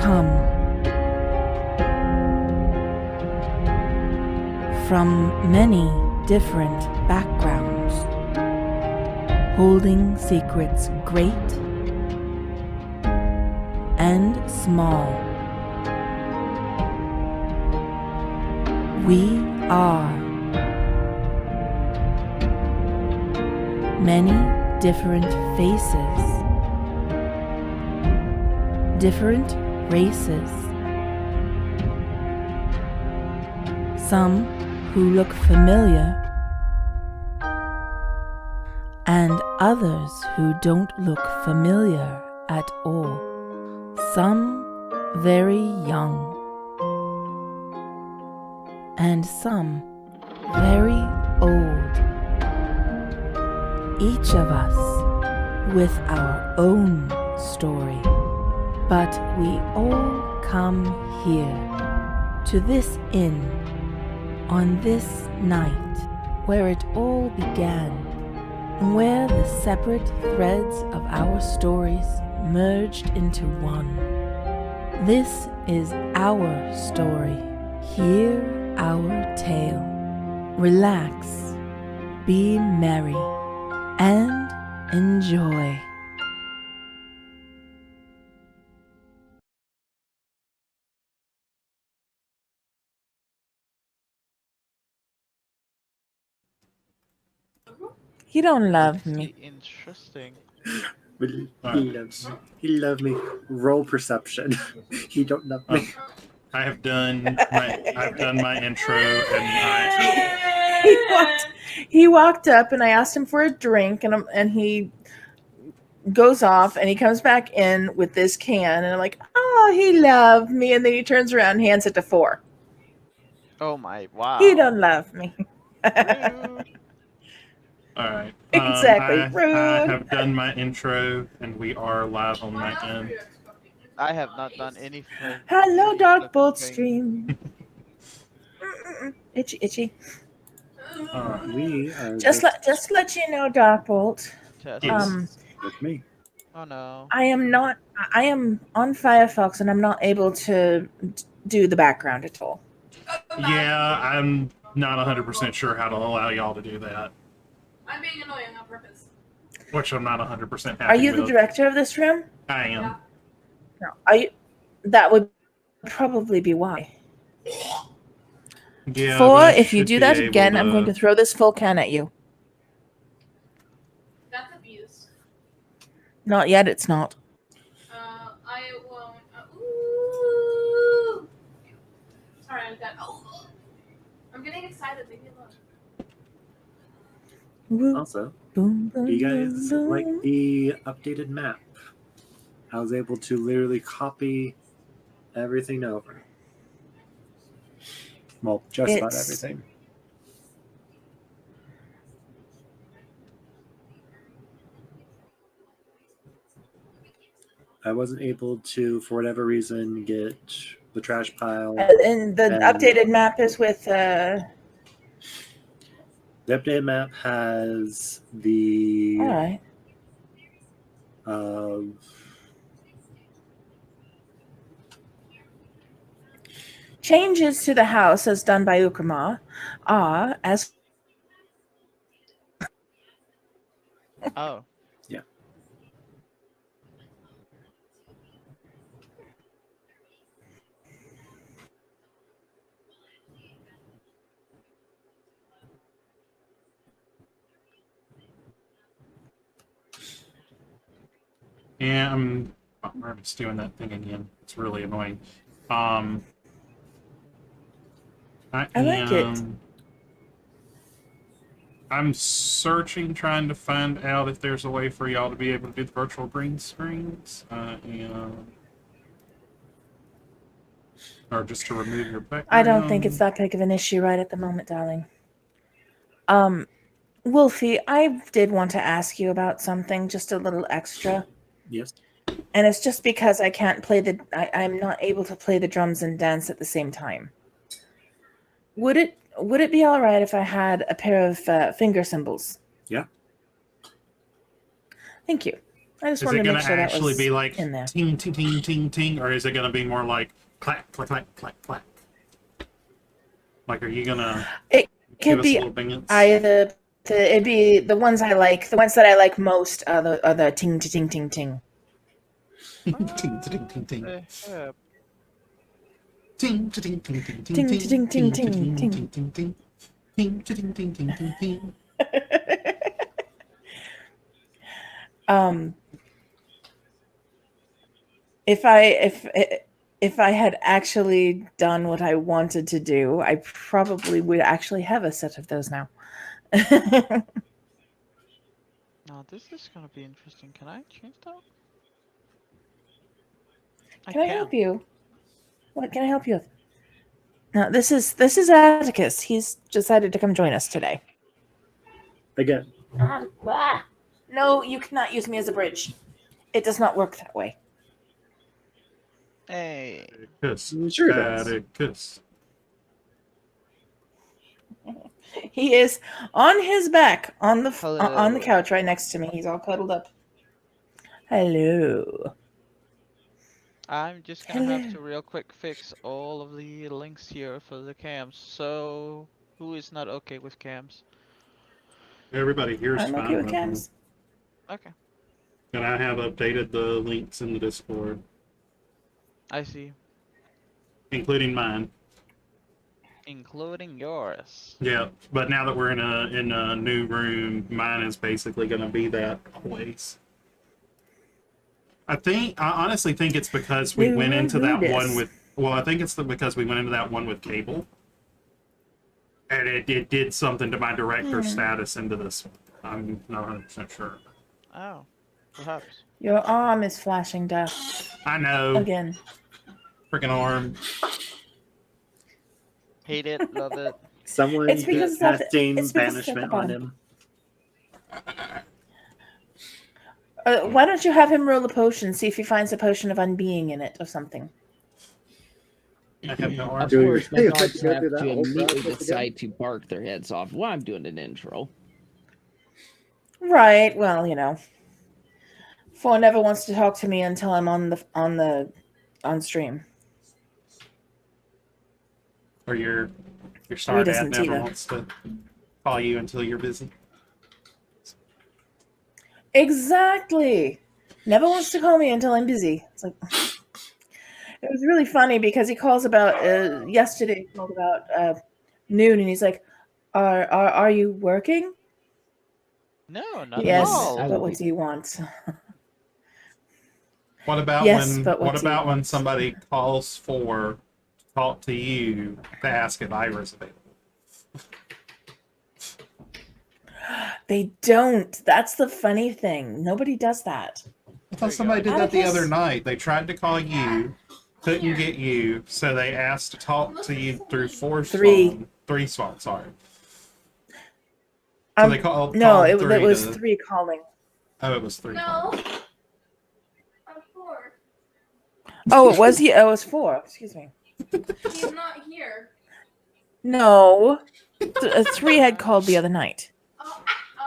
come from many different backgrounds, holding secrets great and small. We are many different faces, different races, some who look familiar and others who don't look familiar at all, some very young and some very old, each of us with our own story. But we all come here to this inn on this night where it all began, where the separate threads of our stories merged into one. This is our story. Hear our tale. Relax, be merry, and enjoy. You don't love me. Interesting. But he loves me. Roll perception. He don't love me. I've done my intro, and He walked up, and I asked him for a drink, and he goes off, and he comes back in with this can, and I'm like, oh, he loved me, and then he turns around and hands it to 4. Oh my, wow. He don't love me. Rude. all right. Exactly. Rude. I have done my intro, and we are live on my end. I have not done any. Hello, Dark Bolt stream. Itchy. We are Just let you know, Dark Bolt. with me. Oh no. I am on Firefox, and I'm not able to do the background at all. Yeah, I'm not 100% sure how to allow y'all to do that, I'm being annoying on purpose. which I'm not 100% happy Are you with. the director of this room? I am. Yeah. No. Are you? That would probably be why. Yeah. 4, but I if you should do be that able again, I'm going to throw this full can at you. That's abuse. Not yet, it's not. I won't. Ooh. Sorry, I'm dead. Oh. I'm getting excited. Leave me alone. Also, Boom, boom, you guys boom, like boom. the updated map? I was able to literally copy everything over. Well, just about everything. I wasn't able to, for whatever reason, get the trash pile. And the updated map is with. The updated map has the. All right. Changes to the house as done by Ukrama are as. Oh. Yeah. Yeah, I'm just doing that thing again. It's really annoying. I like it. I'm searching, trying to find out if there's a way for y'all to be able to do the virtual green screens, or just to remove your background. I don't think it's that big of an issue right at the moment, darling. Wolfie, I did want to ask you about something, just a little extra. Yes. And it's just because I can't play I'm not able to play the drums and dance at the same time. Would it be all right if I had a pair of finger cymbals? Yeah. Thank you. I just Is wanted it to going make to sure that actually was be like in there. ting, ting, ting, ting, ting, or is it going to be more like clack, clack, clack, clack, clack? Like, are you going to It give could us a be little bingance? either. It'd be the ones I like. The ones that I like most are the ting ting ting ting. Ting, ting, ting, ting, ting. Yeah. Ting, ting, ting, ting, ting, Ting ting, ting ting ting, ting ting, ting. ting, ting, ting. Ting, ting, ting, ting, ting, ting. um, if I had actually done what I wanted to do, I probably would actually have a set of those now. Now this is gonna be interesting. Can I change that? Can I help you? What can I help you with? No, this is Atticus. He's decided to come join us today. Again. No, you cannot use me as a bridge. It does not work that way. Hey. Kiss. Sure it does. Kiss. He is on his back on the Hello. couch right next to me. He's all cuddled up. Hello. I'm just gonna have to real quick fix all of the links here for the cams. So who is not okay with cams? Everybody here's I'm fine okay with with them. cams. Okay, And I have updated the links in the Discord, I see. including mine. Including yours. Yeah, but now that we're in a new room, mine is basically going to be that always. I honestly think it's because we went into that one with. Well, I think it's because we went into that one with cable, and it did something to my director status into this one. I'm not 100% sure. Oh, perhaps. Your arm is flashing death I know. again. Freaking arm. Hate it, love it. Someone It's because is it's at the- casting it's because it's at the banishment on bottom. him. Why don't you have him roll a potion? See if he finds a potion of unbeing in it or something. I have no arm. Of Do we course, my really have dogs to go have through that to whole immediately process again? decide to bark their heads off while I'm doing an intro. Right. Well, Four never wants to talk to me until I'm on stream. Or your star dad doesn't never either. wants to call you until you're busy. Exactly. Never wants to call me until I'm busy. It's like it was really funny because he calls about yesterday. He called about noon, and he's like, "Are you working?" No, not at Yes, all. but what do you want? What about Yes, but what do you when want? somebody calls to talk to you to ask if Ira's available? They don't. That's the funny thing. Nobody does that. I thought somebody did that Atticus? the other night. They tried to call you, couldn't get you, so they asked to talk to you through three swap, sorry. So they called. No, called it three was to- 3 calling. Oh, it was three. No. I'm 4. Oh, it was it was 4. Excuse me. He's not here. No, 3 had called the other night. Oh.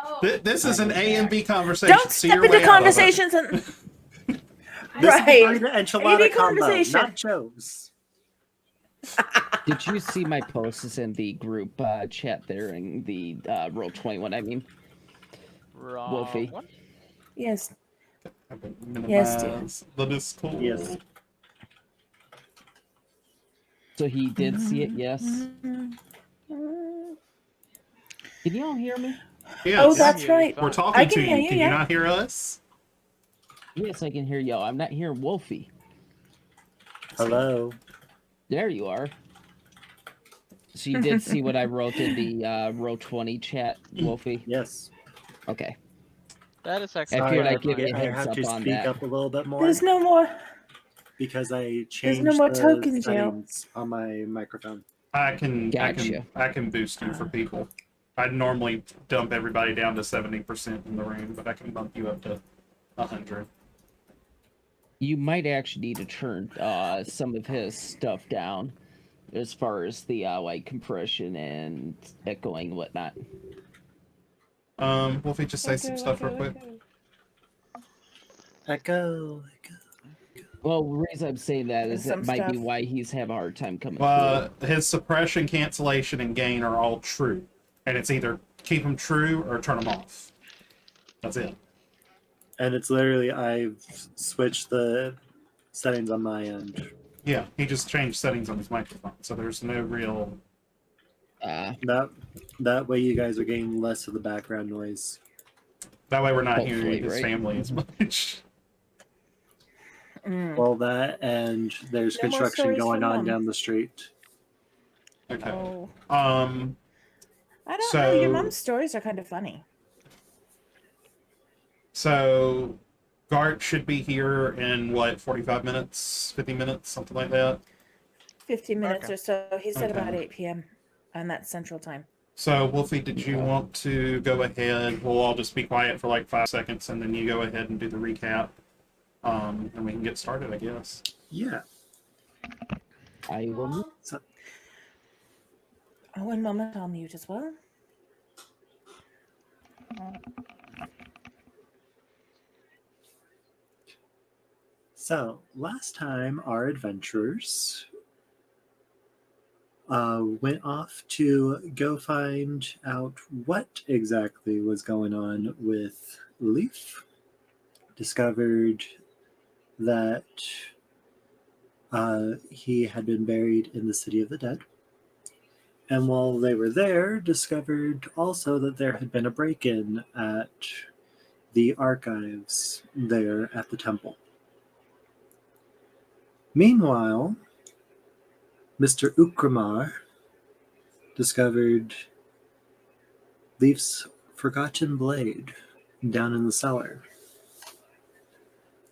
Oh. This is an A and B conversation. Don't See step your into way out of it. conversations and This Right. is the enchilada Any combo, conversation. not Joe's. Did you see my posts in the group chat there in the Roll 21? I mean, Wrong Wolfie. one. yes. Minimize Yes, the Discord. Yes. so he did see it, yes. Mm-hmm. Can you all hear me? Yes. Oh, that's hear you right. fine. We're talking I can to hear you. you, Can yeah. you not hear us? Yes, I can hear y'all. I'm not hearing Wolfie. Hello. There you are. So you did see what I wrote in the Roll 20 chat, Wolfie? Yes. Okay. That is actually. I figured I'd fine. give you a I heads have up to on speak that. up a little bit more There's no more. because I There's changed no more the token jail. settings on my microphone. I can boost you for people. I'd normally dump everybody down to 70% in the room, but I can bump you up to 100. You might actually need to turn some of his stuff down as far as the like compression and echoing and whatnot. Wolfie, just say some stuff real quick. Echo. Well, the reason I'm saying that And is some that might be stuff- why he's having a hard time coming His suppression, cancellation, and gain are all true. And it's either keep them true or turn them off. That's it. And it's literally, I've switched the settings on my end. Yeah, he just changed settings on his microphone, so there's no real... through. That way you guys are getting less of the background noise. That way we're not Hopefully, hearing his right? family as much. Mm. Well, that and there's No more construction stories going from on Mom. down the street. Okay. Oh, Um, I don't know. Your So- mom's stories are kind of funny. so Gart should be here in, what, 45 minutes? 50 minutes? Something like that? 50 minutes Okay. or so. He said Okay. about 8 p.m. and that's Central Time. So, Wolfie, did you want to go ahead? We'll all just be quiet for like 5 seconds, and then you go ahead and do the recap. And we can get started, I guess. Yeah. I will. Oh, one moment. I'll mute as well. So, last time our adventurers went off to go find out what exactly was going on with Leaf. Discovered that he had been buried in the City of the Dead. And while they were there, discovered also that there had been a break-in at the archives there at the temple. Meanwhile, Mr. Ukramar discovered Leaf's forgotten blade down in the cellar,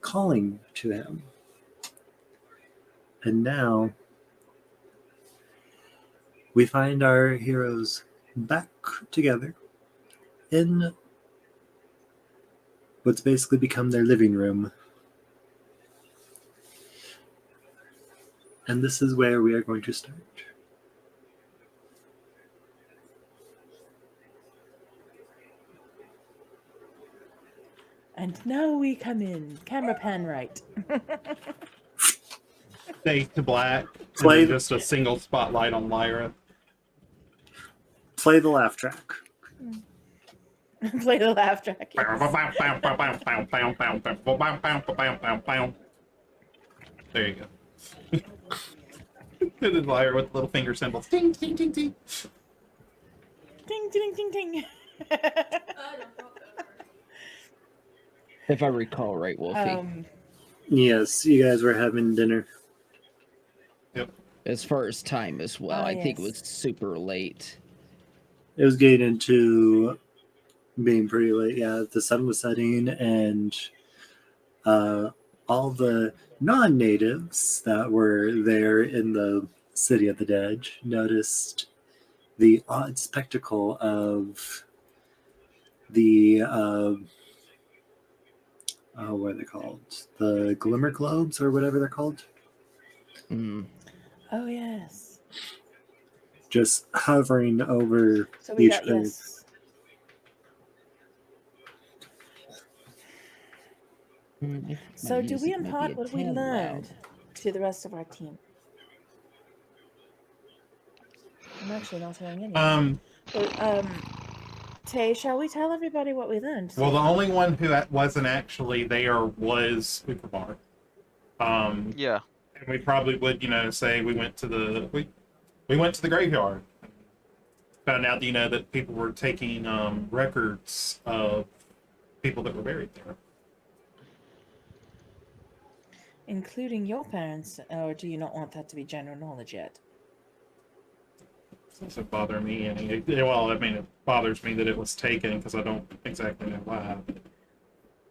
calling to him. And now we find our heroes back together in what's basically become their living room. And this is where we are going to start. And now we come in. Camera pan right. Fade to black. Play- And then just a single spotlight on Lyra. Play the laugh track. Play the laugh track. Yes. There you go. And then Lyra with little finger symbols. Ding, ding, ding, ding. Ding, ding, ding, ding. I don't know that. If I recall right, Wolfie. Yes, you guys were having dinner. As far as time as well, Oh, I think it yes. was super late. It was getting into being pretty late. Yeah, the sun was setting, and all the non-natives that were there in the City of the Dead noticed the odd spectacle of the what are they called? The glimmer globes or whatever they're called. Mm. Oh, yes. Just hovering over So we each got, grave. yes. So do we impart what we learned to the rest of our team? I'm actually not hearing any. But, Tay, shall we tell everybody what we learned? Well, the only one who wasn't actually there was Ukramar. Yeah. And we probably would, say we went to the we went to the graveyard. Found out, that people were taking records of people that were buried there. Including your parents, or do you not want that to be general knowledge yet? Doesn't bother me any. Well, I mean, it bothers me that it was taken because I don't exactly know why. But it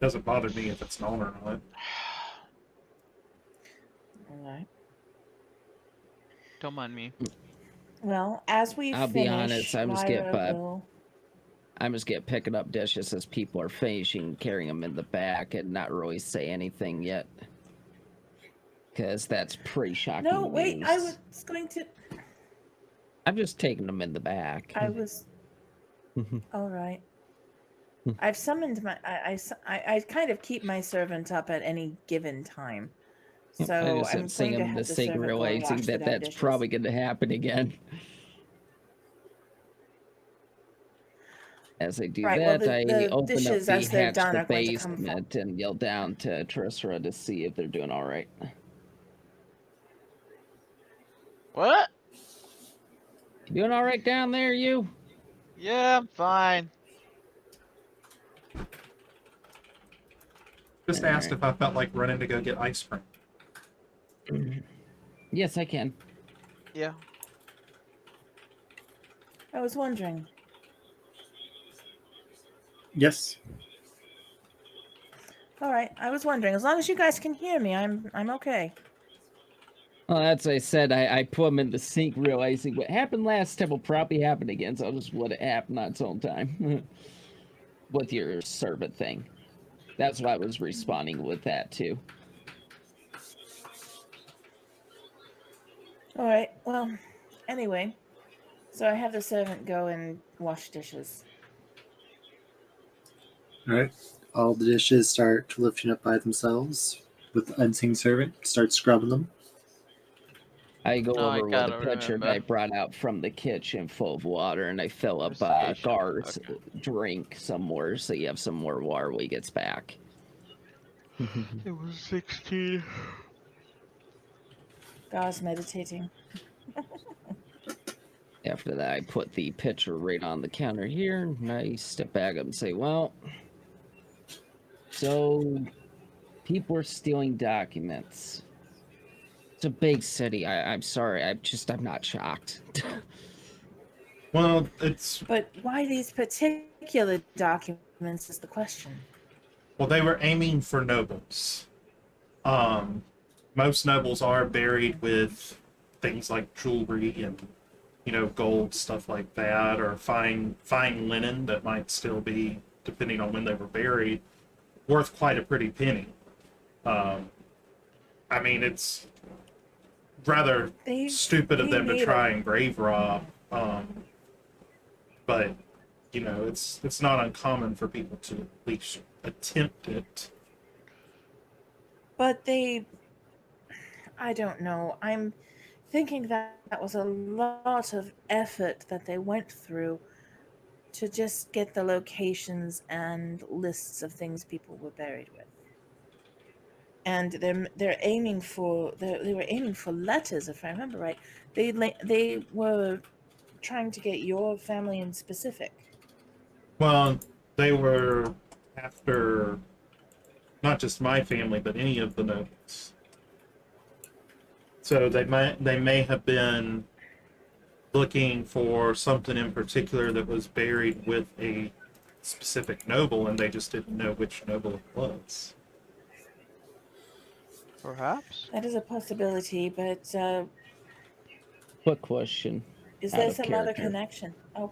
doesn't bother me if it's known or not. Alright. Don't mind me. Well, as we I'll finish, be honest, I'm just getting Lyra will... I'm just get picking up dishes as people are finishing, carrying them in the back, and not really say anything yet. Because that's pretty shocking. No, wait, news. I was going to... I'm just taking them in the back. I was... Alright. I've summoned my. I kind of keep my servant up at any given time, I so just I'm am saying going to I'm have the mistake servant go and realizing wash the that damn that's dishes. probably going to happen again. As I do Right. Well, that, I the open up dishes, the as they're hatch done, the are going to come. basement and yell down to Trissera to see if they're doing all right. What? You doing all right down there, you? Yeah, I'm fine. Just asked if I felt like running to go get ice cream. Yes, I can. Yeah. I was wondering. Yes. All right. I was wondering. As long as you guys can hear me, I'm okay. Well, that's what I said. I put them in the sink, realizing what happened last time will probably happen again, so I'll just let it happen on its own time. With your servant thing. That's what I was responding with that, too. All right. Well, anyway, so I have the servant go and wash dishes. All right. All the dishes start lifting up by themselves, with the unseen servant start scrubbing them. I go No, I over with a gotta pitcher that remember. I brought out from the kitchen full of water, and I fill up Investigation. Gar's Okay. drink some more, so you have some more water when he gets back. It was 16. Gar's meditating. After that, I put the pitcher right on the counter here, and I step back up and say, well, so people are stealing documents. It's a big city. I'm sorry. I'm not shocked. Well, it's But why these particular documents is the question. well, they were aiming for nobles. Most nobles are buried with things like jewelry and gold stuff like that, or fine linen that might still be, depending on when they were buried, worth quite a pretty penny. I mean, it's rather stupid of them to try and grave rob, but it's not uncommon for people to at least attempt it. But I don't know. I'm thinking that was a lot of effort that they went through to just get the locations and lists of things people were buried with. And they're aiming for they were aiming for letters, if I remember right. They were trying to get your family in specific. Well, they were after not just my family, but any of the nobles. So they may have been looking for something in particular that was buried with a specific noble, and they just didn't know which noble it was. Perhaps. That is a possibility, but Quick question. is Out there of some other character. connection? Oh,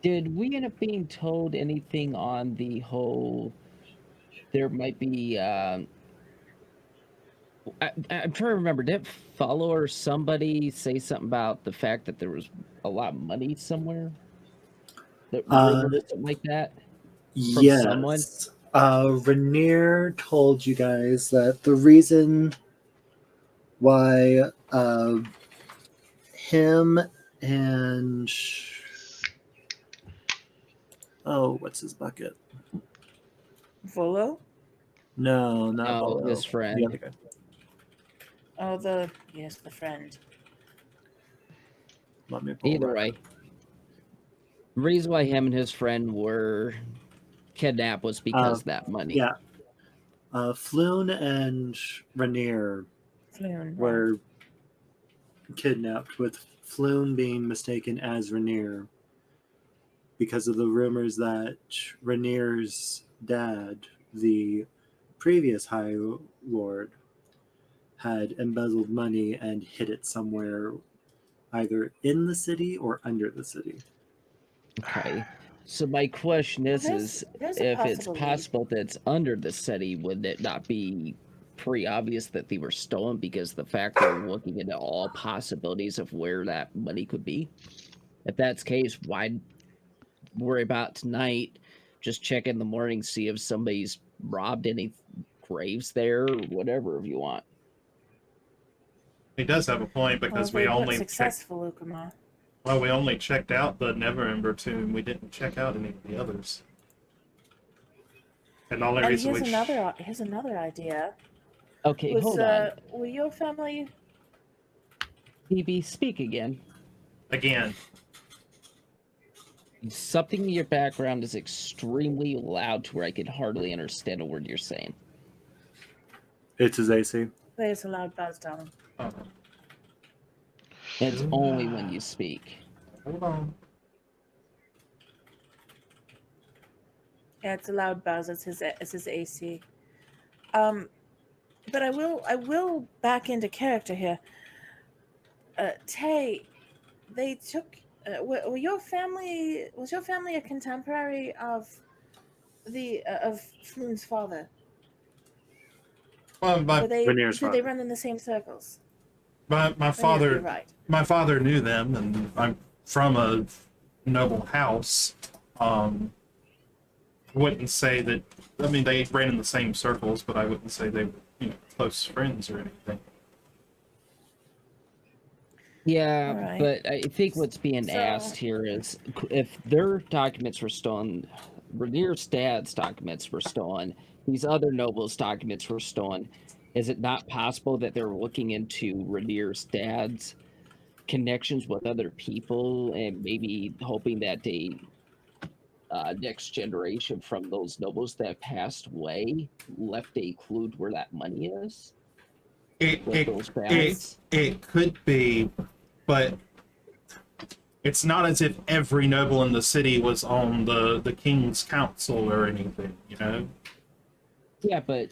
Did we end up being told anything on the whole? There might be. I'm trying to remember. Did Follow or somebody say something about the fact that there was a lot of money somewhere? That rumor or something like that? From someone? Yes. Rainier told you guys that the reason why him and what's his bucket? Volo? No, not Oh, Volo. his friend. The other guy. Oh, the friend. Let me pull Either that way, up. the reason why him and his friend were kidnapped was because of that money. Yeah. Floon and Rainier were kidnapped, with Floon being mistaken as Rainier because of the rumors that Rainier's dad, the previous High Lord, had embezzled money and hid it somewhere either in the city or under the city. Okay. So my question is if it's possible possible that it's under the city, would it not be pretty obvious that they were stolen because the fact they're looking into all possibilities of where that money could be? If that's the case, why worry about tonight. Just check in the morning, see if somebody's robbed any graves there or whatever if you want. He does have a point because they we weren't only successful, Ukama. well, we only checked out the Neverember tomb. We didn't check out any of the others. And the only And reason here's another idea. Okay, hold on. Will your family... BB, speak again. again, Something in your background is extremely loud to where I can hardly understand a word you're saying. It's his AC. There's a loud buzz, darling. And it's only when you speak. hold on. Yeah, it's a loud buzz. It's his AC. But I will back into character here. Tay, they took. Was your family a contemporary of Floon's father? Well, Did they father. run in the same circles? my You're father, right. my father knew them, and I'm from a noble house. Wouldn't say that. I mean, they ran in the same circles, but I wouldn't say they were, close friends or anything. Yeah, Alright. but I think what's being So- asked here is if their documents were stolen, Rainier's dad's documents were stolen, these other nobles' documents were stolen, is it not possible that they're looking into Rainier's dad's connections with other people and maybe hoping that they next generation from those nobles that passed away left a clue to where that money is? With those ballots? It could be, but it's not as if every noble in the city was on the king's council or anything, Yeah, but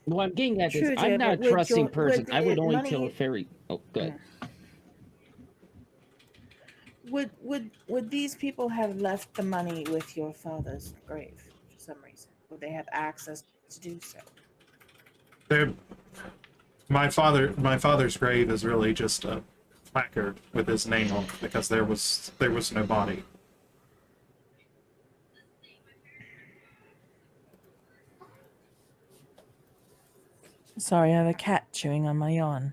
what I'm getting at is True, I'm Jay, not but a trusting would person. I would only money- kill a fairy. Oh, good. Would these people have left the money with your father's grave for some reason? Would they have access to do so? My father's grave is really just a placard with his name on it because there was no body. Sorry, I have a cat chewing on my yawn.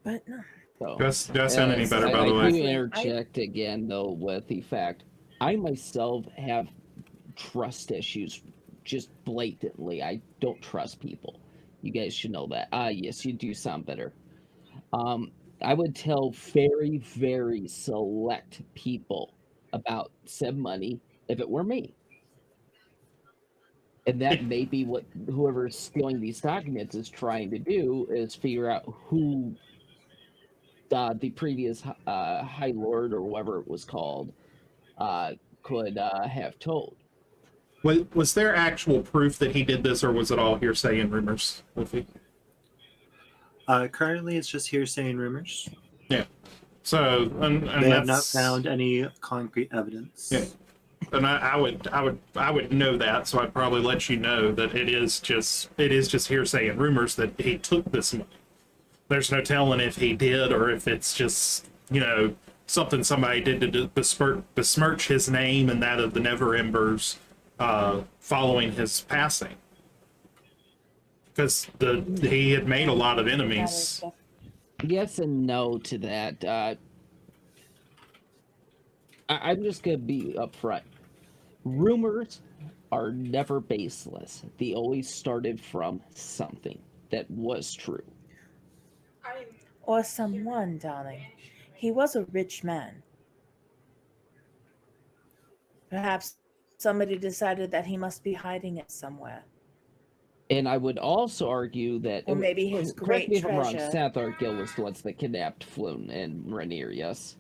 But no. So, Do I sound any better, by the I do way? interject again, though, with the fact I myself have trust issues just blatantly. I don't trust people. You guys should know that. Yes, you do sound better. I would tell very, very select people about said money if it were me. And that may be what whoever's stealing these documents is trying to do, is figure out who the previous High Lord or whatever it was called could have told. Was there actual proof that he did this, or was it all hearsay and rumors, Wolfie? Currently, it's just hearsay and rumors. Yeah. So, and They have not that's, found any concrete evidence. Yeah. And I would know that, so I'd probably let you know that it is just hearsay and rumors that he took this money. There's no telling if he did or if it's just something somebody did to besmirch his name and that of the Neverembers following his passing, because he had made a lot of enemies. Yes and no to that. I'm just going to be upfront. Rumors are never baseless. They always started from something that was true. Or someone, darling. He was a rich man. Perhaps somebody decided that he must be hiding it somewhere. And I would also argue that... Or maybe his correct great me if I'm wrong, treasure. Sathar Gil was the ones that kidnapped Floon and Rainier, yes?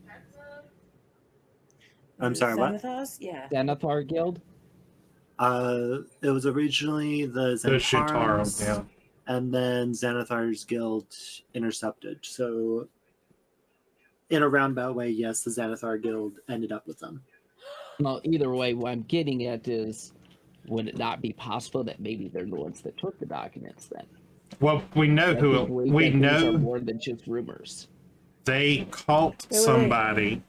I'm sorry, what? Xanathars? Yeah. Xanathar Guild? It was originally the The Shintarum, Xantarans, yeah. and then Xanathar's guild intercepted. So, in a roundabout way, yes, the Xanathar guild ended up with them. Well, either way, what I'm getting at is, would it not be possible that maybe they're the ones that took the documents then? Well, we know I who. think We that these are know more than just rumors. they caught Wait, wait. somebody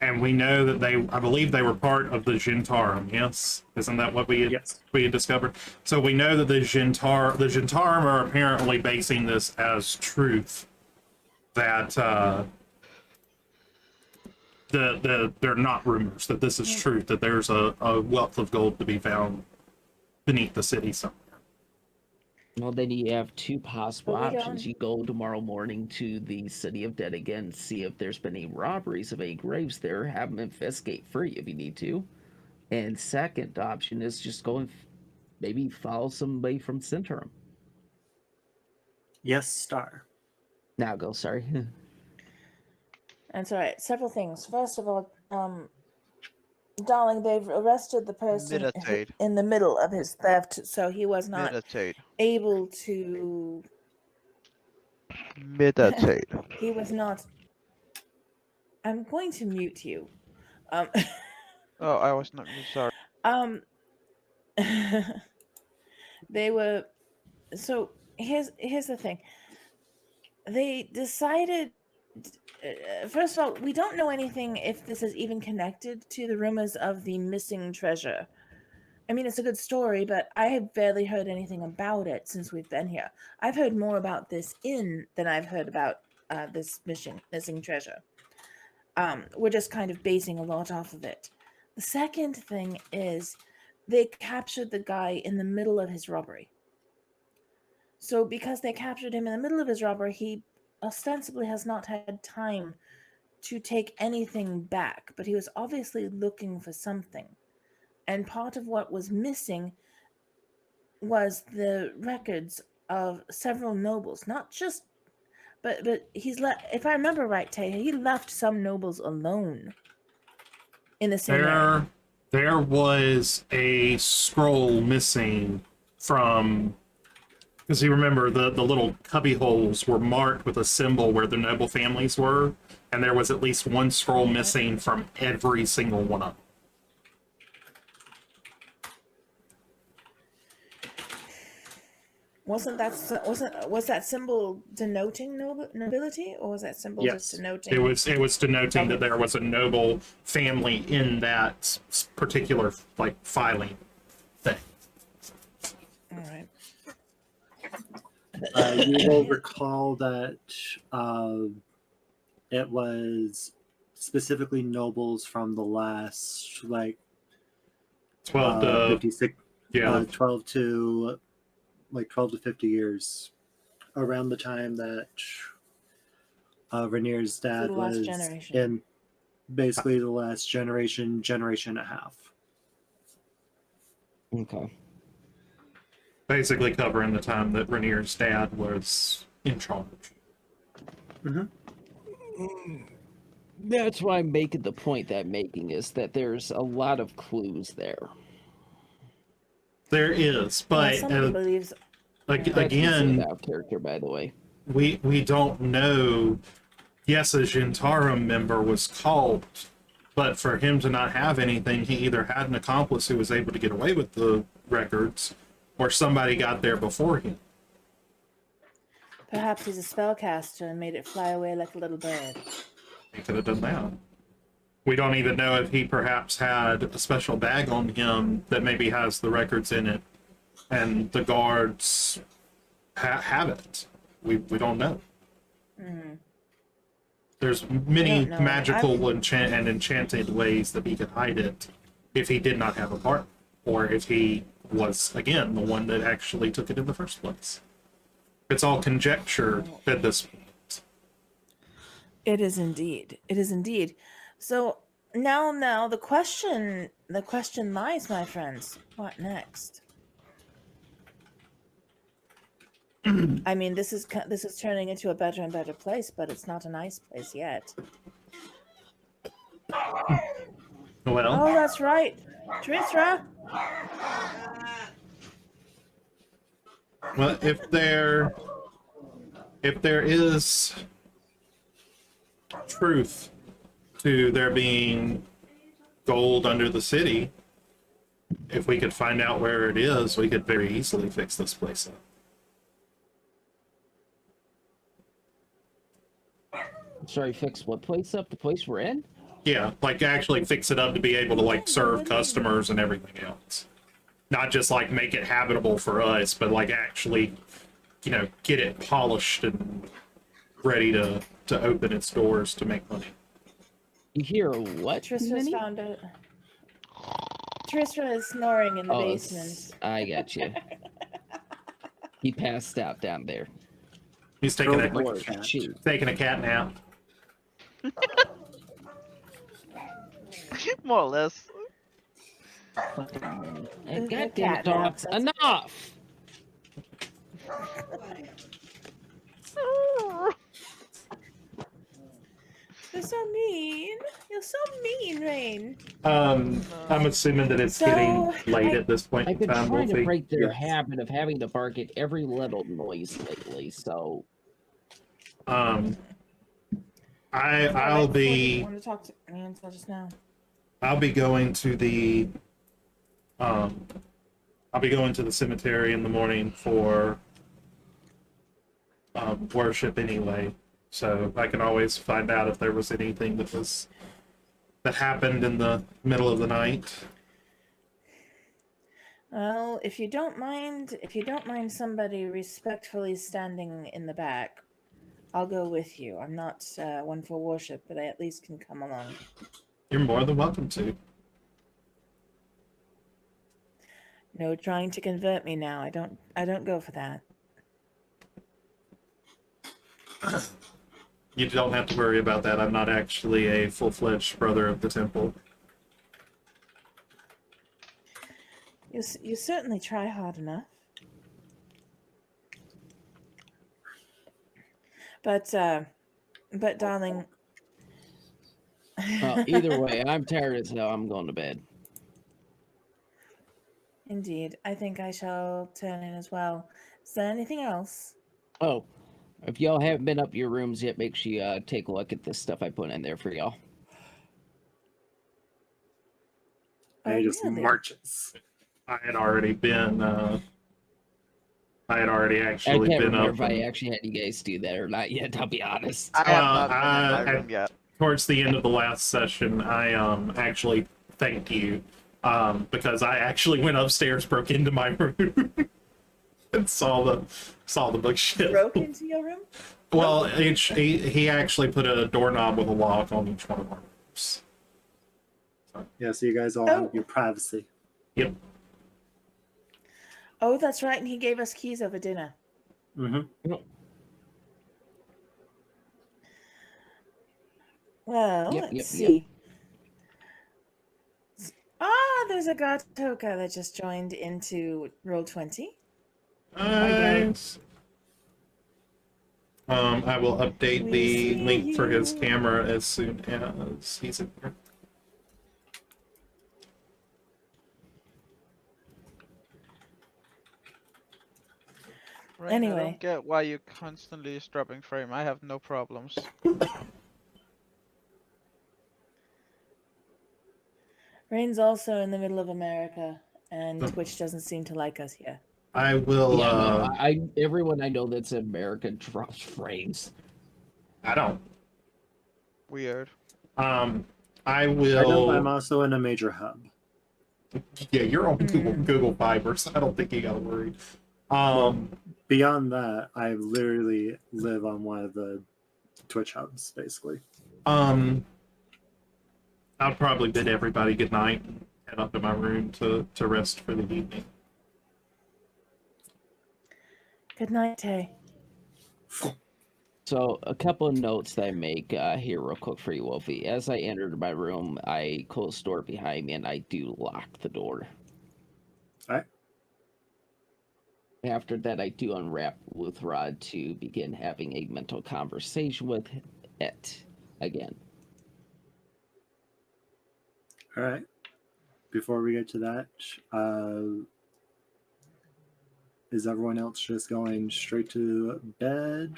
And we know that I believe they were part of the Jintarum, yes? Isn't that what Yes. we had discovered? So we know that the Jintarum are apparently basing this as truth, that they're not rumors, that this is truth, that there's a wealth of gold to be found beneath the city somewhere. Well, then you have two possible But we options. don't- You go tomorrow morning to the City of Dead again, see if there's been any robberies of any graves there, have them investigate for you if you need to. And second option is just go and maybe follow somebody from Centrum. Yes, Star. Now go, sorry. That's all right. Several things. First of all, darling, they've arrested the person Meditate. in the middle of his theft, so he was not Meditate. able to. Meditate. He was not. I'm going to mute you. Um, Oh, I was not sorry. um, they were. So here's the thing. They decided. First of all, we don't know anything if this is even connected to the rumors of the missing treasure. I mean, it's a good story, but I have barely heard anything about it since we've been here. I've heard more about this inn than I've heard about this missing treasure. We're just kind of basing a lot off of it. The second thing is they captured the guy in the middle of his robbery. So because they captured him in the middle of his robbery, he ostensibly has not had time to take anything back, but he was obviously looking for something. And part of what was missing was the records of several nobles, not just, but he's if I remember right, Tay, he left some nobles alone in the same area. There was a scroll missing from, because you remember the little cubby holes were marked with a symbol where the noble families were, and there was at least one scroll missing from every single one of them. Was that symbol denoting nobility, or was that symbol just denoting? It was denoting Okay. that there was a noble family in that particular filing thing. All right. You will recall that it was specifically nobles from the last 12 to 56, yeah, 12 to 50 years, around the time that Rainier's dad the last was generation. in basically the last generation and a half. Okay. basically covering the time that Rainier's dad was in charge. That's why I'm making the point that I'm making is that there's a lot of clues there. There is, but somebody believes. That's again, out of character, by the way. we don't know. Yes, a Jintarum member was called, but for him to not have anything, he either had an accomplice who was able to get away with the records, or somebody got there before him. Perhaps he's a spellcaster and made it fly away like a little bird. He could have done that. We don't even know if he perhaps had a special bag on him that maybe has the records in it, and the guards have it. We don't know. There's many know. magical and enchanted ways that he could hide it if he did not have a partner, or if he was, again, the one that actually took it in the first place. It's all conjecture at this point. It is indeed. It is indeed. So now the question lies, my friends. What next? I mean, this is turning into a better and better place, but it's not a nice place yet. Well, Oh, that's right, Trithra. well, if there is truth to there being gold under the city, if we could find out where it is, we could very easily fix this place up. Sorry, fix what place up? The place we're in? Yeah, like actually fix it up to be able to like serve customers and everything else. Not just like make it habitable for us, but like actually, get it polished and ready to open its doors to make money. You hear what? Tristra's Minnie? found it. Tristra is snoring in the Oh, basement. I got you. He passed out down there. He's taking Curled up like Or a cat. she. a cat nap. More or less. And The goddamn cat it, dogs, nap, that's- enough! You're so mean. You're so mean, Rain. I'm assuming that it's So, getting late at this point I've in been time, trying to Wolfie. break their Yes. habit of having to bark at every little noise lately, so I'll I be wanted to talk to me until just now. I'll be going to the I'll be going to the cemetery in the morning for worship anyway, so I can always find out if there was anything that happened in the middle of the night. Well, if you don't mind somebody respectfully standing in the back, I'll go with you. I'm not one for worship, but I at least can come along. You're more than welcome to. No trying to convert me now. I don't go for that. You don't have to worry about that. I'm not actually a full-fledged brother of the temple. You certainly try hard enough. But darling, either way, I'm tired as hell. I'm going to bed. indeed, I think I shall turn in as well. Is there anything else? Oh, if y'all haven't been up to your rooms yet, make sure you take a look at the stuff I put in there for y'all. Oh, And he just really? marches. I had already been. I had already I actually can't been remember up. if I actually had you guys do that or not yet, I'll be honest. I have not been in my room yet. Towards the end of the last session, I actually thanked you because I actually went upstairs, broke into my room, and saw the bookshelf. Broke into your room? Well, he actually put a doorknob with a lock on each one of our rooms. Yeah, so you guys all have your privacy. Yep. Oh, that's right, and he gave us keys over dinner. Mm-hmm. Well, Yep, let's yep, see. There's a Gatoka that just joined into Roll20. Nice. I will update We the see link for his you. camera as soon as he's in here. Rain, I Anyway. don't get why you constantly dropping frame. I have no problems. Rain's also in the middle of America, and Oh. Twitch doesn't seem to like us here. I will. Yeah, no, everyone I know that's in America drops frames. I don't. Weird. I will. I know I'm also in a major hub. Yeah, you're on Google Fiber, so I don't think you gotta worry. Beyond that, I literally live on one of the Twitch hubs, basically. I'll probably bid everybody good night and head up to my room to rest for the evening. Good night, Tay. So a couple of notes that I make here real quick for you, Wolfie. As I entered my room, I closed the door behind me and I do lock the door. Alright. After that, I do unwrap Luthrod to begin having a mental conversation with it again. All right. Before we get to that, is everyone else just going straight to bed?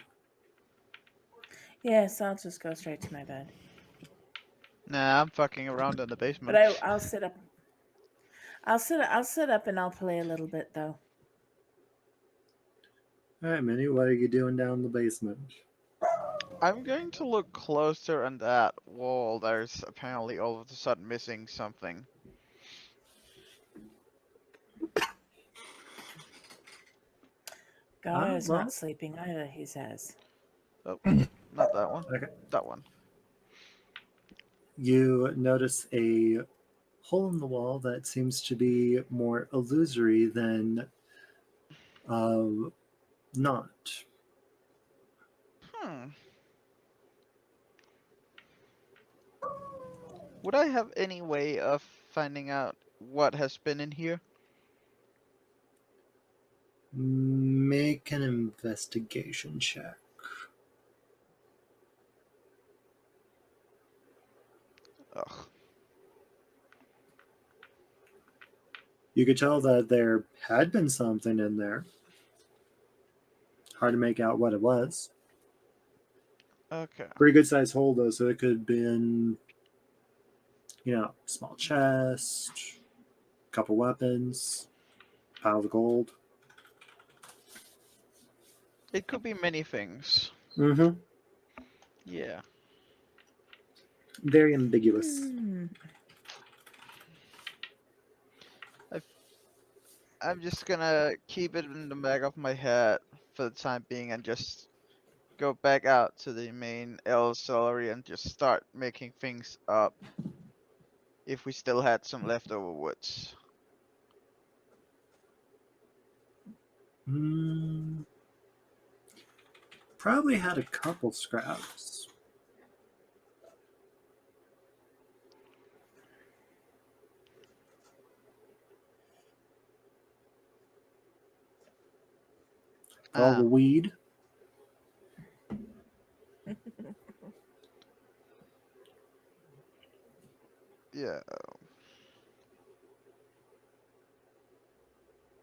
Yes, I'll just go straight to my bed. Nah, I'm fucking around in the basement. But I'll sit up. I'll sit up and I'll play a little bit though. All right, Minnie, what are you doing down in the basement? I'm going to look closer on that wall. There's apparently all of a sudden missing something. God is well, not sleeping either, he says. Oh, not that one. okay. That one. You notice a hole in the wall that seems to be more illusory than not. Hmm. Would I have any way of finding out what has been in here? Make an investigation check. Ugh. You could tell that there had been something in there. Hard to make out what it was. Okay. Pretty good sized hole though, so it could have been, small chest, couple weapons, pile of gold. It could be many things. Mm-hmm. Yeah. Very ambiguous. I'm just gonna keep it in the back of my head for the time being and just go back out to the main L celery and just start making things up if we still had some leftover woods. Probably had a couple scraps. All the weed. Yeah.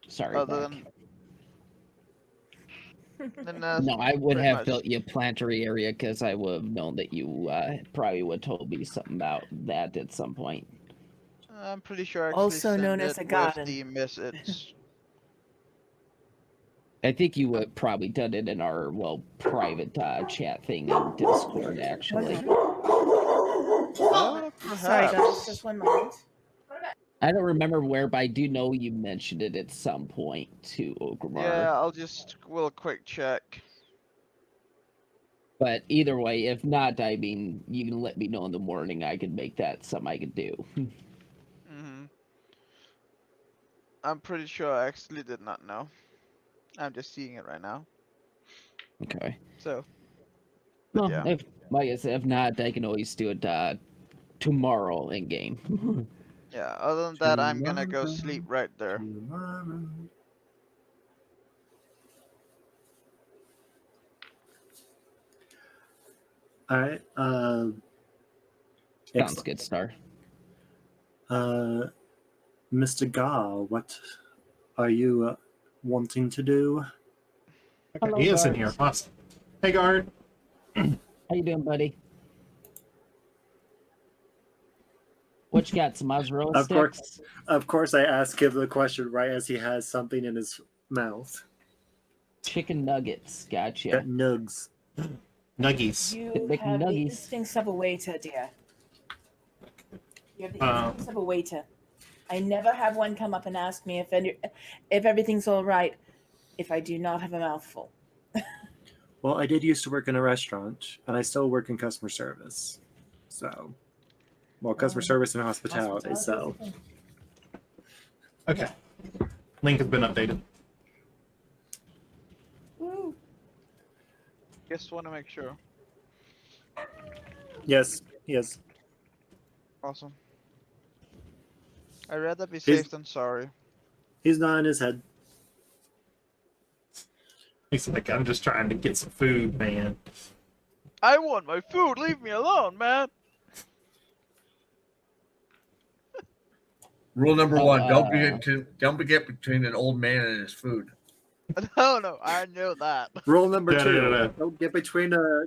Sorry, Other back. than No, I would pretty have much. built you a plantery area because I would have known that you probably would have told me something about that at some point. I'm pretty sure I actually Also sent known it as a with garden. the message. I think you would probably done it in our private chat thing in Discord actually. Sorry, Perhaps. guys, just one moment. I don't remember where, but I do know you mentioned it at some point to Ogrimmar. Yeah, I'll just real quick check. But either way, if not, I mean, you can let me know in the morning. I can make that something I could do. I'm pretty sure I actually did not know. I'm just seeing it right now. Okay. So. Well, Yeah. if like I said, if not, I can always do it tomorrow in game. Yeah. Other than that, I'm gonna go sleep right there. Tomorrow. All right. Sounds good, Star. Mr. Ga, what are you wanting to do? Okay, Hello, he is in guards. here. Awesome. Hey, guard. How you doing, buddy? What you got? Some mozzarella sticks? Of course, I ask him the question right as he has something in his mouth. Chicken nuggets. Gotcha. Got nugs. Nuggies. You Big have the nuggies. instincts of a waiter, dear. You have the instincts of a waiter. I never have one come up and ask me if everything's all right if I do not have a mouthful. Well, I did used to work in a restaurant, and I still work in customer service. So, customer service and hospitality. So, Okay. Link has been updated. Woo. Just want to make sure. yes. Awesome. I'd rather be safe than sorry. He's nodding his head. He's like, I'm just trying to get some food, man. I want my food. Leave me alone, man. Rule number one: don't get between an old man and his food. No, I know that. Rule number No, two: no, no, no. don't get between a.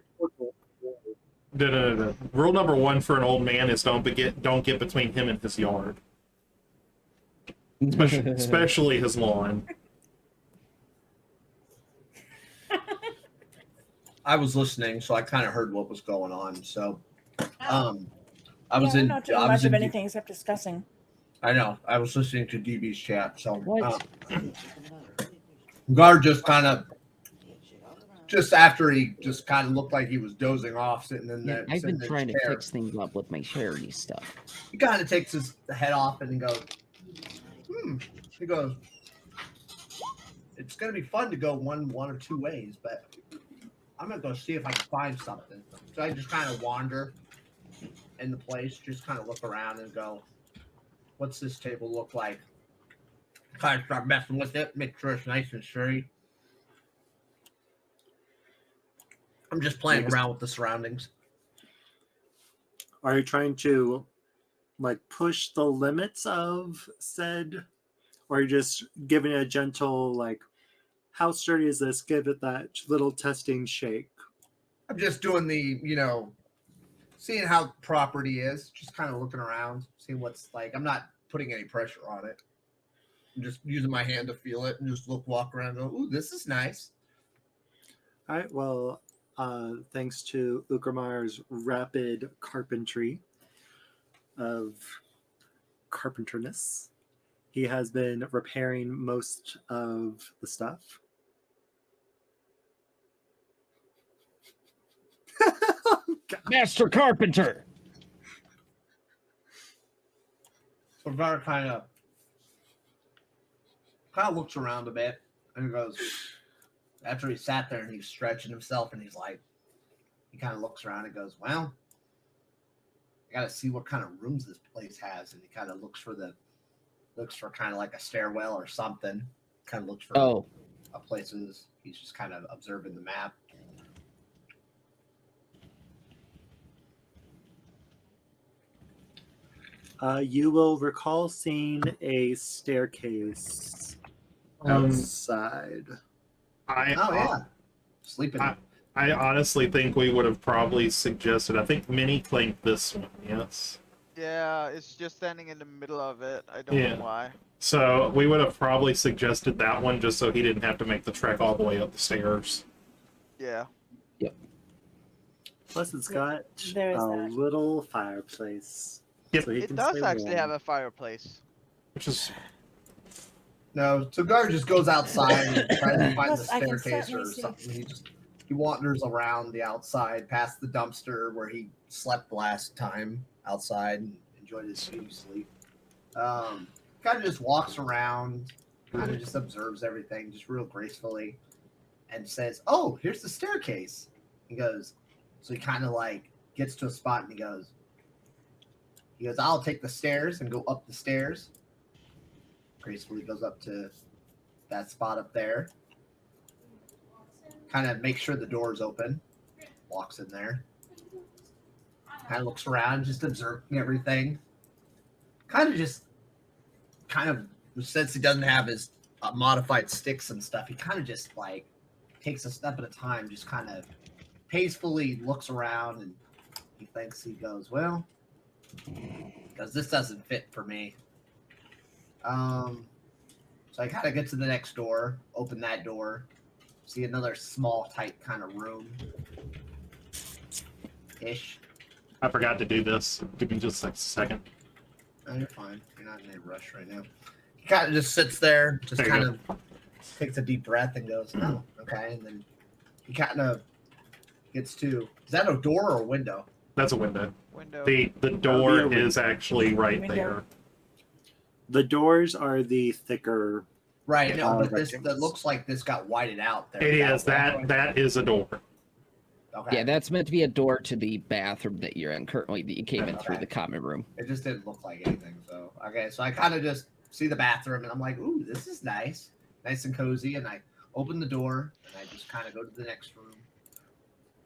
No. Rule number one for an old man is don't get between him and his yard. Especially his lawn. I was listening, so I kind of heard what was going on. So, I was we're in. not doing I was much of in. anything except discussing. I know. I was listening to DB's chat. So, What? Gar just after he just kind of looked like he was dozing off, sitting in Yeah, there. I've been sitting in trying his to chair. fix things up with my charity stuff. He kind of takes his head off and goes, He goes, it's going to be fun to go one or two ways, but I'm going to go see if I can find something. So I just kind of wander in the place, just kind of look around and go, what's this table look like? Kind of start messing with it, make sure it's nice and sturdy. I'm just playing around with the surroundings. Are you trying to like push the limits of said, or are you just giving it a gentle like, how sturdy is this? Give it that little testing shake. I'm just doing the, seeing how the property is, just kind of looking around, seeing what's like. I'm not putting any pressure on it. I'm just using my hand to feel it and just walk around and go, ooh, this is nice. All right, well, thanks to Ukramar's rapid carpentry of carpenterness, he has been repairing most of the stuff. Master Carpenter! So Gar kind of looks around a bit and goes, after he sat there and he's stretching himself and he's like, he kind of looks around and goes, well, I got to see what kind of rooms this place has. And he kind of looks for kind of like a stairwell or something. Kind of looks for places. He's just kind of observing the map. You will recall seeing a staircase outside. Sleeping. I honestly think we would have probably suggested. I think Minnie claimed this one. Yes. Yeah, it's just standing in the middle of it. I don't know why. So we would have probably suggested that one just so he didn't have to make the trek all the way up the stairs. Yeah. Yep. Plus, it's got a little fireplace. Yep. So It does actually have a fireplace. Which is... No, so Gar just goes outside and tries to find the staircase or something. He wanders around the outside past the dumpster where he slept last time outside and enjoyed his beauty sleep. Kind of just walks around, kind of just observes everything just real gracefully and says, oh, here's the staircase. He goes, so he kind of like gets to a spot and he goes, I'll take the stairs and go up the stairs. Gracefully goes up to that spot up there. Kind of makes sure the door's open. Walks in there. Kind of looks around, just observing everything. Since he doesn't have his modified sticks and stuff, he kind of just like takes a step at a time, just kind of peacefully looks around and he goes, well, because this doesn't fit for me. So I kind of get to the next door, open that door, see another small, tight kind of room. Ish. I forgot to do this. Give me just a second. Oh, you're fine. You're not in a rush right now. He kind of just sits there, just kind of takes a deep breath and goes, oh, okay. And then he kind of gets to, is that a door or a window? That's a window. Window. The door is actually right there. The doors are the thicker. Right, no, but that looks like this got whited out there. It is. That is a door. Okay. Yeah, that's meant to be a door to the bathroom that you're in currently that you came in through the common room. It just didn't look like anything. So, so I kind of just see the bathroom and I'm like, ooh, this is nice. Nice and cozy. And I open the door and I just kind of go to the next room.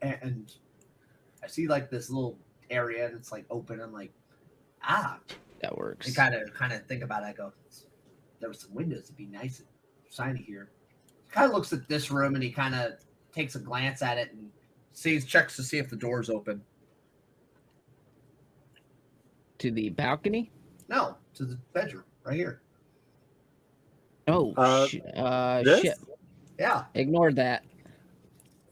And I see like this little area and it's like open. I'm like, that works. I kind of think about it. I go, there were some windows. It'd be nice and shiny here. He kind of looks at this room and he kind of takes a glance at it and checks to see if the door's open. To the balcony? No, to the bedroom right here. Oh, shit. Yeah. Ignored that.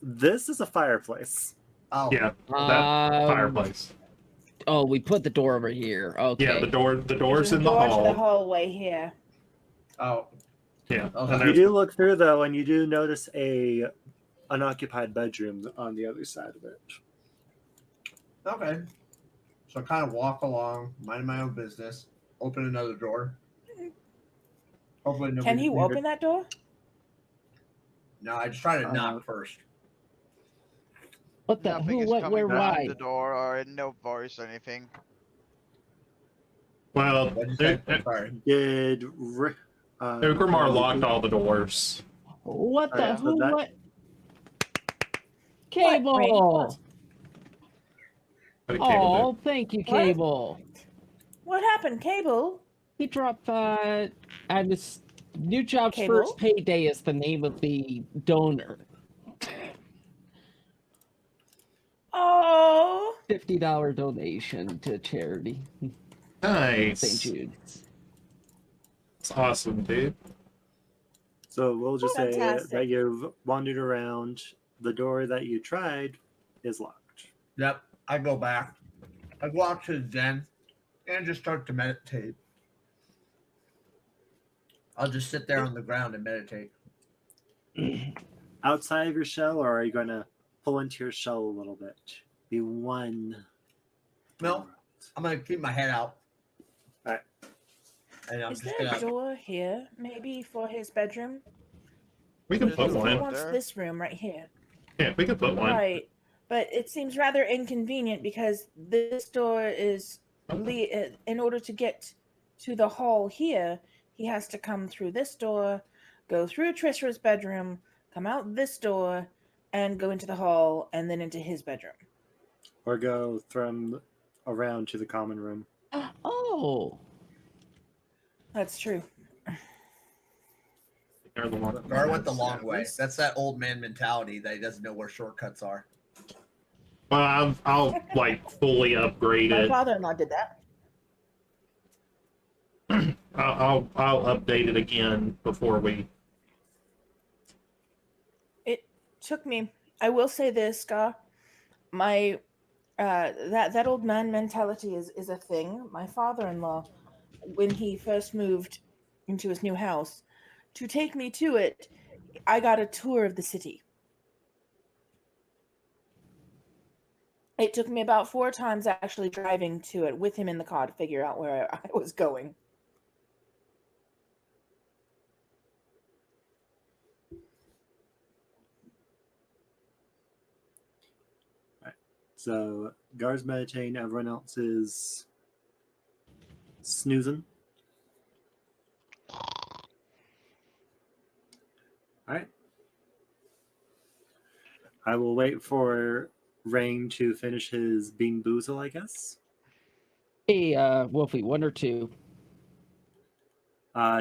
This is a fireplace. Oh, Yeah, that fireplace. Oh, we put the door over here. Okay. Yeah, the door's There's a in the door to the hall. hallway here. Oh, Yeah, Okay. and You there's do look through though, and you do notice a unoccupied bedroom on the other side of it. okay. So I kind of walk along, minding my own business, open another door. Hopefully nobody. Can you open that door? No, I just try to knock first. What the? Nothing Who? is What? coming Where? from Why? the door or no voice or anything. well, What'd you say? I'm sorry. Did Ugrimar locked all the doors. What the? Yeah. Who? that- What? Cable. What? What did Cable Oh, thank you, What? Cable. What happened, Cable? He dropped. And this new job's Cable? first payday is the name of the donor. Oh, $50 donation to charity. do? Nice. St. Jude's. It's awesome, dude. So we'll just say Fantastic. that you've wandered around. The door that you tried is locked. Yep. I go back. I go out to the den and just start to meditate. I'll just sit there on the ground and meditate. Outside of your shell, or are you going to pull into your shell a little bit? Be one. No, I'm gonna keep my head out. Alright. And I'm is just there a gonna. door here, maybe for his bedroom? We can There's put a He one. one. wants there. this room right here. Yeah, we can put one. Right, but it seems rather inconvenient because this door is in order to get to the hall here, he has to come through this door, go through Trishra's bedroom, come out this door, and go into the hall and then into his bedroom. Or go from around to the common room. Oh. That's true. They're the one. Gar went the long way. That's that old man mentality that he doesn't know where shortcuts are. Well, I'll like fully upgrade My it. father-in-law did that. I'll update it again before we. It took me. I will say this, Ska. My that old man mentality is a thing. My father-in-law, when he first moved into his new house, to take me to it, I got a tour of the city. It took me about 4 times actually driving to it with him in the car to figure out where I was going. So Gar's meditating, everyone else is snoozing. Alright. I will wait for Rain to finish his Bean Boozle, I guess. Hey, Wolfie, 1 or 2?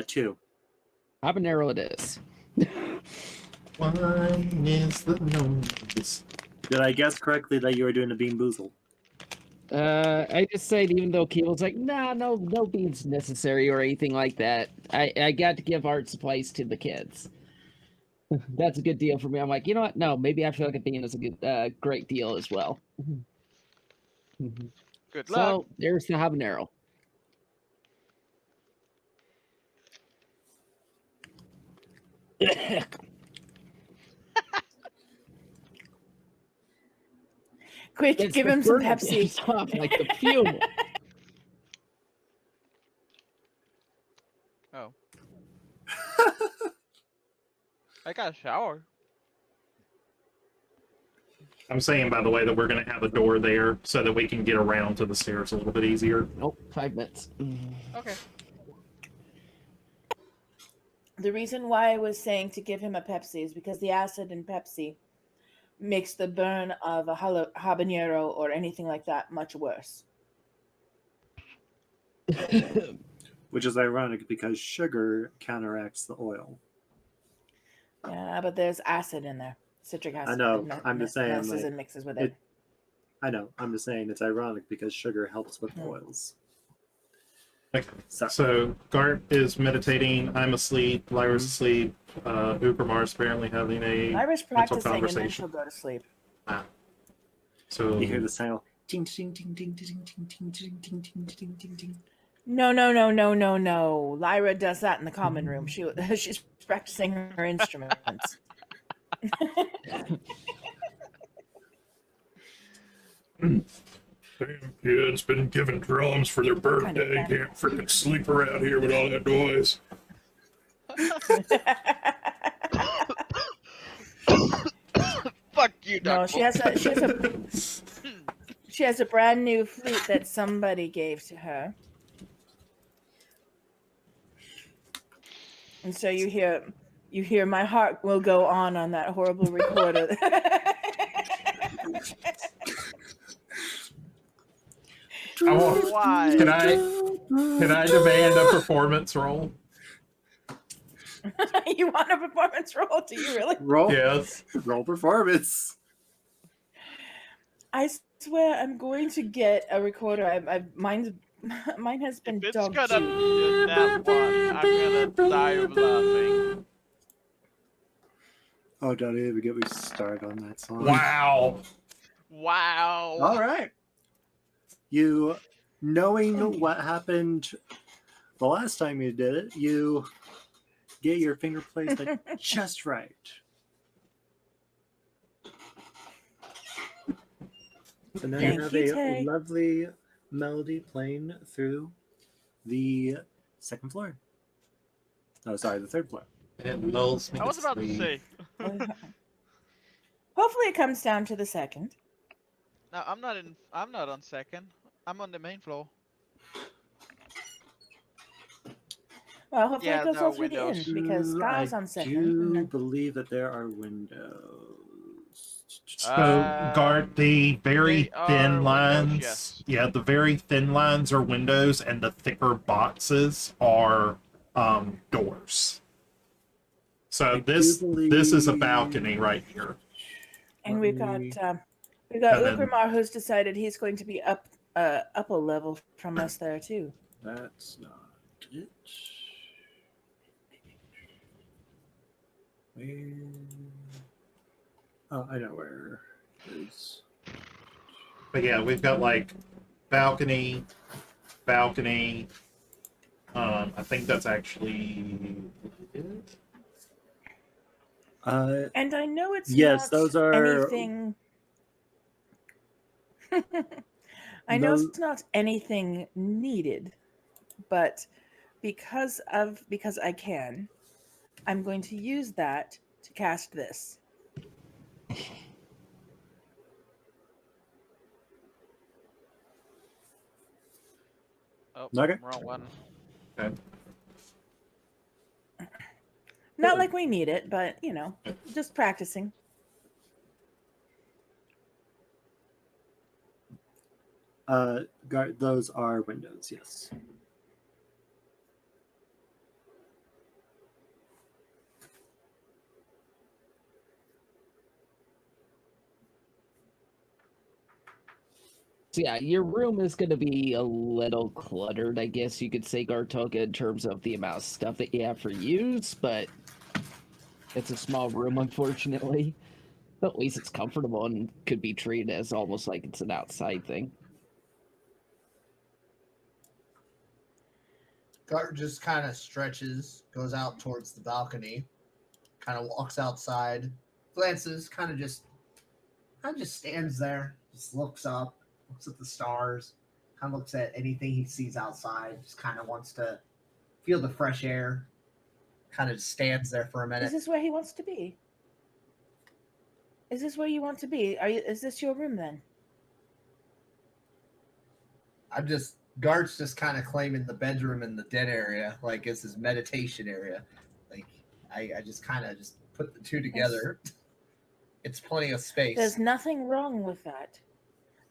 2. Habanero it is. One is the noise. Did I guess correctly that you were doing a Bean Boozle? I just said even though Cable's like, nah, no beans necessary or anything like that. I got to give art supplies to the kids. That's a good deal for me. I'm like, you know what? No, maybe I feel like a bean is a good, great deal as well. Good luck. So there's the habanero. Quick, It's give the him some burn Pepsi. against off, like the fume. Oh. I got a shower. I'm saying, by the way, that we're going to have a door there so that we can get around to the stairs a little bit easier. Nope, 5 minutes. Okay. The reason why I was saying to give him a Pepsi is because the acid in Pepsi makes the burn of a habanero or anything like that much worse. Which is ironic because sugar counteracts the oil. Yeah, but there's acid in there. Citric acid. I know, that I'm just saying, messes like, and mixes with it. I know, I'm just saying it's ironic because sugar helps with Hmm. oils. Okay. So, So Gart is meditating. I'm asleep. Lyra's asleep. Ugramar's apparently having a Lyra's mental practicing and then conversation. she'll go to sleep. So you hear the sound. Ding, ding, ding, ding, ding, ding, ding, ding, ding, ding, ding, ding, ding. No. Lyra does that in the common room. She's practicing her instruments. Damn kids been given drums for their birthday. Kind of Can't freaking sleep around here with all that noise. Fuck you, No, Doc. she has a brand new flute that somebody gave to her. And so you hear my heart will go on that horrible recorder. Why? Can I demand a performance roll? You want a performance roll? Do you really? Roll. Yes. Roll performance. I swear I'm going to get a recorder. Mine has been If it's dog gonna chewed. be that one, I'm gonna die of laughing. Oh, don't even get me started on that song. Wow. Wow. All right. You, knowing what happened the last time you did it, you get your finger placed at just right. So now Thank you have you, a Tay. lovely melody playing through the second floor. Oh, sorry, the third floor. It lulls me I was about to sleep. say. Hopefully it comes down to the second. No, I'm not on second. I'm on the main floor. Well, hopefully Yeah, it goes no, all through the windows. end because Sky's I on second. do and believe that there are windows. So, Guard, the very they are thin windows, lines. yes. Yeah, the very thin lines are windows, and the thicker boxes are doors. So I this do is a believe- balcony right here. And Let we've got me- And then- Ugramar, who's decided he's going to be up a level from us there too. That's not it. Where? Oh, I know where it is. But yeah, we've got like balcony. I think that's actually it. And I know it's Yes, not those are- anything. I know Those- it's not anything needed, but because I can, I'm going to use that to cast this. Oh, Okay. wrong one. Okay. Not like we need it, but just practicing. Those are windows, yes. So yeah, your room is going to be a little cluttered, I guess you could say, Gartoka, in terms of the amount of stuff that you have for use, but it's a small room, unfortunately. But at least it's comfortable and could be treated as almost like it's an outside thing. Gart just kind of stretches, goes out towards the balcony, kind of walks outside, glances, kind of just stands there, just looks up, looks at the stars, kind of looks at anything he sees outside, just kind of wants to feel the fresh air, kind of stands there for a minute. Is this where he wants to be? Is this where you want to be? Is this your room then? Gart's just kind of claiming the bedroom and the den area like it's his meditation area. Like I just kind of just put the two together. It's plenty of space. There's nothing wrong with that.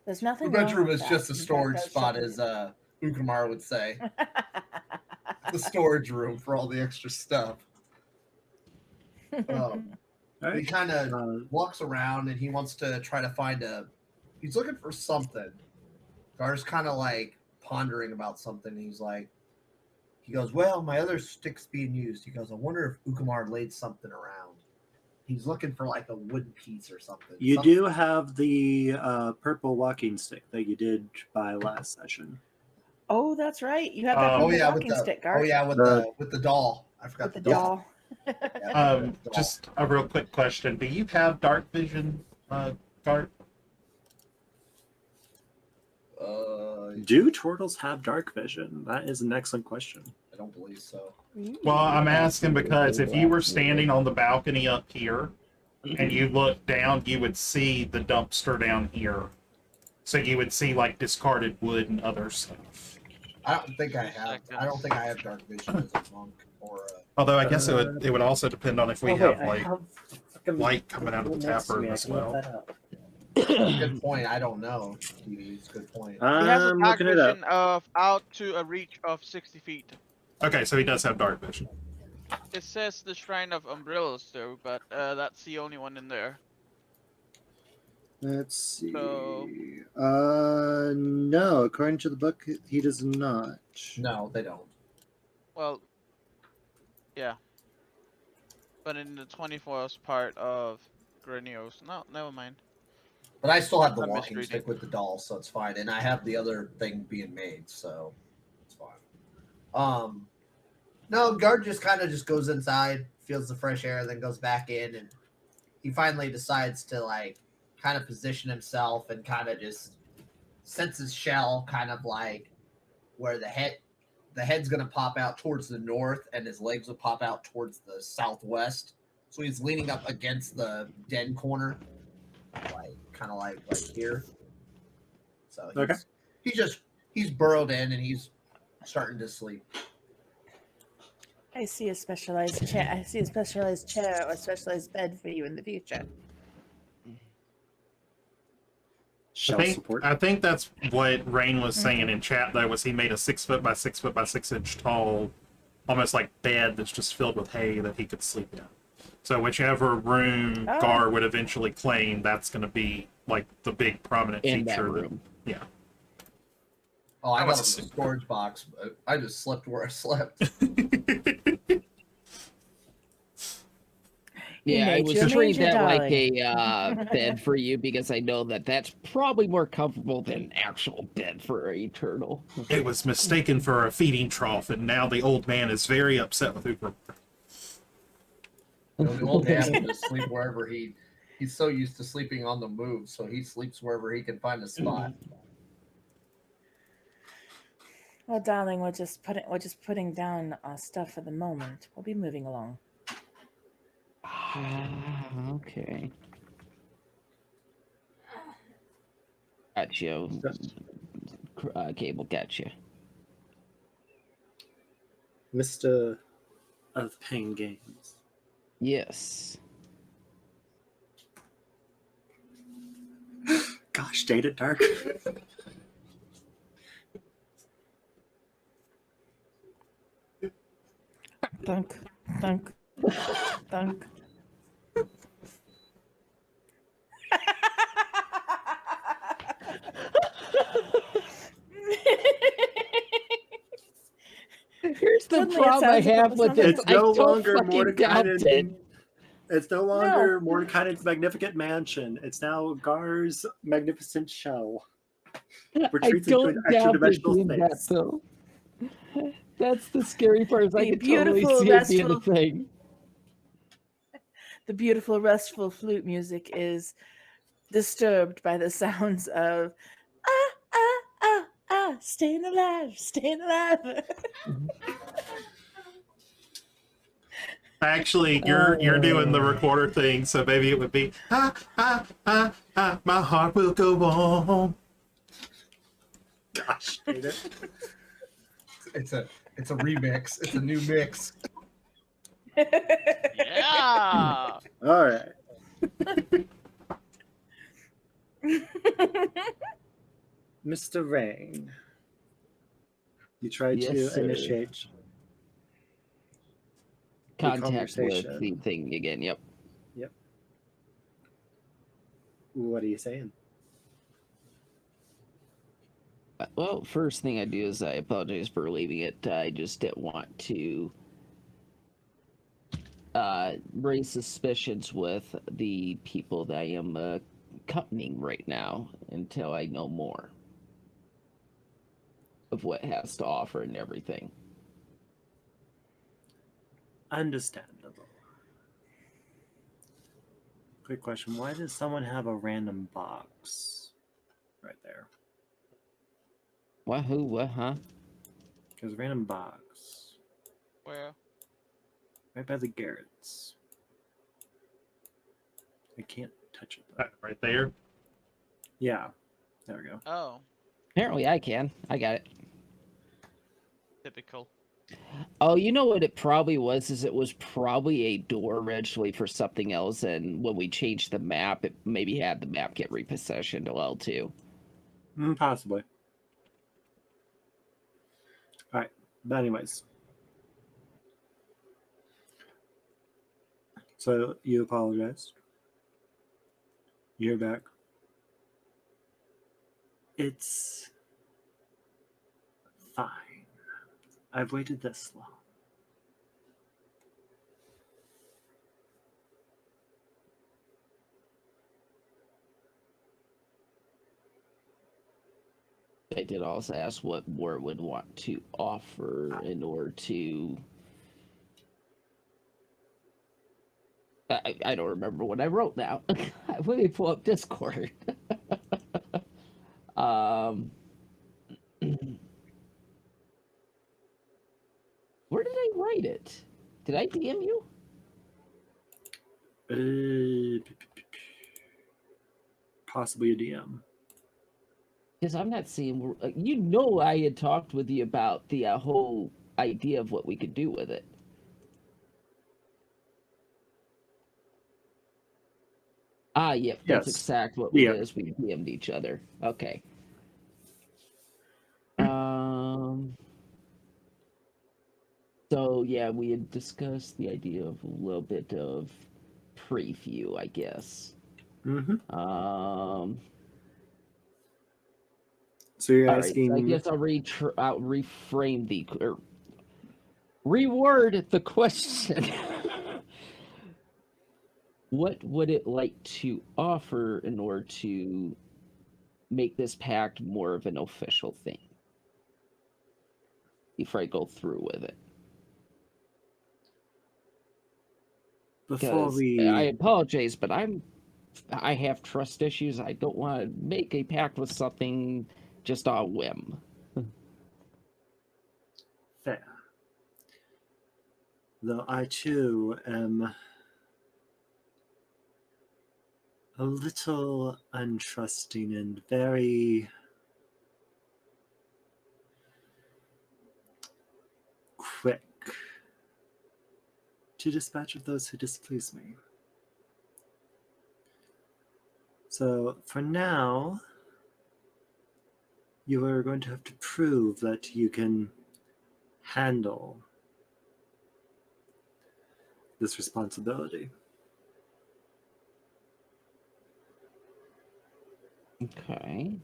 There's The nothing wrong bedroom with is that. just a In fact, storage that's spot, something- as Ukamar would say. The storage room for all the extra stuff. All He right. kind of walks around and he wants to try to find he's looking for something. Gar's kind of like pondering about something. He's like, He goes, well, my other stick's being used. He goes, I wonder if Ukamar laid something around. He's looking for like a wooden piece or something. You do have the purple walking stick that you did buy last session. Oh, that's right. You have that walking stick, Art. Oh yeah, with the doll. I forgot with the doll. Just a real quick question: do you have dark vision, Gart? Do turtles have dark vision? That is an excellent question. I don't believe so. Well, I'm asking because if you were standing on the balcony up here and you look down, you would see the dumpster down here. So you would see like discarded wood and other stuff. I don't think I have dark vision as a monk or. Although I guess it would also depend on if we have like light coming out of the tap room as well. Good point. I don't know. It's a good point. He has a dark vision of out to a reach of 60 feet. Okay, so he does have dark vision. It says the Shrine of Umbrellas though, but that's the only one in there. Let's see. So... no, according to the book, he does not. No, they don't. Well, yeah. But in the 24th part of Grenios, no, never mind. But I still have the I'm walking misreading. stick with the doll, so it's fine. And I have the other thing being made, so it's fine. No, Guard just kind of just goes inside, feels the fresh air, then goes back in, and he finally decides to like kind of position himself and kind of just sets his shell kind of like where the head's gonna pop out towards the north and his legs will pop out towards the southwest. So he's leaning up against the den corner. Like kind of like here. So he's burrowed in and he's starting to sleep. I see a specialized chair. I see a specialized chair or a specialized bed for you in the future. I think that's what Rain was saying in chat though, was he made a 6 foot by 6 foot by 6 inch tall, almost like bed that's just filled with hay that he could sleep in. So whichever room Gar would eventually claim, that's going to be like the big prominent in feature. That room. Yeah. Oh, I got a storage box. I just slept where I slept. Yeah, I was treating that like a bed for you because I know that that's probably more comfortable than an actual bed for a turtle. It was mistaken for a feeding trough, and now the old man is very upset with Uber. The old man just sleep wherever he's so used to sleeping on the move, so he sleeps wherever he can find a spot. Well, darling, we're just putting down stuff for the moment. We'll be moving along. Okay. Gotcha. Cable, gotcha. Mr. of Pain Games. Yes. Gosh, dang it, Dark. Thunk, thunk, thunk. Here's the problem I have with it. It's no longer Mordekainen's. It's no longer Mordekainen's magnificent mansion. It's now Gar's magnificent shell. Retreats into an extra dimensional space. That, though. That's the scary part. Is I can totally see it being a thing. The beautiful, restful flute music is disturbed by the sounds of staying alive, staying alive. Actually, you're doing the recorder thing, so maybe it would be my heart will go on. Gosh, dang it. It's a remix. It's a new mix. Yeah. All right. Mr. Rain, you tried to initiate contact with the thing again. Yep. What are you saying? Well, first thing I do is I apologize for leaving it. I just didn't want to raise suspicions with the people that I am accompanying right now until I know more of what it has to offer and everything. Understandable. Quick question. Why does someone have a random box right there? What? Who? What? Huh? There's a random box Where? right by the Garrets. I can't touch it though. Right there. Yeah. There we go. Oh, Apparently I can. I got it. typical. Oh, you know what it probably was? Is it was probably a door originally for something else, and when we changed the map, it maybe had the map get repossessioned a little too. Possibly. Alright. But anyways. So you apologized. You're back. It's fine. I've waited this long. I did also ask what War would want to offer in order to. I don't remember what I wrote now. Let me pull up Discord. Where did I write it? Did I DM you? Possibly a DM. Because I'm not seeing. You know, I had talked with you about the whole idea of what we could do with it. Ah, yep, that's Yes. exactly what Yeah. it is. We DM'd each other. Okay. So yeah, we had discussed the idea of a little bit of preview, I guess. Mm-hmm. So you're All right, asking. so I guess I'll reframe the or reword the question. What would it like to offer in order to make this pact more of an official thing? Before I go through with it. Before Because we. I apologize, but I have trust issues. I don't want to make a pact with something just on a whim. Fair. Though I too am a little untrusting and very quick to dispatch of those who displease me. So for now, you are going to have to prove that you can handle this responsibility. Okay.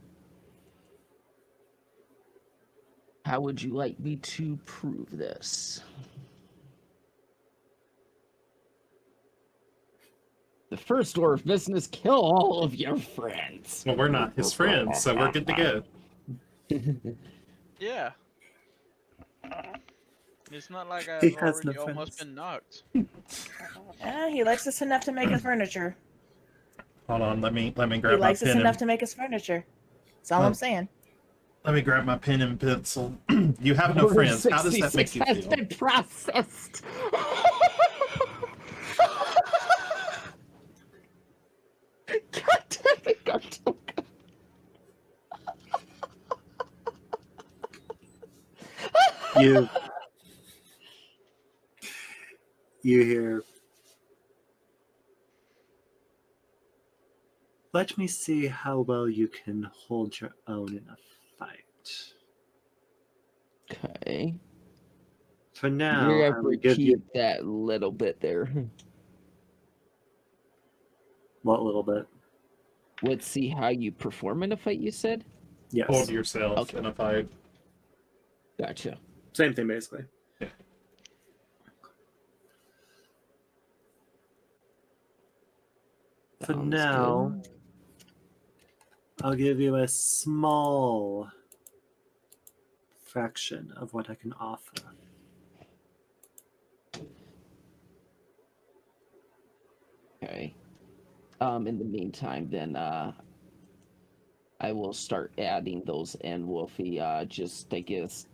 How would you like me to prove this? The first order of business, kill all of your friends. Well, we're not his friends, so we're good to go. Yeah. It's not like He I've has no already almost friends. been knocked. He likes us enough to make his furniture. Hold on, let me He grab my likes us pen enough and to make his furniture. That's all I'm saying. let me grab my pen and pencil. You have no friends. How does that make you has feel? been processed. God damn it, Gartoka. You hear, let me see how well you can hold your own in a fight. Okay. For now, You're I gonna will give you repeat that little bit there. what little bit? Let's see how you perform in a fight, you said? Yes. Hold yourself Okay. in a fight. Gotcha. Same thing, basically. Yeah. For Sounds now, good. I'll give you a small fraction of what I can offer. Okay. In the meantime, then I will start adding those in, Wolfie. Just I guess,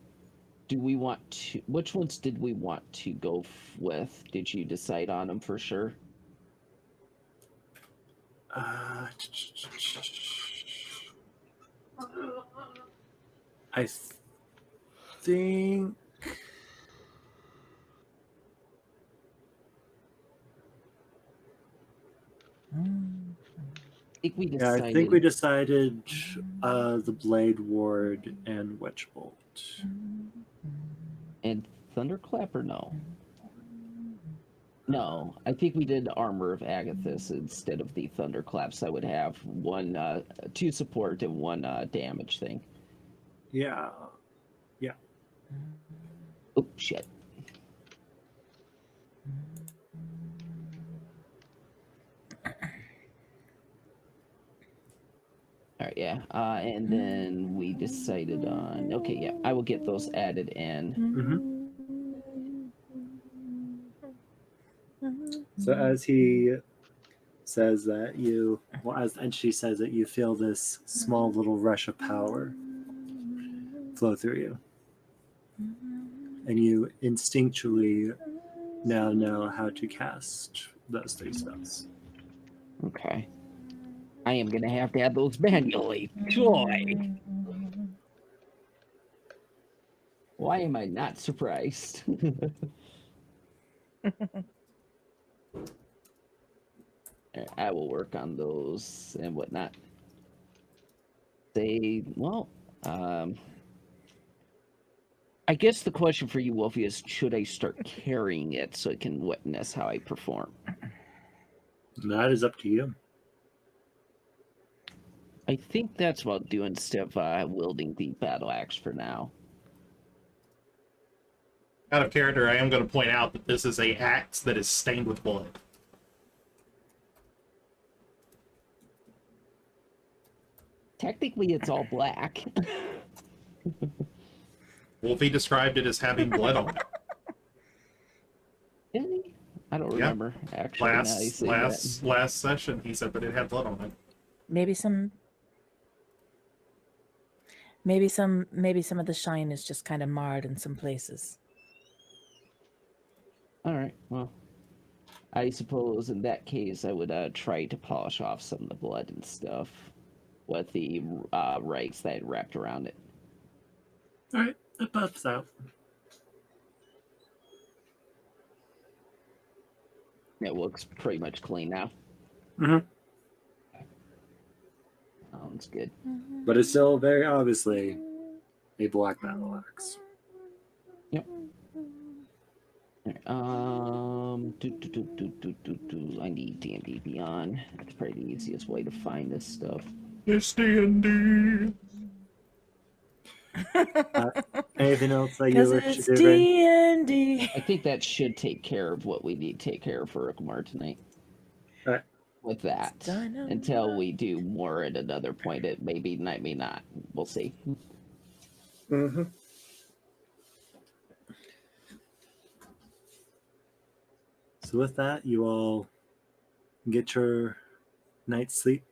do we want to? Which ones did we want to go with? Did you decide on them for sure? I think. I think we Yeah, decided. I think we decided the Blade Ward and Witchbolt. And Thunderclap or no? No, I think we did Armor of Agathis instead of the Thunderclaps. I would have one, 2 support and 1 damage thing. Yeah. Oh shit. All right, yeah, and then we decided on. Okay, yeah, I will get those added in. So as he says that, as the entity says that, you feel this small little rush of power flow through you. And you instinctually now know how to cast those 3 spells. Okay. I am gonna have to add those manually. Joy. Why am I not surprised? I will work on those and whatnot. I guess the question for you, Wolfie, is should I start carrying it so I can witness how I perform? That is up to you. I think that's what I'll do instead of wielding the battle axe for now. Out of character, I am going to point out that this is a axe that is stained with blood. Technically, it's all black. Wolfie described it as having blood on it. Really? I don't Yeah. remember, actually. Now you say that. Last session, he said that it had blood on it. Maybe some of the shine is just kind of marred in some places. All right, well, I suppose in that case I would try to polish off some of the blood and stuff with the rags that I wrapped around it. All right, it buffs out. It looks pretty much clean now. Mm-hmm. Sounds good. But it's still very obviously a black battle axe. Yep. I need D&D Beyond. That's probably the easiest way to find this stuff. It's D&D. Anything else that you wish It's to do, Ray? D&D. I think that should take care of what we need to take care of for Rickmar tonight. All right. With that, until we do more at another point, it maybe not. We'll see. Mm-hmm. So with that, you all get your night's sleep.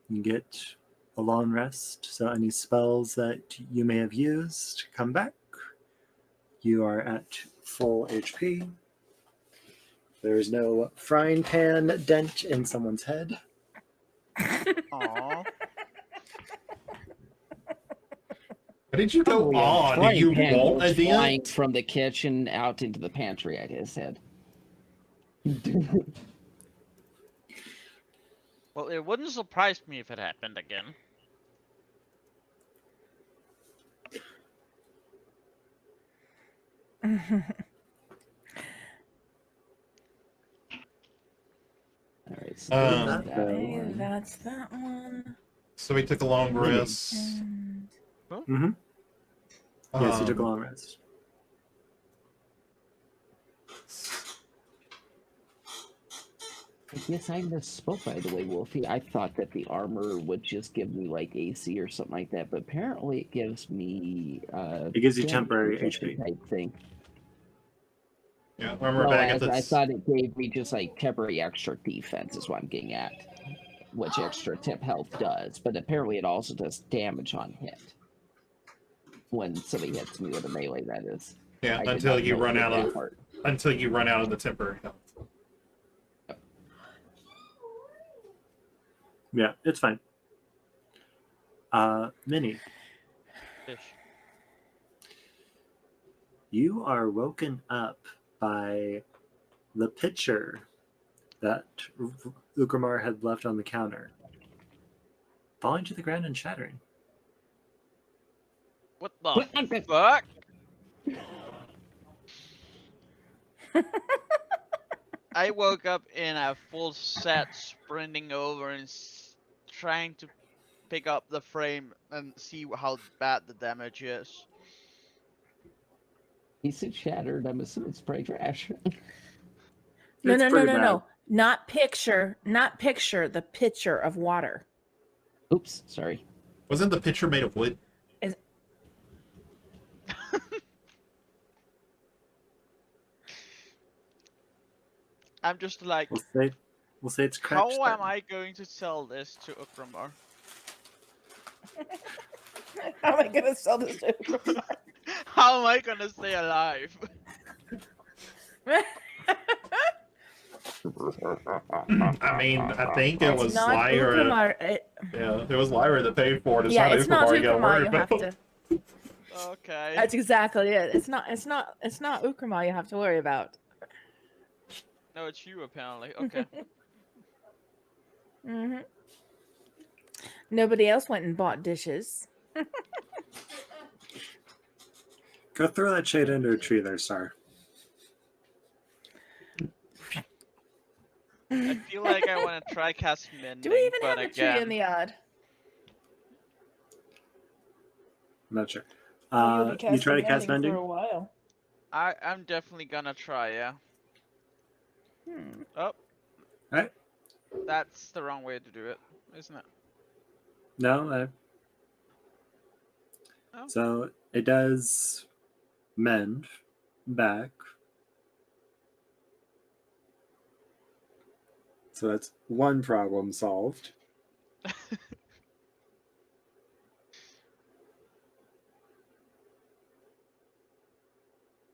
You get a long rest. So any spells that you may have used come back. You are at full HP. There is no frying pan dent in someone's head. Aww. Why did you go on? Did you want a flying dent? from the kitchen out into the pantry at his head? Well, it wouldn't surprise me if it happened again. All right, so Okay, that's that one. So we took a long rest. Mm-hmm. Yes, you took a long rest. I guess I misspoke, by the way, Wolfie. I thought that the armor would just give me like AC or something like that, but apparently it gives me It gives you damage temporary reduction HP. type thing. Yeah, when we're No, back at as I this. thought it gave me just like temporary extra defense is what I'm getting at, which extra temp health does. But apparently it also does damage on hit when somebody hits me with a melee. That is. Yeah, I did until not you know run out that of part. until you run out of the temporary health. Yeah, it's fine. Minnie, Fish. you are woken up by the pitcher that Ukramar had left on the counter, falling to the ground and shattering. What the fuck? I woke up in a full set, sprinting over and trying to pick up the frame and see how bad the damage is. He said shattered. I'm assuming it's pretty trash. No, It's no, no, pretty no, bad. no. Not picture, the pitcher of water. Oops, sorry. Wasn't the pitcher made of wood? I'm just like, We'll say it's cracked. how am I going to sell this to Ukramar? How am I going to sell this to Ukramar? How am I gonna stay alive? I mean, I think it was Not Lyra. Ukramar. Yeah, it was Lyra that paid for it. It's Yeah, not it's not Ukramar you gotta worry Ukramar. You have about. to. Okay. That's exactly it. It's not Ukramar you have to worry about. No, it's you apparently. Okay. Mhm. Nobody else went and bought dishes. Go throw that shade under a tree there, Star. I feel like I want to try cast mending, Do we even but have a again, tree in the yard? I'm not sure. You'll be You try to cast mending mending? for a while. I'm definitely gonna try. Yeah. Oh. Alright. That's the wrong way to do it, isn't it? No. Oh. So it does mend back. So that's one problem solved.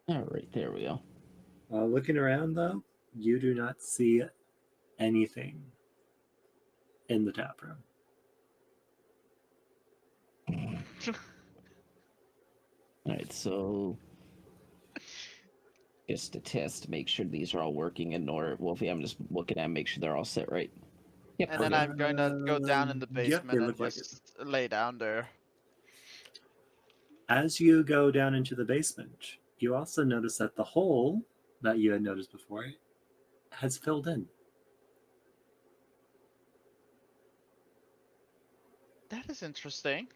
All right, there we go. Looking around, though, you do not see anything in the tap room. All right, so just to test to make sure these are all working in order. Wolfie, I'm just looking at make sure they're all set right. Yep. And then I'm going to go down in the Yep, they basement and look like just lay down there. As you go down into the basement, you also notice that the hole that you had noticed before has filled in. That is interesting.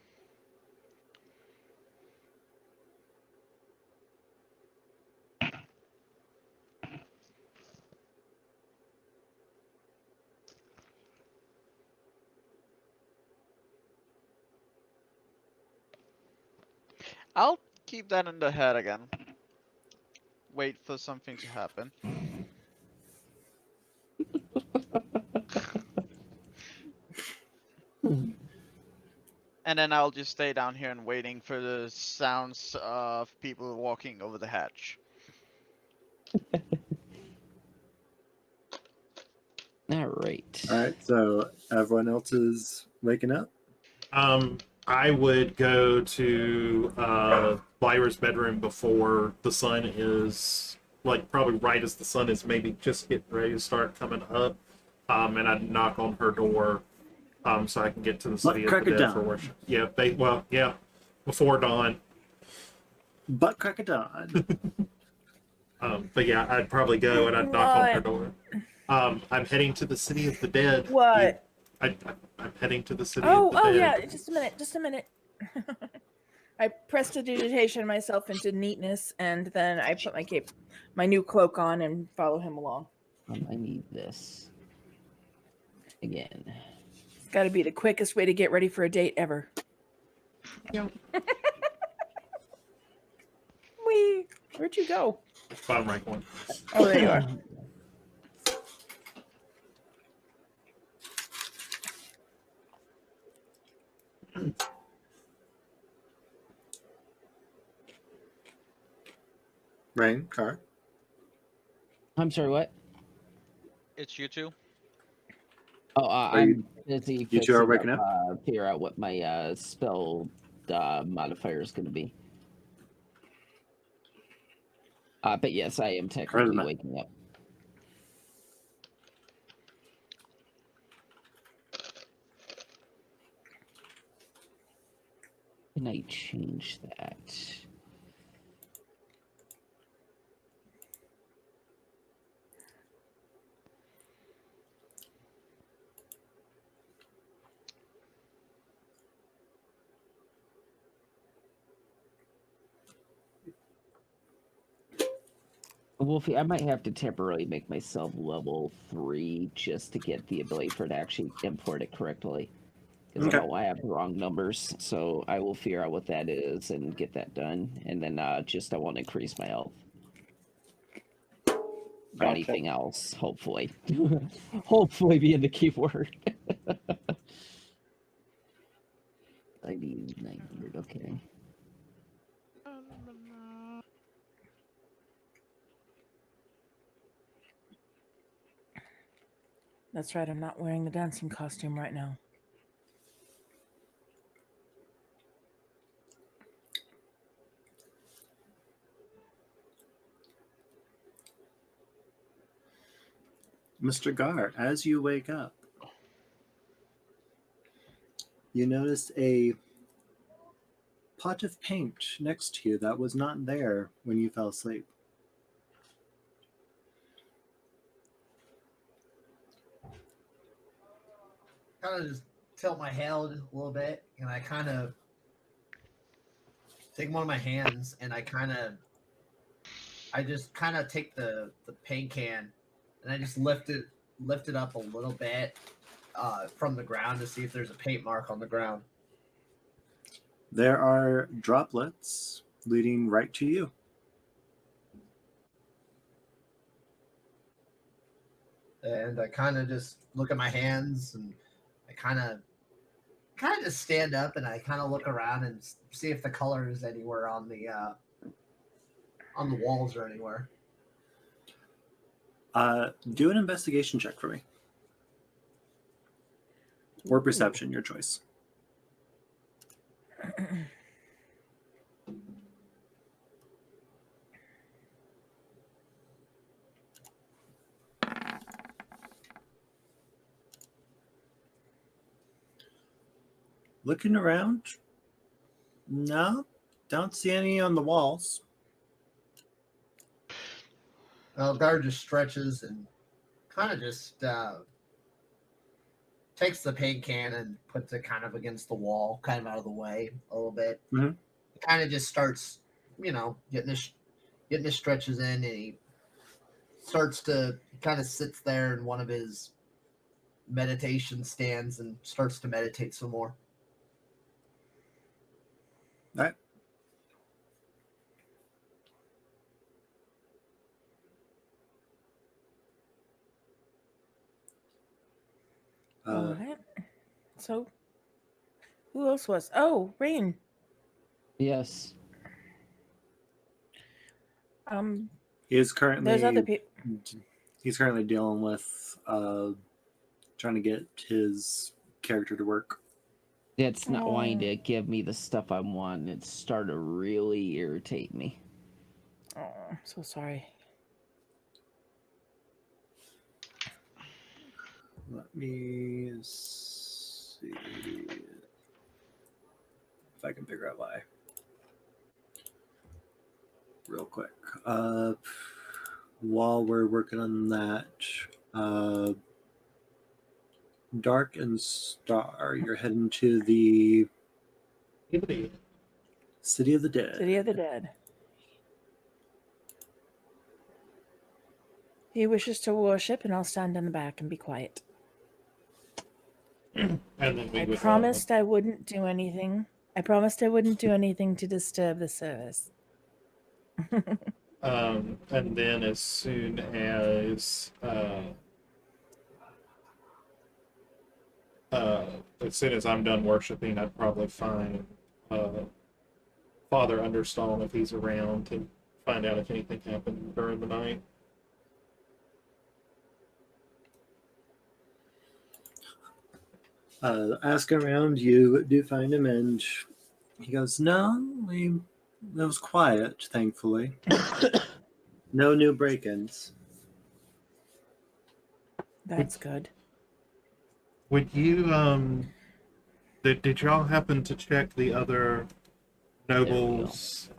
I'll keep that in the head again. Wait for something to happen. And then I'll just stay down here and waiting for the sounds of people walking over the hatch. All right. All right, so everyone else is waking up. I would go to Lyra's bedroom before the sun is, like, probably right as the sun is maybe just getting ready to start coming up. And I'd knock on her door so I can get to the city of the dead for worship. Yeah, before dawn. Butt crack of dawn. But yeah, I'd probably go and I'd knock on her door. I'm heading to the city of the dead. What? I'm heading to the city of the dead. Oh yeah, just a minute. I prestidigitation myself into neatness, and then I put my new cloak on, and follow him along. I need this again. It's got to be the quickest way to get ready for a date ever. Yep. Wee! Where'd you go? Bottom right one. Oh, there you are. Rain, car. I'm sorry, what? It's you two. Oh, I'm busy you two are fixing waking up? figure out what my spell modifier is going to be. But yes, I am technically Charisma. waking up. Can I change that? Wolfie, I might have to temporarily make myself level 3 just to get the ability for it to actually import it correctly. Because Okay. I know I have the wrong numbers, so I will figure out what that is and get that done. And then I won't increase my health. Or anything else, hopefully. Hopefully being the keyword. I need 900, okay. That's right, I'm not wearing the dancing costume right now. Mr. Gar, as you wake up, you notice a pot of paint next to you that was not there when you fell asleep. Kind of just tilt my head a little bit, and I kind of take one of my hands, and I just kind of take the paint can, and I just lift it up a little bit from the ground to see if there's a paint mark on the ground. There are droplets leading right to you. And I kind of just look at my hands, and I kind of just stand up, and I kind of look around and see if the color is anywhere on the walls or anywhere. Do an investigation check for me. Or perception, your choice. Looking around, no, don't see any on the walls. Well, Guard just stretches and kind of just takes the paint can and puts it kind of against the wall, kind of out of the way a little bit. Mm-hmm. Kind of just starts, getting his stretches in, and he kind of sits there in one of his meditation stands and starts to meditate some more. All right. All right. So, who else was? Oh, Rain. Yes. He's currently There's other people. He's currently dealing with trying to get his character to work. It's not wanting to give me the stuff I want. It's starting to really irritate me. Oh, I'm so sorry. Let me see if I can figure out why. Real quick. While we're working on that, Dark and Star, you're heading to the City of the Dead. City of the Dead. He wishes to worship, and I'll stand in the back and be quiet. And then we I would, promised I wouldn't do anything. I promised I wouldn't do anything to disturb the service. and then as soon as I'm done worshiping, I'd probably find Father Understone if he's around and find out if anything happened during the night. Ask around, you do find him, and he goes, "No, it was quiet, thankfully. No new break-ins." That's good. Would you did y'all happen to check the other nobles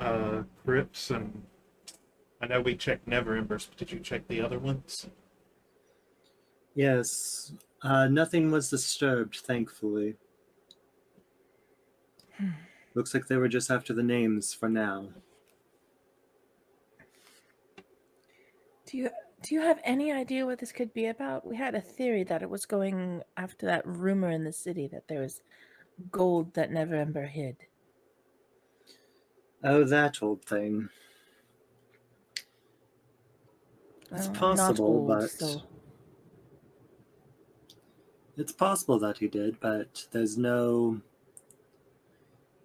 crypts? And I know we checked Never Embers, but did you check the other ones? Yes, nothing was disturbed, thankfully. Looks like they were just after the names for now. Do you have any idea what this could be about? We had a theory that it was going after that rumor in the city that there was gold that Neverember hid. Oh, that old thing. It's possible, not gold, but so it's possible that he did, but there's no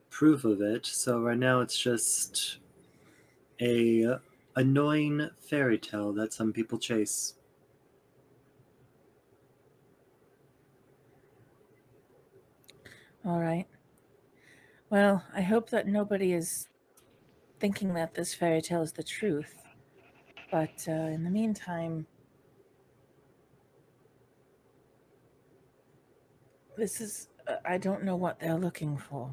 proof of it. So right now it's just a annoying fairy tale that some people chase. all right. Well, I hope that nobody is thinking that this fairy tale is the truth. But in the meantime, this is, I don't know what they're looking for.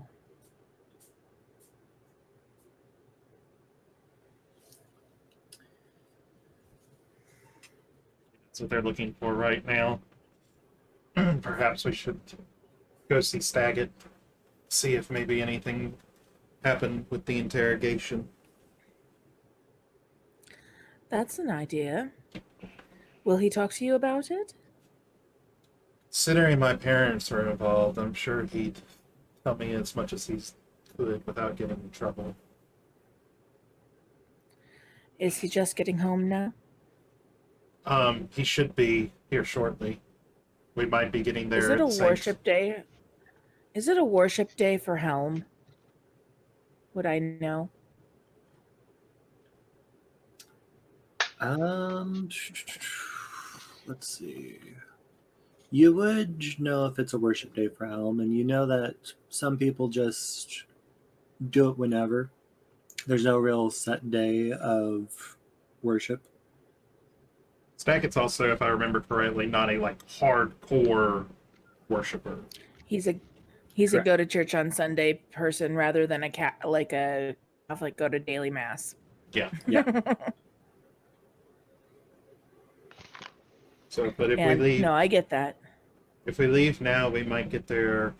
That's what they're looking for right now. Perhaps we should go see Staggett, see if maybe anything happened with the interrogation. That's an idea. Will he talk to you about it? Considering my parents were involved, I'm sure he'd tell me as much as he could without getting in trouble. Is he just getting home now? He should be here shortly. We might be getting there. Is it at a the same worship day? Is it a worship day for Helm? Would I know? Let's see. You would know if it's a worship day for Helm, and you know that some people just do it whenever. There's no real set day of worship. Staggett's also, if I remember correctly, not a hardcore worshiper. He's a Correct. go to church on Sunday person rather than a Catholic go to daily mass. Yeah. Yeah. So, but if And, we leave, no, I get that. if we leave now, we might get there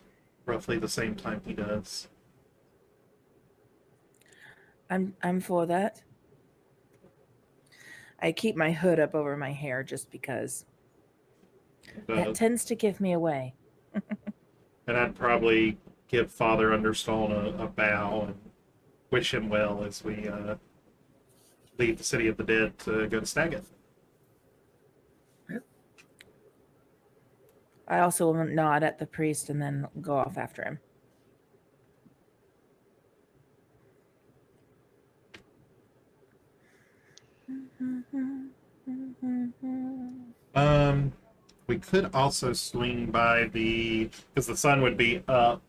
roughly the same time he does. I'm for that. I keep my hood up over my hair just because that tends to give me away. And I'd probably give Father Understone a bow and wish him well as we leave the City of the Dead to go to Staggett. I also will nod at the priest and then go off after him. We could also swing by because the sun would be up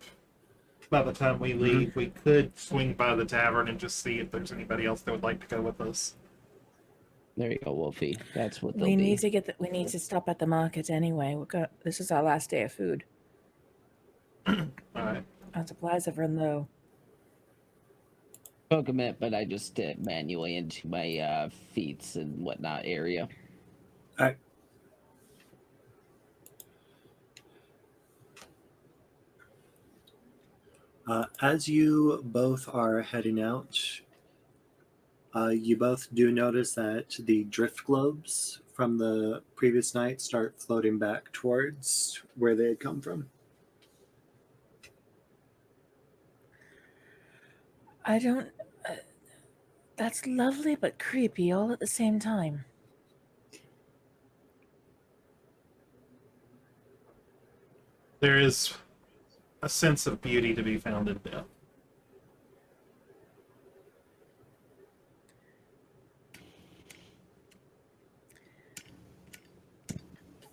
by the time we leave. We could swing by the tavern and just see if there's anybody else that would like to go with us. There you go, Wolfie. That's what they'll We be. need to we need to stop at the market anyway. This is our last day of food. All right. Our supplies have run low. Don't commit, but I just manually into my feats and whatnot area. All right. As you both are heading out, you both do notice that the drift globes from the previous night start floating back towards where they had come from. I don't. That's lovely but creepy all at the same time. There is a sense of beauty to be found in death.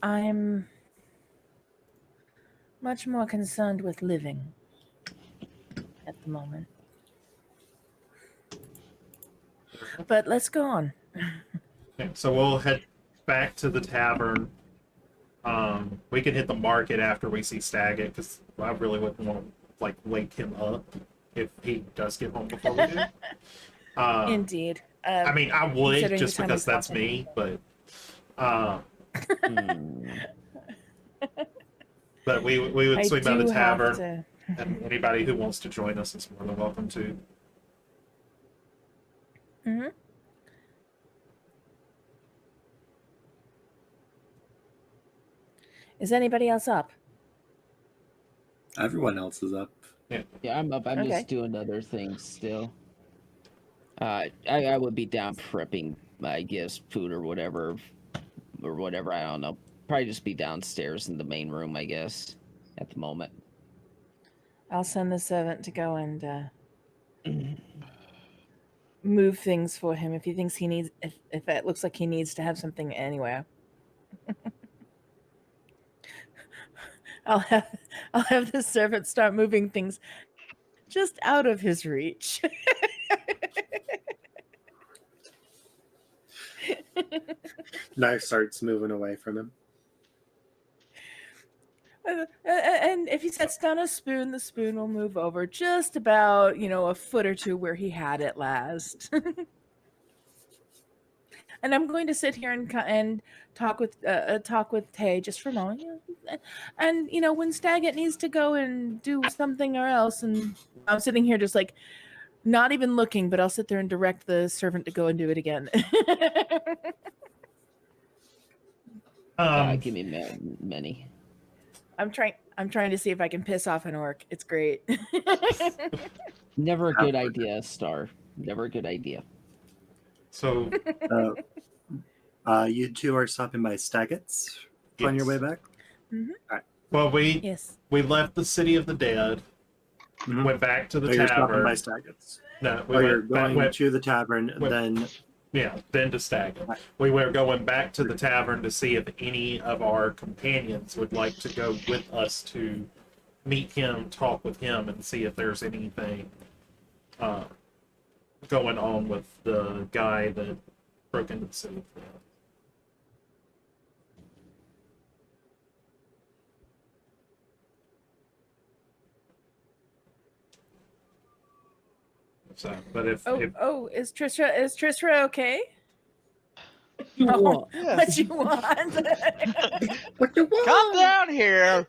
I'm much more concerned with living at the moment. But let's go on. Okay, so we'll head back to the tavern. We can hit the market after we see Staggett, because I really wouldn't want to wake him up if he does get home before we do. Indeed. I mean, I would considering just the time because we've that's walked in. me, but but we would I swing by the do have tavern, to. and anybody who wants to join us is more than welcome to. Mm-hmm. Is anybody else up? Everyone else is up. Yeah, I'm up. I'm Okay. just doing other things still. I would be down prepping, I guess, food or whatever. I don't know. Probably just be downstairs in the main room, I guess, at the moment. I'll send the servant to go and move things for him if he thinks he needs. If it looks like he needs to have something anywhere. I'll have the servant start moving things just out of his reach. Knife starts moving away from him. And if he sets down a spoon, the spoon will move over just about, a foot or two where he had it last. And I'm going to sit here and talk with Tay just for a moment. And when Staggett needs to go and do something or else, and I'm sitting here just not even looking, but I'll sit there and direct the servant to go and do it again. Give me many. I'm trying to see if I can piss off an orc. It's great. Never a good idea, Star. Never a good idea. So, you two are stopping by Staggett's on your way back? Mm-hmm. All right. well, we Yes. left the City of the Dead, Mhm. went back to the So you're stopping tavern. by Staggett's. No, You're going to the tavern, then then to Staggett. We were going back to the tavern to see if any of our companions would like to go with us to meet him, talk with him, and see if there's anything going on with the guy that broke into the city. So, but if Is Trisha okay? You want? What you want? what you want? Calm down here.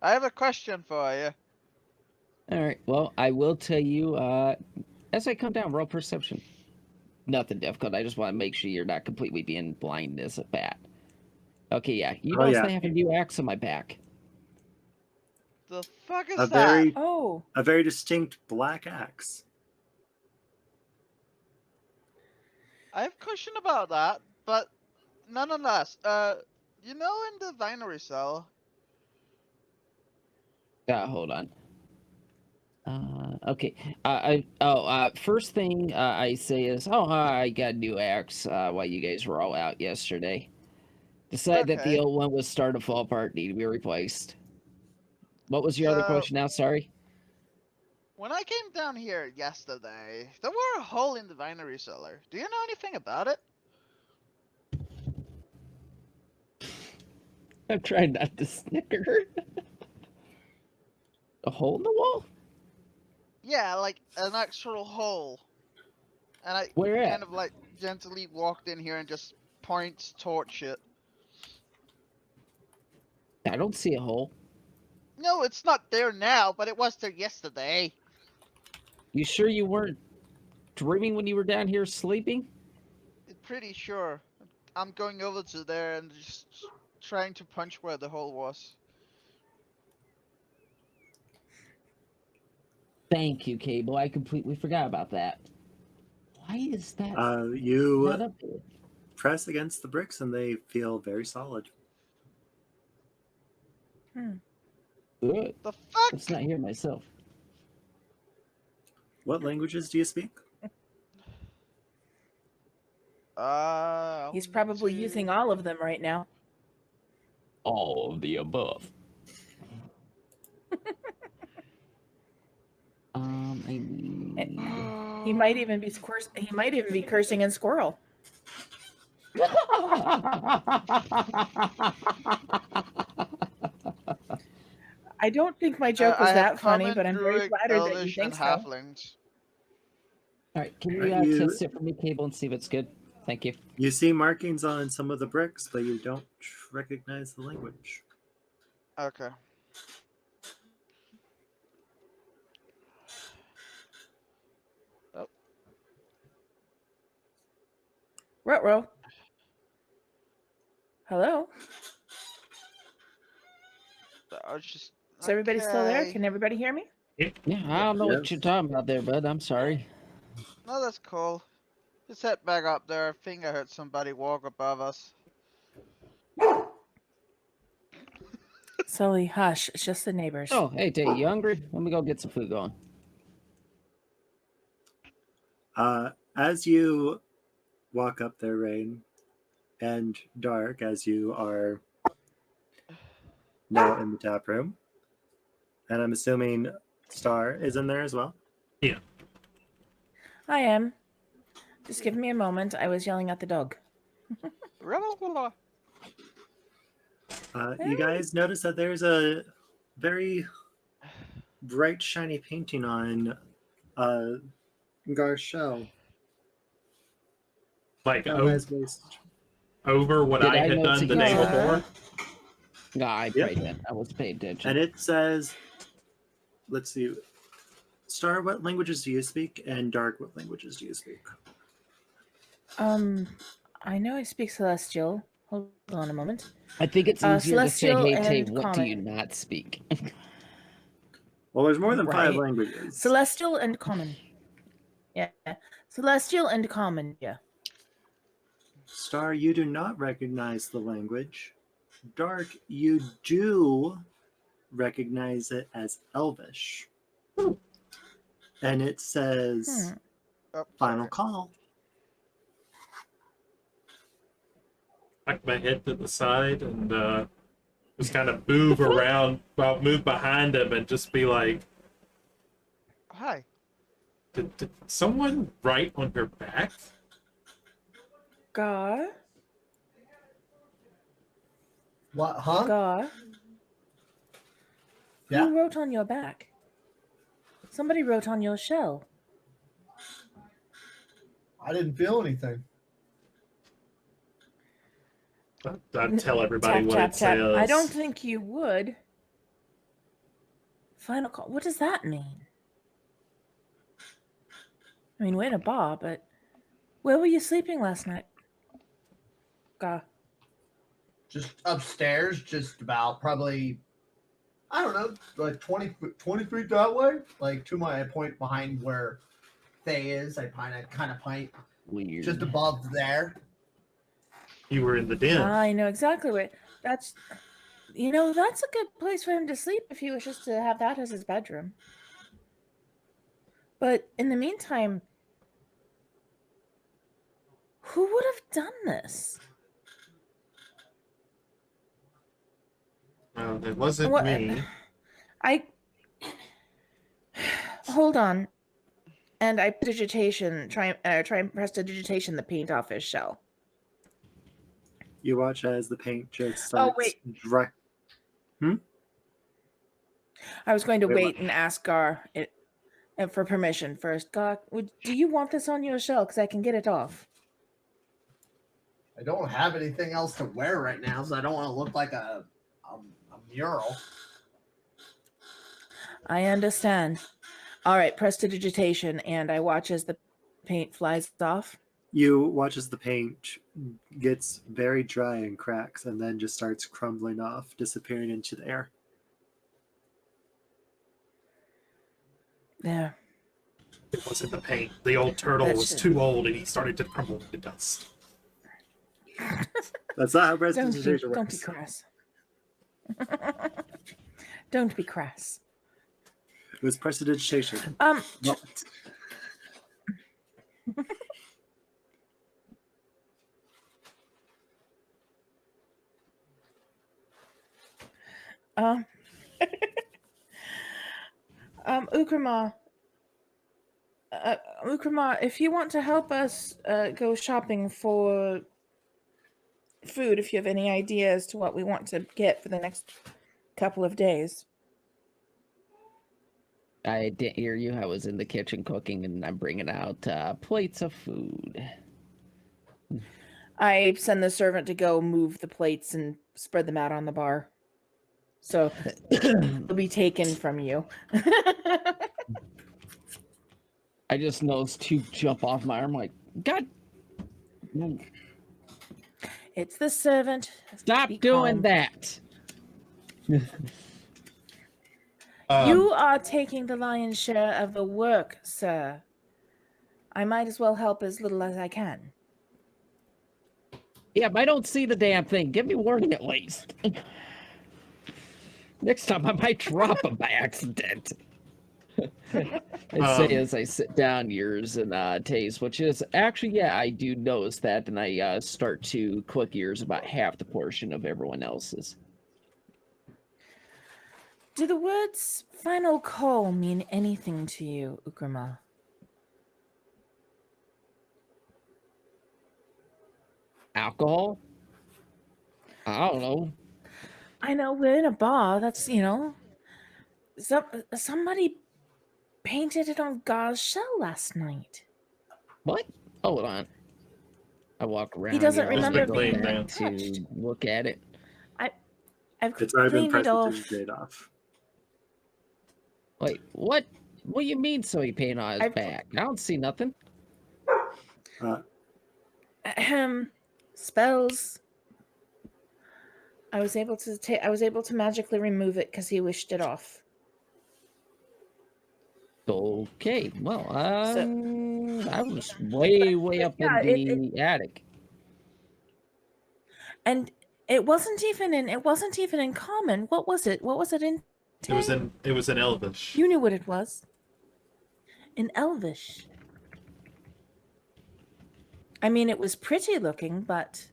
I have a question for you. All right. Well, I will tell you as I come down. Roll perception. Nothing difficult. I just want to make sure you're not completely being blind as a bat. Okay, yeah. You notice I have a new axe on my back. The fuck is A that? very distinct black axe. I have a question about that, but nonetheless, in the vinery cell. Hold on. Okay. First thing I say is, I got a new axe while you guys were all out yesterday. Decided that the old one was starting to fall apart, need to be replaced. What was your other question now? Sorry. When I came down here yesterday, there were a hole in the vinery cellar. Do you know anything about it? I'm trying not to snicker. A hole in the wall? Yeah, like an actual hole. And I Where at? kind of gently walked in here and just points torch it. I don't see a hole. No, it's not there now, but it was there yesterday. You sure you weren't dreaming when you were down here sleeping? Pretty sure. I'm going over to there and just trying to punch where the hole was. Thank you, Cable. I completely forgot about that. Why is that not You up there? press against the bricks and they feel very solid. Good. The fuck? Let's not hear myself. What languages do you speak? He's probably using all of them right now. All of the above. He might even be cursing in squirrel. I don't think my joke was that funny, but I'm very flattered that you think so. Halflings. All right, can Right, you test it for me, Cable, and see if it's good? Thank you. You see markings on some of the bricks, but you don't recognize the language. Okay. Oh. Ruh-roh. Hello? Is everybody still there? Can everybody hear me? Yeah, I don't know what you're talking about there, bud. I'm sorry. No, that's cool. Just head back up there. I think I heard somebody walk above us. Sully, hush. It's just the neighbors. Oh, hey, Tate, you hungry? Let me go get some food going. As you walk up there, Rain, and Dark, as you are now in the tap room, and I'm assuming Star is in there as well? Yeah. I am. Just give me a moment. I was yelling at the dog. You guys notice that there's a very bright, shiny painting on Gar's shell. Like over what I had done the day before? No, I prayed that. I was paying attention. And it says, let's see, Star, what languages do you speak? And Dark, what languages do you speak? I know I speak Celestial. Hold on a moment. I think it's easier to say, Celestial hey, Tate, and what Common. do you not speak? Well, there's more than 5 Right. languages. Celestial and Common. Yeah. Celestial and Common, yeah. Star, you do not recognize the language. Dark, you do recognize it as Elvish. And it says, final call. Back my head to the side and just kind of move around, move behind him and just be like, hi. Did someone write on your back? Gar? What, huh? Gar? Yeah. Who wrote on your back? Somebody wrote on your shell. I didn't feel anything. I'd tell everybody Tap, what tap, it tap. says. I don't think you would. Final call. What does that mean? I mean, we're in a bar, but where were you sleeping last night? Gar. Just upstairs, just about probably, I don't know, like 20 feet that way. Like to my point behind where Faye is. I kind of point Weird. just above there. You were in the den. I know exactly where. That's, that's a good place for him to sleep if he wishes to have that as his bedroom. But in the meantime, who would have done this? Well, it wasn't me. Hold on. And I digitation, try and press to digitation the paint off his shell. You watch as the paint just starts dry. I was going to wait and ask Gar for permission first. Gar, do you want this on your shell? Because I can get it off. I don't have anything else to wear right now, so I don't want to look like a mural. I understand. All right, prestidigitation, and I watch as the paint flies off. You watch as the paint gets very dry and cracks, and then just starts crumbling off, disappearing into the air. There. It wasn't the paint. The old turtle That was should- too old, and he started to crumble into dust. That's not how Don't be prestidigitation works. crass. Don't be crass. It was prestidigitation. J- Ukrama. Ukrama, if you want to help us go shopping for food, if you have any ideas to what we want to get for the next couple of days. I didn't hear you. I was in the kitchen cooking, and I'm bringing out plates of food. I send the servant to go move the plates and spread them out on the bar. So they'll be taken from you. I just noticed two jump off my arm like, God. It's the servant. Stop Be doing calm. that. You are taking the lion's share of the work, sir. I might as well help as little as I can. Yeah, but I don't see the damn thing. Give me warning at least. Next time I might drop them by accident. I say as I sit down yours and taste, which is actually, yeah, I do notice that, and I start to cook yours about half the portion of everyone else's. Do the words final call mean anything to you, Ukrama? Alcohol? I don't know. I know we're in a bar. That's, somebody painted it on Gar's shell last night. What? Hold on. I walk around. doesn't here, remember go being back touched. to look at it. I've It's already been cleaned it off. prestidigitated off. Wait, what? What do you mean? So he painted on his back? I don't see nothing. Spells. I was able to magically remove it because he wished it off. Okay, well, I was way up in the attic. And it wasn't even in common. What was it? What was it in? It was in Elvish. You knew what it was. In Elvish. I mean, it was pretty looking, but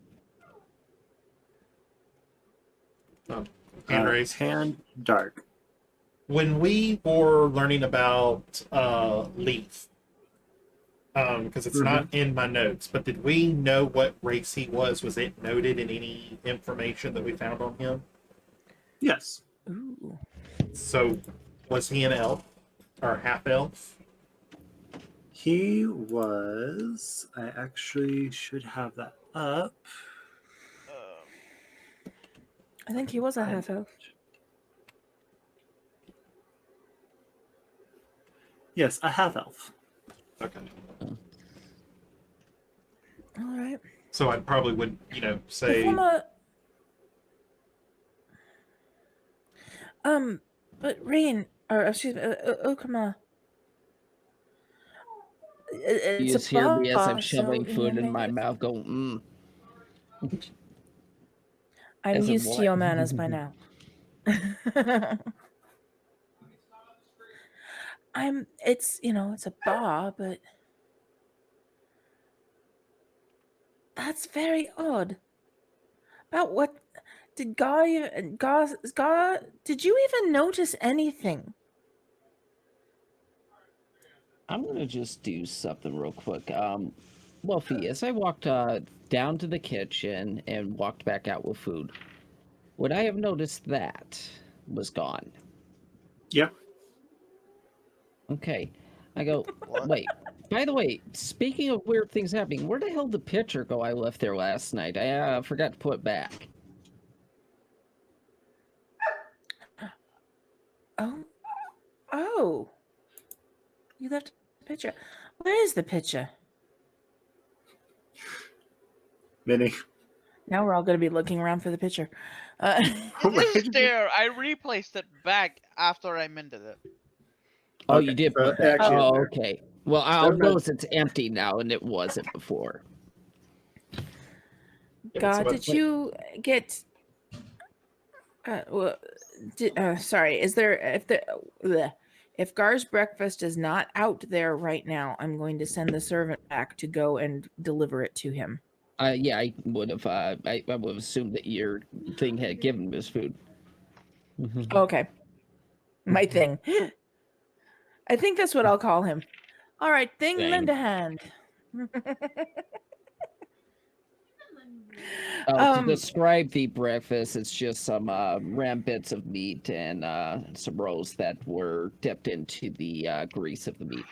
Hand raised. Hand dark. When we were learning about Leaf, because it's not in my notes, but did we know what race he was? Was it noted in any information that we found on him? Yes. ooh. So, was he an elf or half elf? He was. I actually should have that up. I think he was a half elf. Yes, a half elf. Okay. All right. So I probably would, say. But Rain, or excuse me, Ukrama. You just hear me as I'm shoveling food in my mouth going, I'm As in used to what? your manners by now. It's a bar, but that's very odd. About what did Gar, did you even notice anything? I'm going to just do something real quick. Wolfie, as I walked down to the kitchen and walked back out with food, would I have noticed that was gone? Yeah. Okay. I go, What? wait, by the way, speaking of weird things happening, where the hell did the pitcher go I left there last night? I forgot to put it back. Oh, Oh. You left a picture. Where is the picture? Minnie. Now we're all going to be looking around for the picture. It is there. I replaced it back after I mended it. Oh, Okay, you did so put that. actually Oh, there. okay. Well, I'll There was- notice it's empty now, and it wasn't before. God, did you get? Sorry. Is there if Gar's breakfast is not out there right now, I'm going to send the servant back to go and deliver it to him. Yeah, I would have. I would have assumed that your thing had given him his food. Okay. My thing. I think that's what I'll call him. All right, thing Dang. lend a hand. To describe the breakfast, it's just some ram bits of meat and some rolls that were dipped into the grease of the meat.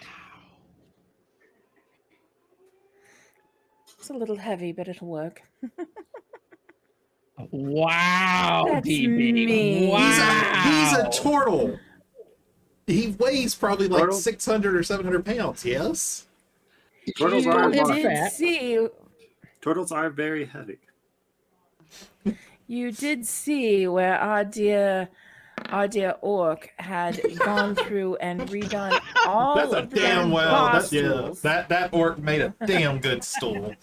It's a little heavy, but it'll work. Wow, That's DB. mean. Wow. He's a turtle. He weighs probably like Turtle? 600 or 700 pounds. Yes. Turtles You are His did fat. see. Turtles are very heavy. You did see where our dear orc had gone through and redone all That's a of the damn well. boss That, yeah, tools. that orc made a damn good stool.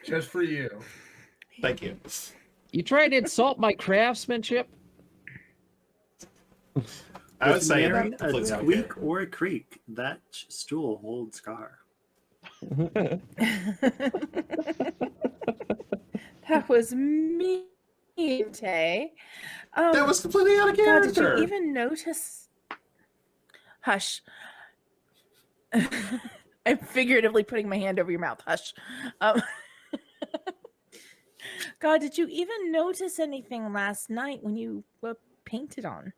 Just for you. Thank you. You try to insult my craftsmanship? I would With say nary a completely okay. squeak or a creak, that stool holds Gar. That was mean, Tay. That was completely out of God, did character. you even notice? Hush. I'm figuratively putting my hand over your mouth. Hush. God, did you even notice anything last night when you were painted on?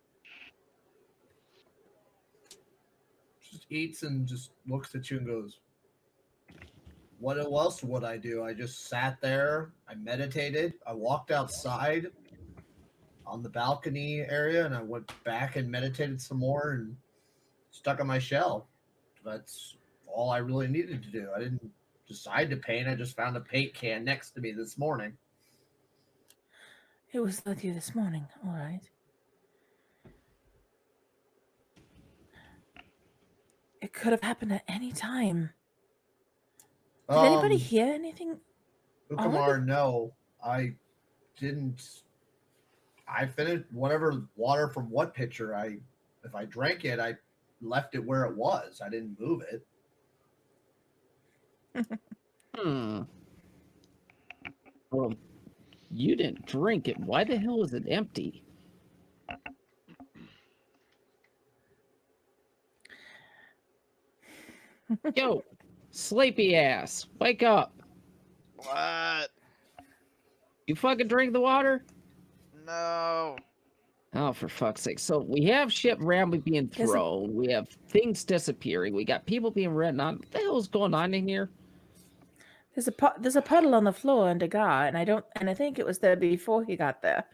Just eats and just looks at you and goes, what else would I do? I just sat there. I meditated. I walked outside on the balcony area and I went back and meditated some more and stuck on my shell. That's all I really needed to do. I didn't decide to paint. I just found a paint can next to me this morning. It was with you this morning, all right. It could have happened at any time. Did anybody hear anything? Ukamar, no. I didn't. I finished whatever water from what pitcher. If I drank it, I left it where it was. I didn't move it. Well, you didn't drink it. Why the hell is it empty? Yo, sleepy ass, wake up. What? You fucking drink the water? No. Oh, for fuck's sake. So we have shit randomly being Doesn't- thrown. We have things disappearing. We got people being written on. What the hell's going on in here? There's a puddle on the floor under Gar, and I think it was there before he got there.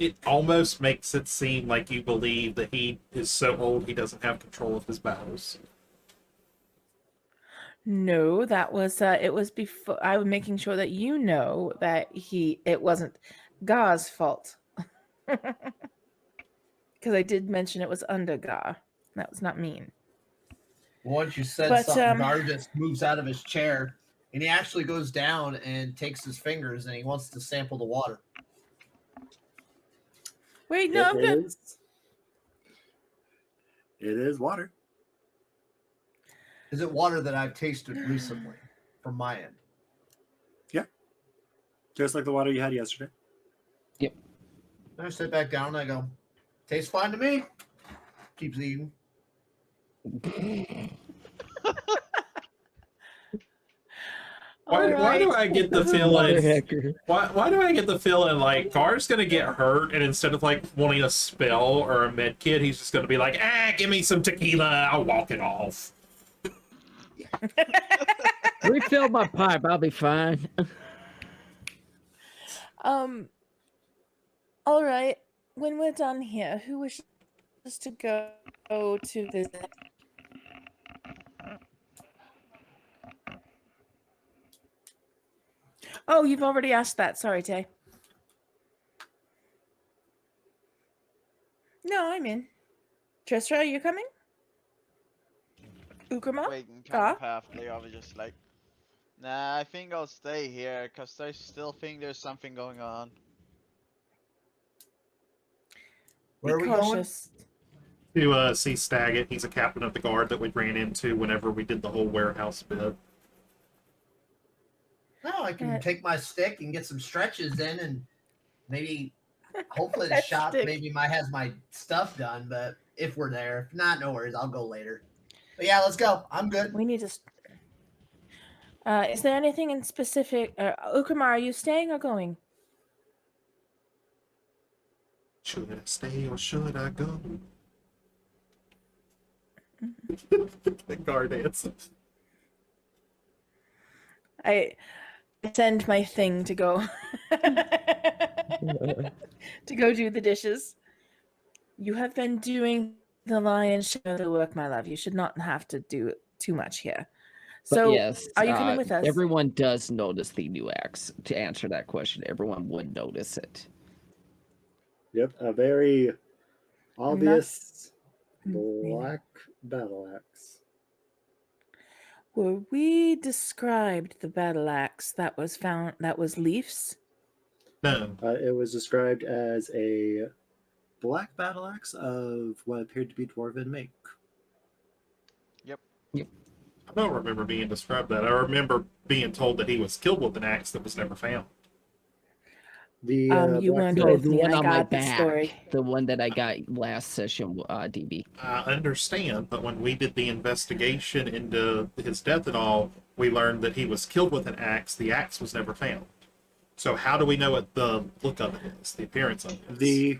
It almost makes it seem like you believe that he is so old he doesn't have control of his bowels. No, that was it was before. I was making sure that you know that it wasn't Gar's fault. Because I did mention it was under Gar. That was not mean. Once you said But, something, Gar just moves out of his chair and he actually goes down and takes his fingers and he wants to sample the water. Wait, no, I'm good. It is water. Is it water that I've tasted recently from my end? Just like the water you had yesterday. Yep. Then I sit back down and I go, tastes fine to me. Keeps eating. Why do I get the feeling? Why do I get the feeling like Gar's gonna get hurt, and instead of like wanting a spell or a med kit, he's just gonna be like, give me some tequila, I'll walk it off. Refill my pipe, I'll be fine. All right. When we're done here, who wishes to go to visit? Oh, you've already asked that. Sorry, Tay. No, I'm in. Tristra, are you coming? Ukrama? Waiting kind Ga? of halfway. I was just like, nah, I think I'll stay here because I still think there's something going on. Where are Be we going? cautious. To see Staggett. He's a captain of the guard that we ran into whenever we did the whole warehouse bit. No, I can take my stick and get some stretches in, and maybe, hopefully, the That shop stick. maybe has my stuff done. But if we're there, if not, no worries. I'll go later. But yeah, let's go. I'm good. We need to. Is there anything in specific? Ukrama, are you staying or going? Should I stay or should I go? The guard answers. I send my thing to go to go do the dishes. You have been doing the lion's share of the work, my love. You should not have to do too much here. But So, yes, are you coming with us? everyone does notice the new axe. To answer that question, everyone would notice it. Yep, a very obvious black battle axe. Were we described the battle axe that was found? That was Leaf's. No. It was described as a black battle axe of what appeared to be dwarven make. I don't remember being described that. I remember being told that he was killed with an axe that was never found. The You black weren't No, with the me. one I on my got the back. story. The one that I got last session, DB. I understand, but when we did the investigation into his death and all, we learned that he was killed with an axe. The axe was never found. So how do we know what the look of it is, the appearance of it is?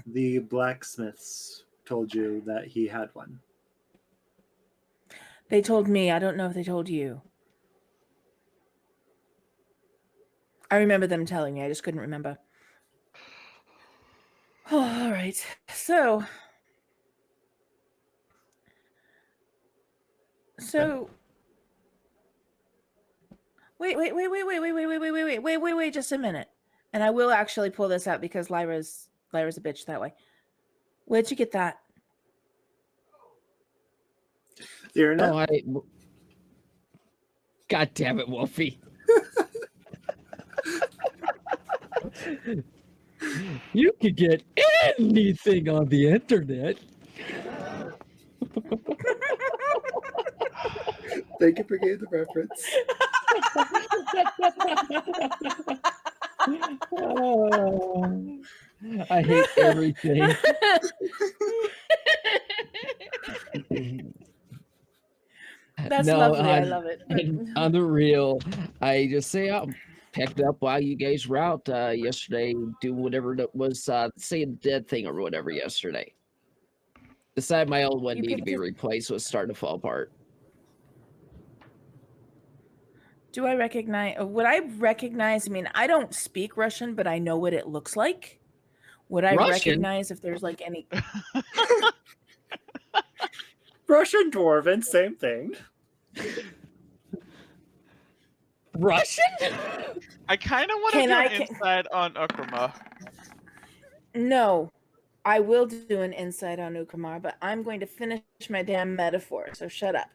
The blacksmiths told you that he had one. They told me. I don't know if they told you. I remember them telling me. I just couldn't remember. Oh, all right. So wait, just a minute. And I will actually pull this out because Lyra's a bitch that way. Where'd you get that? You're not. Oh, God damn it, Wolfie. You could get anything on the internet. Thank you for getting the reference. Oh, I hate everything. That's lovely. I love it. On the real, I just say I picked up while you guys were out yesterday, do whatever that was, say the dead thing or whatever yesterday. Decide my old one needed to be replaced, was starting to fall apart. Do I recognize? Would I recognize? I mean, I don't speak Russian, but I know what it looks like. Would I recognize if there's like any Russian dwarven, same thing. Russian? I kind of want to do an insight on Ukrama. No, I will do an insight on Ukrama, but I'm going to finish my damn metaphor, so shut up.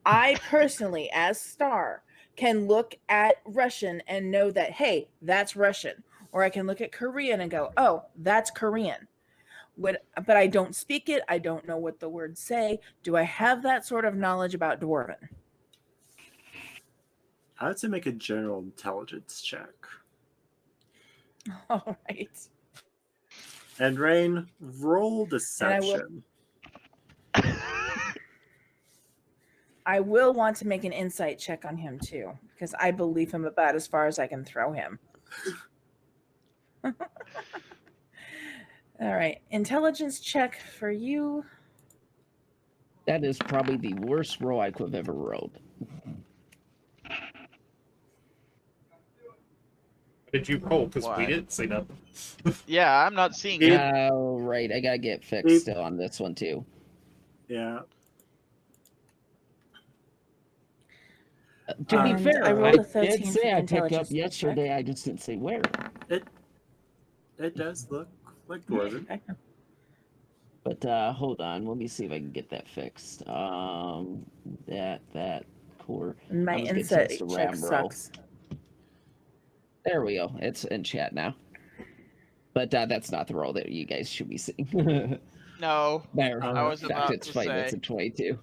I personally, as Star, can look at Russian and know that, hey, that's Russian. Or I can look at Korean and go, oh, that's Korean. But I don't speak it. I don't know what the words say. Do I have that sort of knowledge about Dwarven? I would say make a general intelligence check. All right. And Rain, roll deception. I will want to make an insight check on him too, because I believe him about as far as I can throw him. All right. Intelligence check for you. That is probably the worst roll I could have ever rolled. Did you roll? Because we Why? didn't see nothing. Yeah, I'm not seeing It- it. Oh, right. I gotta get fixed still on this one too. Yeah. To be And fair, I I rolled a did 13 for say the I picked up intelligence check. yesterday. I just didn't say where. It does look like dwarven. Okay. But hold on, let me see if I can get that fixed. That core. My I was getting insight to check RAM roll. sucks. There we go. It's in chat now. But that's not the roll that you guys should be seeing. No, Matter I was of fact, about it's to fine. That's say. a 22.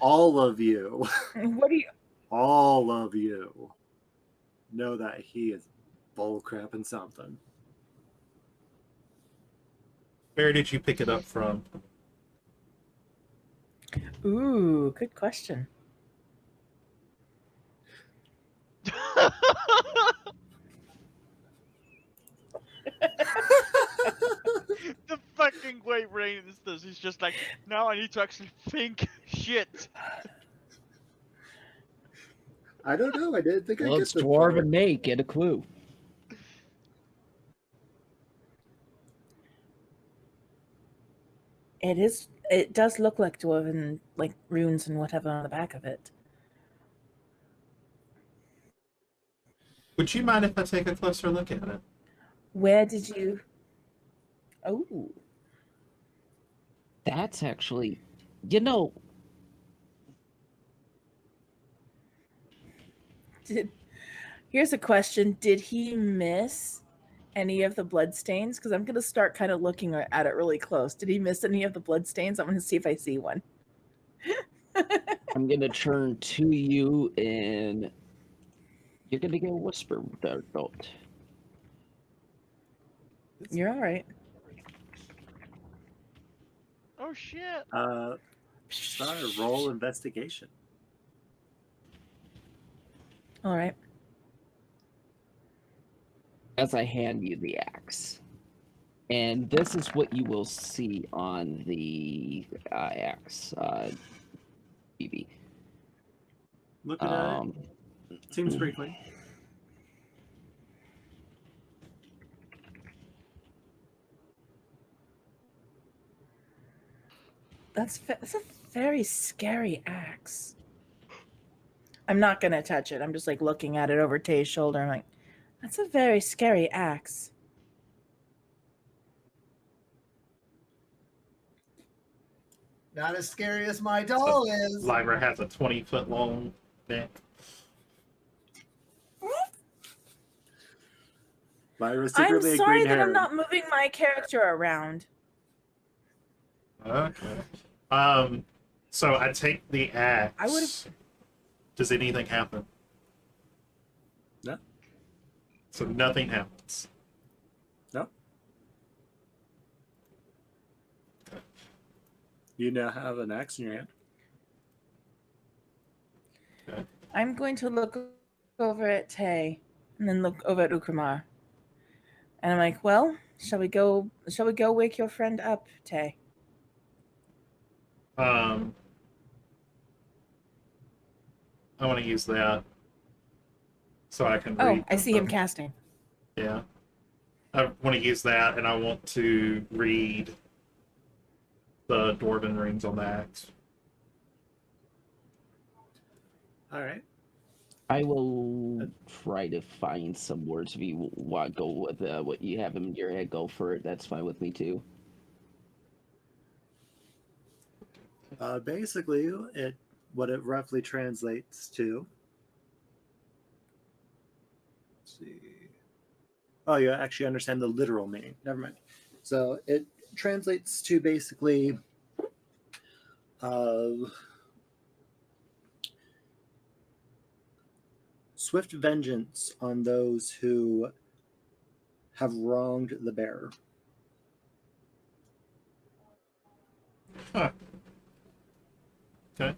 All of you, What do you? all of you know that he is bull crapping something. Where did you pick it up from? Ooh, good question. The fucking way Rain is this. He's just like, now I need to actually think. Shit. I don't know. I didn't think Well, I'd it's get this far. Dwarven Nate. Get a clue. It is. It does look like dwarven, like runes and whatever on the back of it. Would you mind if I take a closer look at it? Where did you? Oh, That's actually, you know, here's a question: did he miss any of the blood stains? Because I'm gonna start kind of looking at it really close. Did he miss any of the blood stains? I'm gonna see if I see one. I'm gonna turn to you and you're gonna get a whisper dart. You're all right. Oh shit. Star, roll investigation. All right. As I hand you the axe. And this is what you will see on the axe, BB. Looking at it, seems pretty clean. That's a very scary axe. I'm not gonna touch it. I'm just like looking at it over Tay's shoulder. I'm like, that's a very scary axe. Not as scary as my doll is. Lyra has a 20-foot long neck. Lyra's I'm secretly a sorry green that I'm heron. not moving my character around. Okay. So I take the axe. I would've- Does anything happen? No. So nothing happens. No. You now have an axe in your hand. Okay. I'm going to look over at Tay and then look over at Ukramar. And I'm like, well, shall we go wake your friend up, Tay? I want to use that so I can read. Oh, I see him casting. Yeah. I want to use that, and I want to read the Dwarven runes on the axe. All right. I will try to find some words if you want to go with what you have in your head. Go for it. That's fine with me too. Basically, what it roughly translates to. Let's see. Oh, you actually understand the literal meaning. Never mind. So it translates to basically swift vengeance on those who have wronged the bearer. Huh. Okay.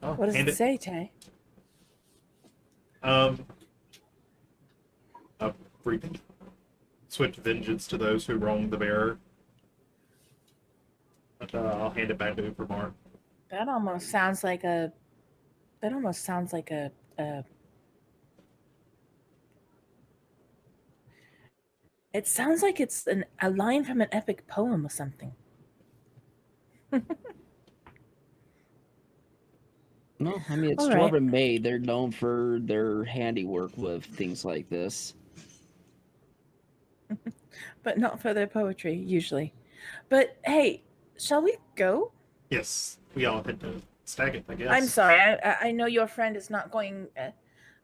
Oh, What does hand it say, Tay? Briefing. Swift vengeance to those who wrong the bearer. But, I'll hand it back to Ubermar. That almost sounds like a It sounds like it's a line from an epic poem or something. No, I mean, it's All right. Dwarven made. They're known for their handiwork with things like this. But not for their poetry, usually. But hey, shall we go? Yes, we all had to stag it, I guess. I'm sorry. I know your friend is not going.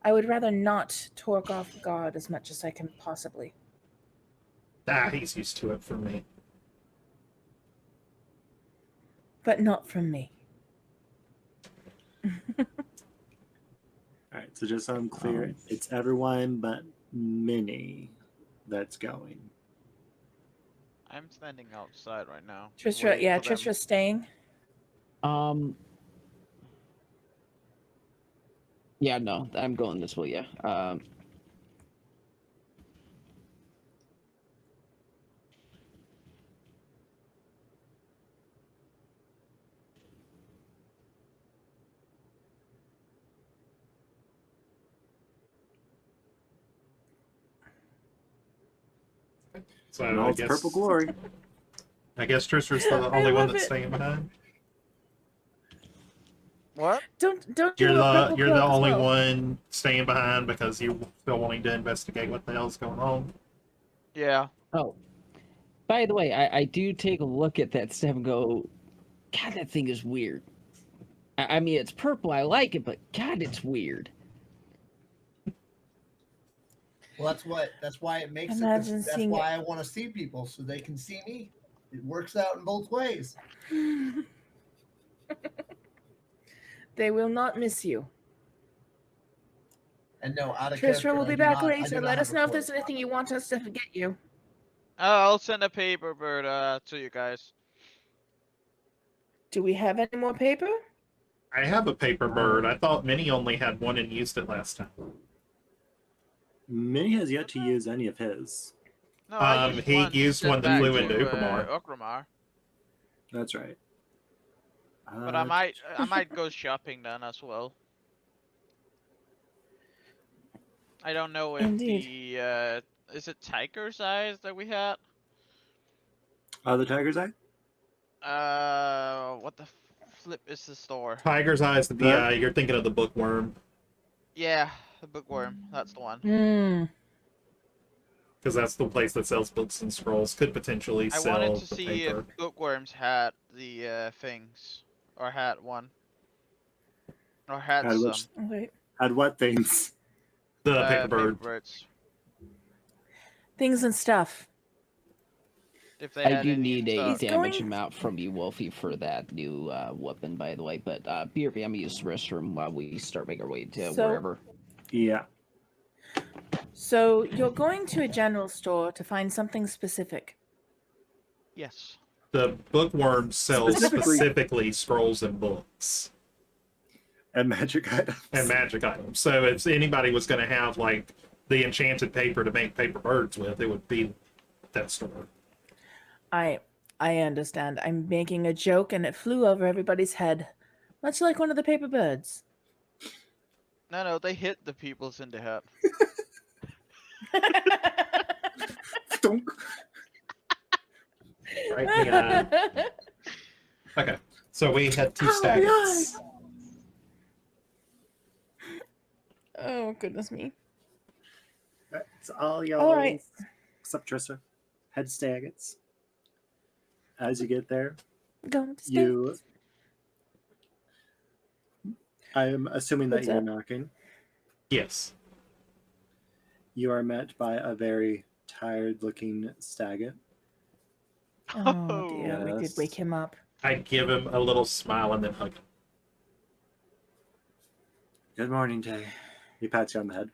I would rather not torque off God as much as I can possibly. He's used to it from me. But not from me. All right, so just so I'm clear, it's everyone but Minnie that's going. I'm standing outside right now. Tristra, waiting yeah, for them. Tristra's staying. Yeah, no, I'm going this way. Yeah. So And all I its guess purple glory. I guess Tristra's the I only one love that's it. staying behind. What? Don't You're do a the purple you're the cloak as only well. one staying behind because you're still wanting to investigate what the hell's going on. Yeah. Oh, by the way, I do take a look at that stuff and go, God, that thing is weird. I mean, it's purple. I like it, but God, it's weird. Well, that's why it makes Imagine it. That's seeing why I want to see people so they can see me. It works out in both ways. They will not miss you. And no, out of Tristra character, will I be do back not- I do later. not Let have us a know if cloak. there's anything you want us to get you. I'll send a paper bird to you guys. Do we have any more paper? I have a paper bird. I thought Minnie only had one and used it last time. Minnie has yet to use any of his. No, I used he one to used send one that back flew to into Ucramar. Ukramar. That's right. But I might go shopping then as well. I don't know if Indeed. the is it tiger's eyes that we had? The tiger's eye? What the flip is the store? Tiger's Eyes, you're thinking of the bookworm. Yeah, the bookworm. That's the one. Hmm. Because that's the place that sells books and scrolls. Could potentially I sell wanted to the see paper. if bookworms had the things, or had one, or had some. Wait. Had what things? The paper Paper bird. birds. Things and stuff. If they I had do any need a stuff. damage amount from you, Wolfie, for that new weapon, by the way. But BRB, I'm going to use the restroom while we start making our way to wherever. Yeah. So you're going to a general store to find something specific. Yes. The bookworm sells Specifically- specifically scrolls and books. And magic items. And magic items. So if anybody was going to have, like, the enchanted paper to make paper birds with, it would be that store. I understand. I'm making a joke and it flew over everybody's head. Much like one of the paper birds. No, they hit the peoples in the head. Donk. Right? Yeah. Okay. So we had two staggers. Oh, goodness me. It's all y'all. All right. Except Trissa. Head staggets. As you get there, Going to stay. you. I'm assuming that What's you're up? knocking. Yes. You are met by a very tired-looking stagget. Oh, dear. We did Yes. wake him up. I give him a little smile and then hug him. Good morning, Tay. He pats you on the head.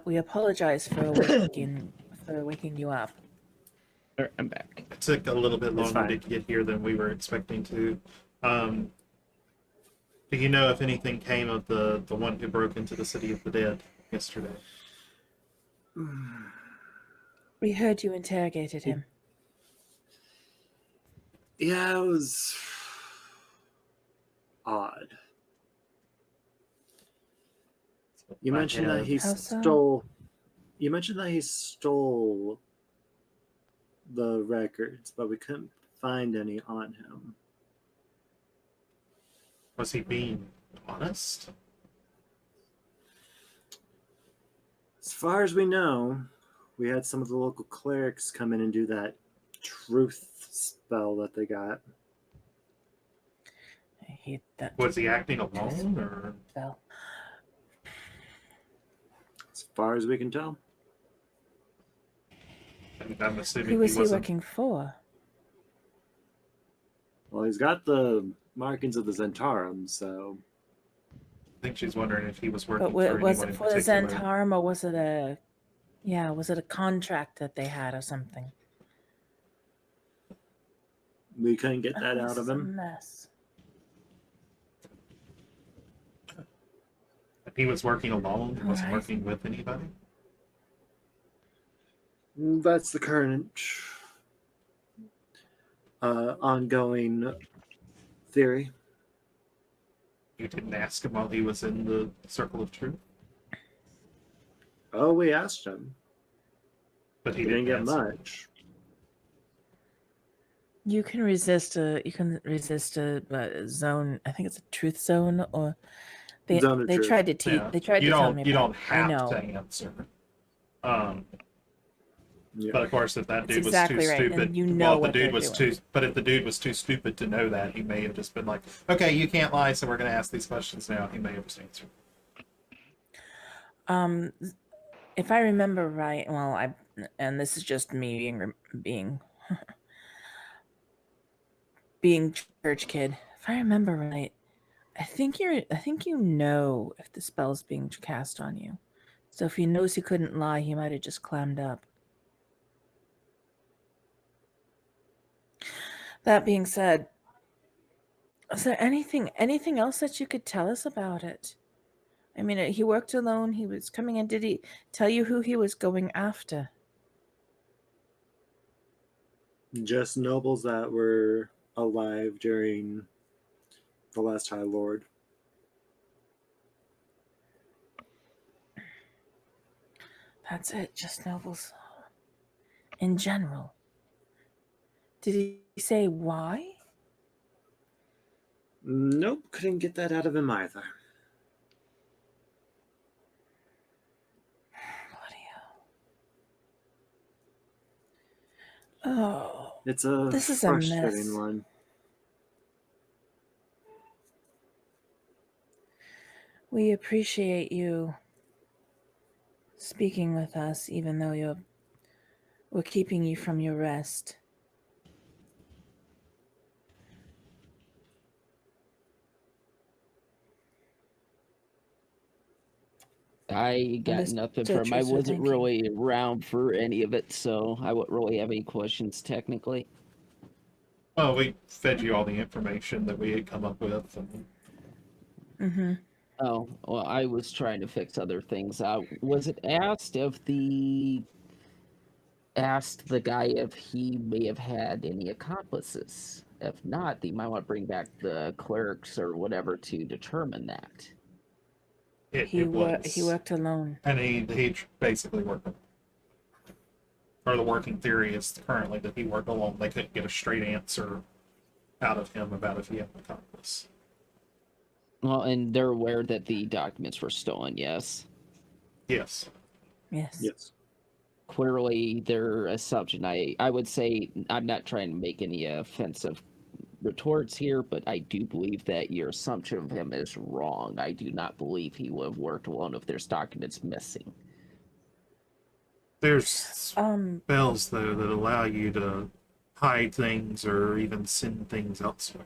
We apologize for waking you up. I'm back. It took a little bit It's longer fine. to get here than we were expecting to. Do you know if anything came of the one who broke into the City of the Dead yesterday? We heard you interrogated him. Yeah, it was odd. You mentioned that he How so? stole. You mentioned that he stole the records, but we couldn't find any on him. Was he being honest? As far as we know, we had some of the local clerics come in and do that truth spell that they got. I hate that. Was he acting alone, or? Spell. As far as we can tell. I'm assuming Who was he wasn't. working for? Well, he's got the markings of the Zentarum, so I think she's wondering if he was working But for was anyone it in for the particular. Zentarum, or was it a contract that they had or something? we couldn't get that Oh, out this of is a him. mess. If he was working alone, he wasn't Alright. working with anybody. That's the current ongoing theory. You didn't ask him while he was in the Circle of Truth, Oh, we asked him. but he He didn't get answer. much. You can resist a zone. I think it's a truth zone, or they Zone of truth. tried to teach. Yeah. They tried you to don't, tell me. You about don't it. have I know. to answer. Yeah. But of course, if that That's dude was exactly too right, and stupid, you know if what the dude they're was doing. but if the dude was too stupid to know that, he may have just been like, "Okay, you can't lie, so we're going to ask these questions now." He may have just answered. If I remember right, and this is just me being church kid. If I remember right, I think you know if the spell's being cast on you. So if he knows he couldn't lie, he might have just clammed up. That being said, is there anything else that you could tell us about it? I mean, he worked alone. He was coming in. Did he tell you who he was going after? Just nobles that were alive during the last High Lord. That's it. Just nobles. In general. Did he say why? Nope, couldn't get that out of him either. Bloody hell. Oh. It's a This is a frustrating mess. one. We appreciate you speaking with us, even though we're keeping you from your rest. I got nothing from him. I wasn't really around for any of it, so I wouldn't really have any questions technically. Well, we fed you all the information that we had come up with. Mm-hmm. Oh, well, I was trying to fix other things. Was it asked the guy if he may have had any accomplices? If not, they might want to bring back the clerks or whatever to determine that. He worked alone. And he basically worked, or the working theory is currently that he worked alone. They couldn't get a straight answer out of him about if he had an accomplice. Well, and they're aware that the documents were stolen, yes? Yes. Yes. Clearly, their assumption, I would say, I'm not trying to make any offensive retorts here, but I do believe that your assumption of him is wrong. I do not believe he would have worked alone if there's documents missing. There's spells, though, that allow you to hide things or even send things elsewhere.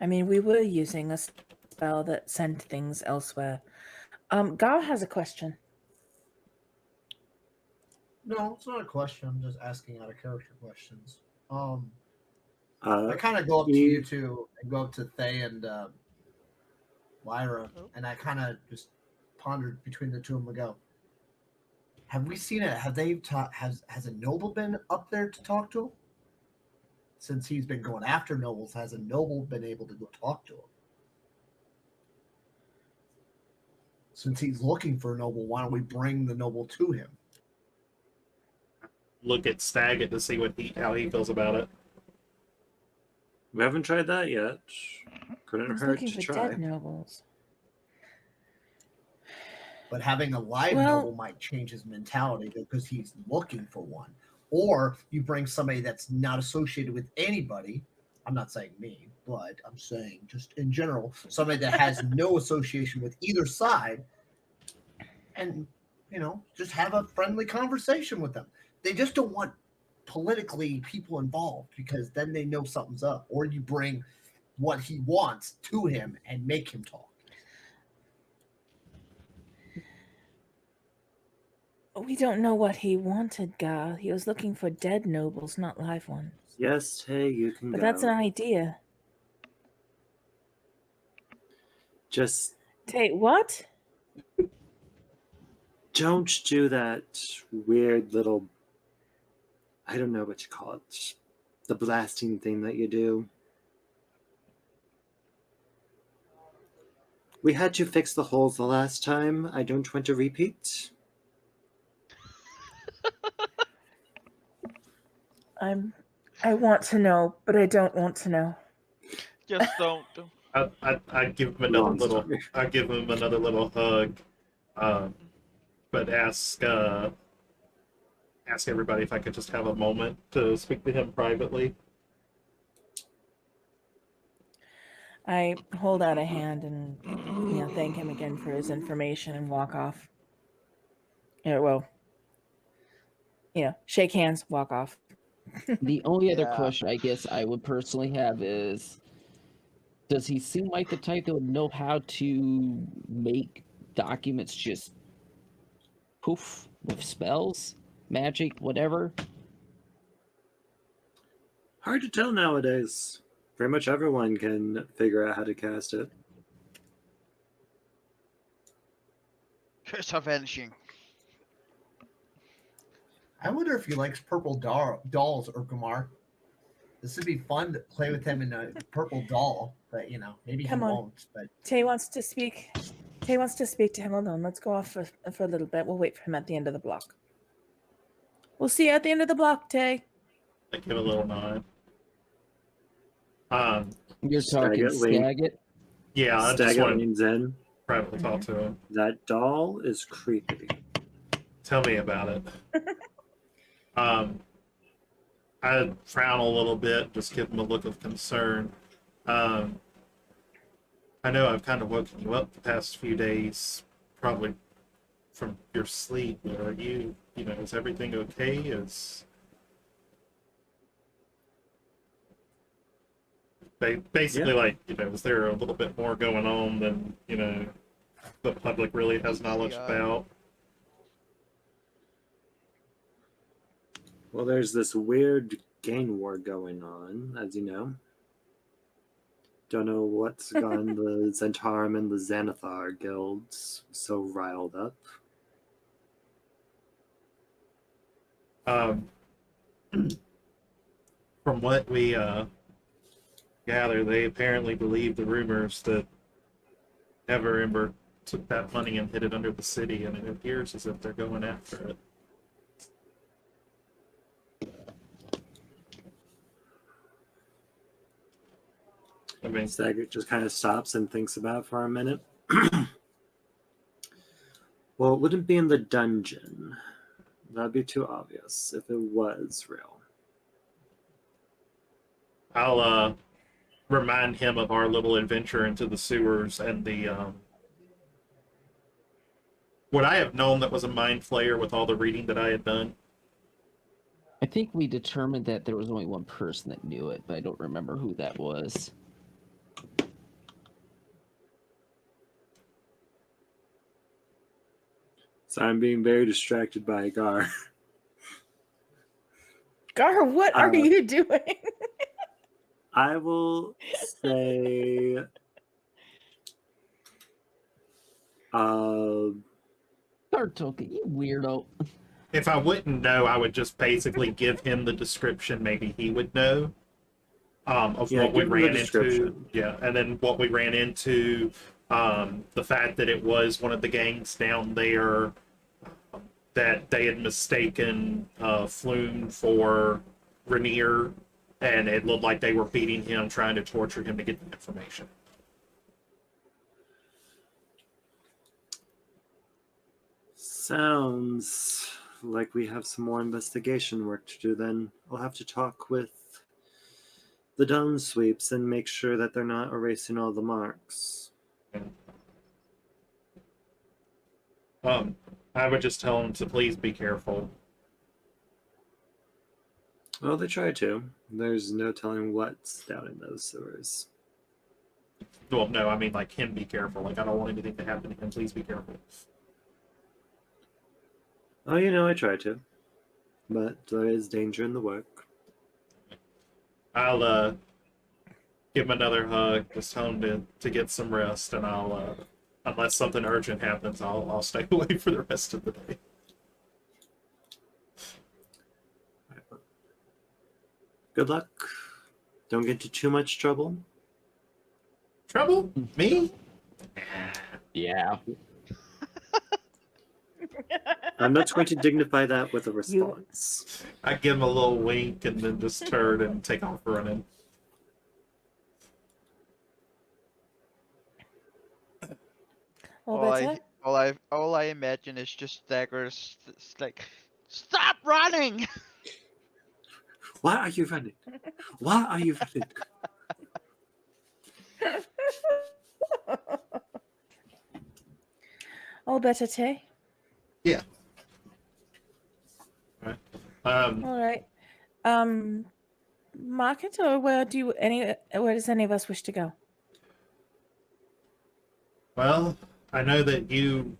I mean, we were using a spell that sent things elsewhere. Gar has a question. No, it's not a question. I'm just asking out of character questions. I I kind of go up to you two and go up to Thay and Lyra, and I kind of just pondered between the two of them and go, have we seen it? Have they has a noble been up there to talk to him? Since he's been going after nobles, has a noble been able to go talk to him? Since he's looking for a noble, why don't we bring the noble to him? Look at Staggett to see how he feels about it. We haven't tried that yet. Couldn't He's hurt looking to for try. dead nobles. But having a live noble might change his mentality because he's looking for one. Or you bring somebody that's not associated with anybody. I'm not saying me, but I'm saying just in general, somebody that has no association with either side, and just have a friendly conversation with them. They just don't want politically people involved because then they know something's up. Or you bring what he wants to him and make him talk. We don't know what he wanted, Gar. He was looking for dead nobles, not live ones. Yes, Tay, you can But go. that's an idea. Just Tay, what? don't do that weird little, I don't know what you call it, the blasting thing that you do. We had to fix the holes the last time. I don't want to repeat. I want to know, but I don't want to know. Just don't. I give him another little. I give him another little hug, but ask everybody if I could just have a moment to speak to him privately. I hold out a hand and thank him again for his information and walk off. Shake hands, walk off. The only other question I guess I would personally have is, does he seem like the type that would know how to make documents just poof with spells, magic, whatever? Hard to tell nowadays. Pretty much everyone can figure out how to cast it. Curse of Vanishing. I wonder if he likes purple dolls, Urkumar. This would be fun to play with him in a purple doll, but maybe he won't. But Tay wants to speak. Tay wants to speak to him. Hold on, let's go off for a little bit. We'll wait for him at the end of the block. We'll see you at the end of the block, Tay. I give a little nod. You're talking Staggett? Yeah, I just Staggett want leans in. Privately talk to him. That doll is creepy. Tell me about it. I frown a little bit, just give him a look of concern. I know I've kind of woken you up the past few days, probably from your sleep, but are you, is everything okay? Basically, is there a little bit more going on than, the public really has knowledge about? Well, there's this weird gang war going on, as you know. Don't know what's gotten the Zentarum and the Xanathar guilds so riled up. From what we gather, they apparently believe the rumors that Everember took that money and hid it under the city, and it appears as if they're going after it. I mean, Staggett just kind of stops and thinks about it for a minute. Well, it wouldn't be in the dungeon. That'd be too obvious if it was real. I'll remind him of our little adventure into the sewers and the would I have known that was a mind flayer with all the reading that I had done? I think we determined that there was only one person that knew it, but I don't remember who that was. So I'm being very distracted by Gar. Gar, what are you doing? I will say Tartoka, you weirdo. If I wouldn't know, I would just basically give him the description. Maybe he would know of what we ran into. Yeah, and then what we ran into The fact that it was one of the gangs down there, that they had mistaken Flume for Rainier, and it looked like they were beating him, trying to torture him to get the information. Sounds like we have some more investigation work to do then. I'll have to talk with the Dawn Sweeps and make sure that they're not erasing all the marks. I would just tell them to please be careful. Well, they try to. There's no telling what's down in those sewers. Well, no, I mean, like, him be careful. Like, I don't want anything to happen to him. Please be careful. Oh, I try to. But there is danger in the work. I'll give him another hug, just tell him to get some rest, and I'll, unless something urgent happens, I'll stay away for the rest of the day. Good luck. Don't get into too much trouble. Trouble? Me? Yeah. I'm not going to dignify that with a response. I give him a little wink and then just turn and take off running. All I imagine is just daggers. It's like, stop running! Why are you running? Why are you running? All better, Tay? Yeah. All right. Market, or where does any of us wish to go? Well, I know that you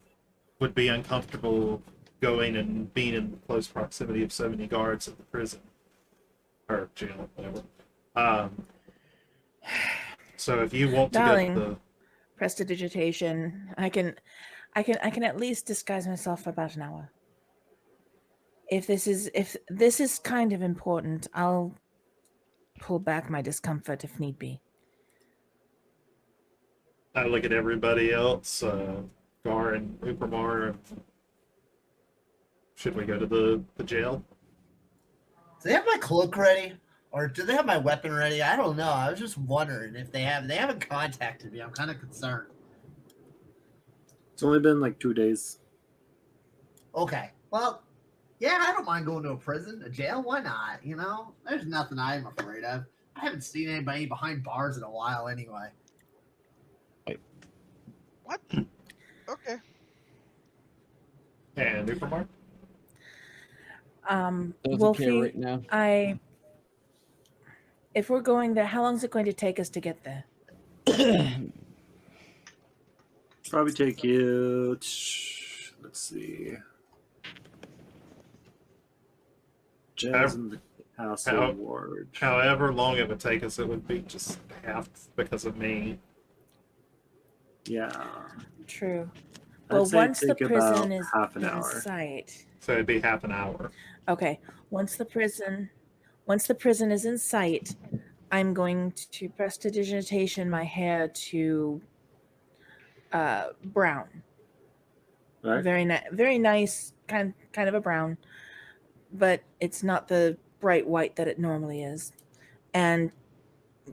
would be uncomfortable going and being in close proximity of so many guards at the prison. Or jail, whatever. So if you want to Darling, get the prestidigitation, I can at least disguise myself for about an hour. If this is kind of important, I'll pull back my discomfort if need be. I look at everybody else, Gar and Upramar. Should we go to the jail? Do they have my cloak ready? Or do they have my weapon ready? I don't know. I was just wondering if they have. They haven't contacted me. I'm kind of concerned. It's only been like 2 days. Okay. Well, yeah, I don't mind going to a prison, a jail. Why not? There's nothing I'm afraid of. I haven't seen anybody behind bars in a while anyway. What? Okay. And Upramar? Wolfie, right now. if we're going there, how long is it going to take us to get there? Probably take you. Let's see. Jails in the Castle Ward. However long it would take us, it would be just half because of me. Yeah. True. I'd Well, say once the take about prison is half an in hour. sight. So it'd be half an hour. Okay. Once the prison is in sight, I'm going to prestidigitation my hair to brown. Right. Very nice, kind of a brown, but it's not the bright white that it normally is, and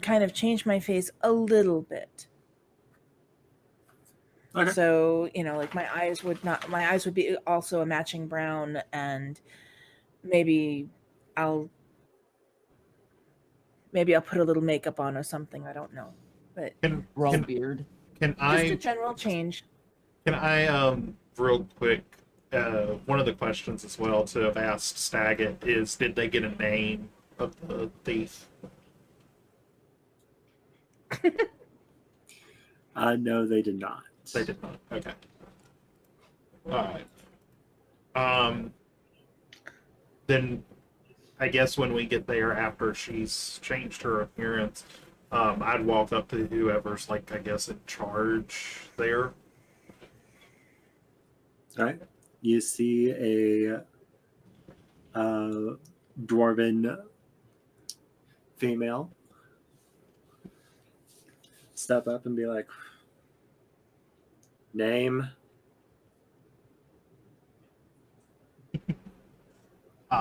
kind of change my face a little bit. Okay. So, like my eyes would be also a matching brown, and maybe I'll put a little makeup on or something. I don't know, but Brown beard. Can just I a general change. Can I real quick? One of the questions as well to have asked Staggett is, did they get a name of the thief? No, they did not. They did not. Okay. All right. Then I guess when we get there after she's changed her appearance, I'd walk up to whoever's I guess in charge there. All right. You see a dwarven female step up and be like, Name?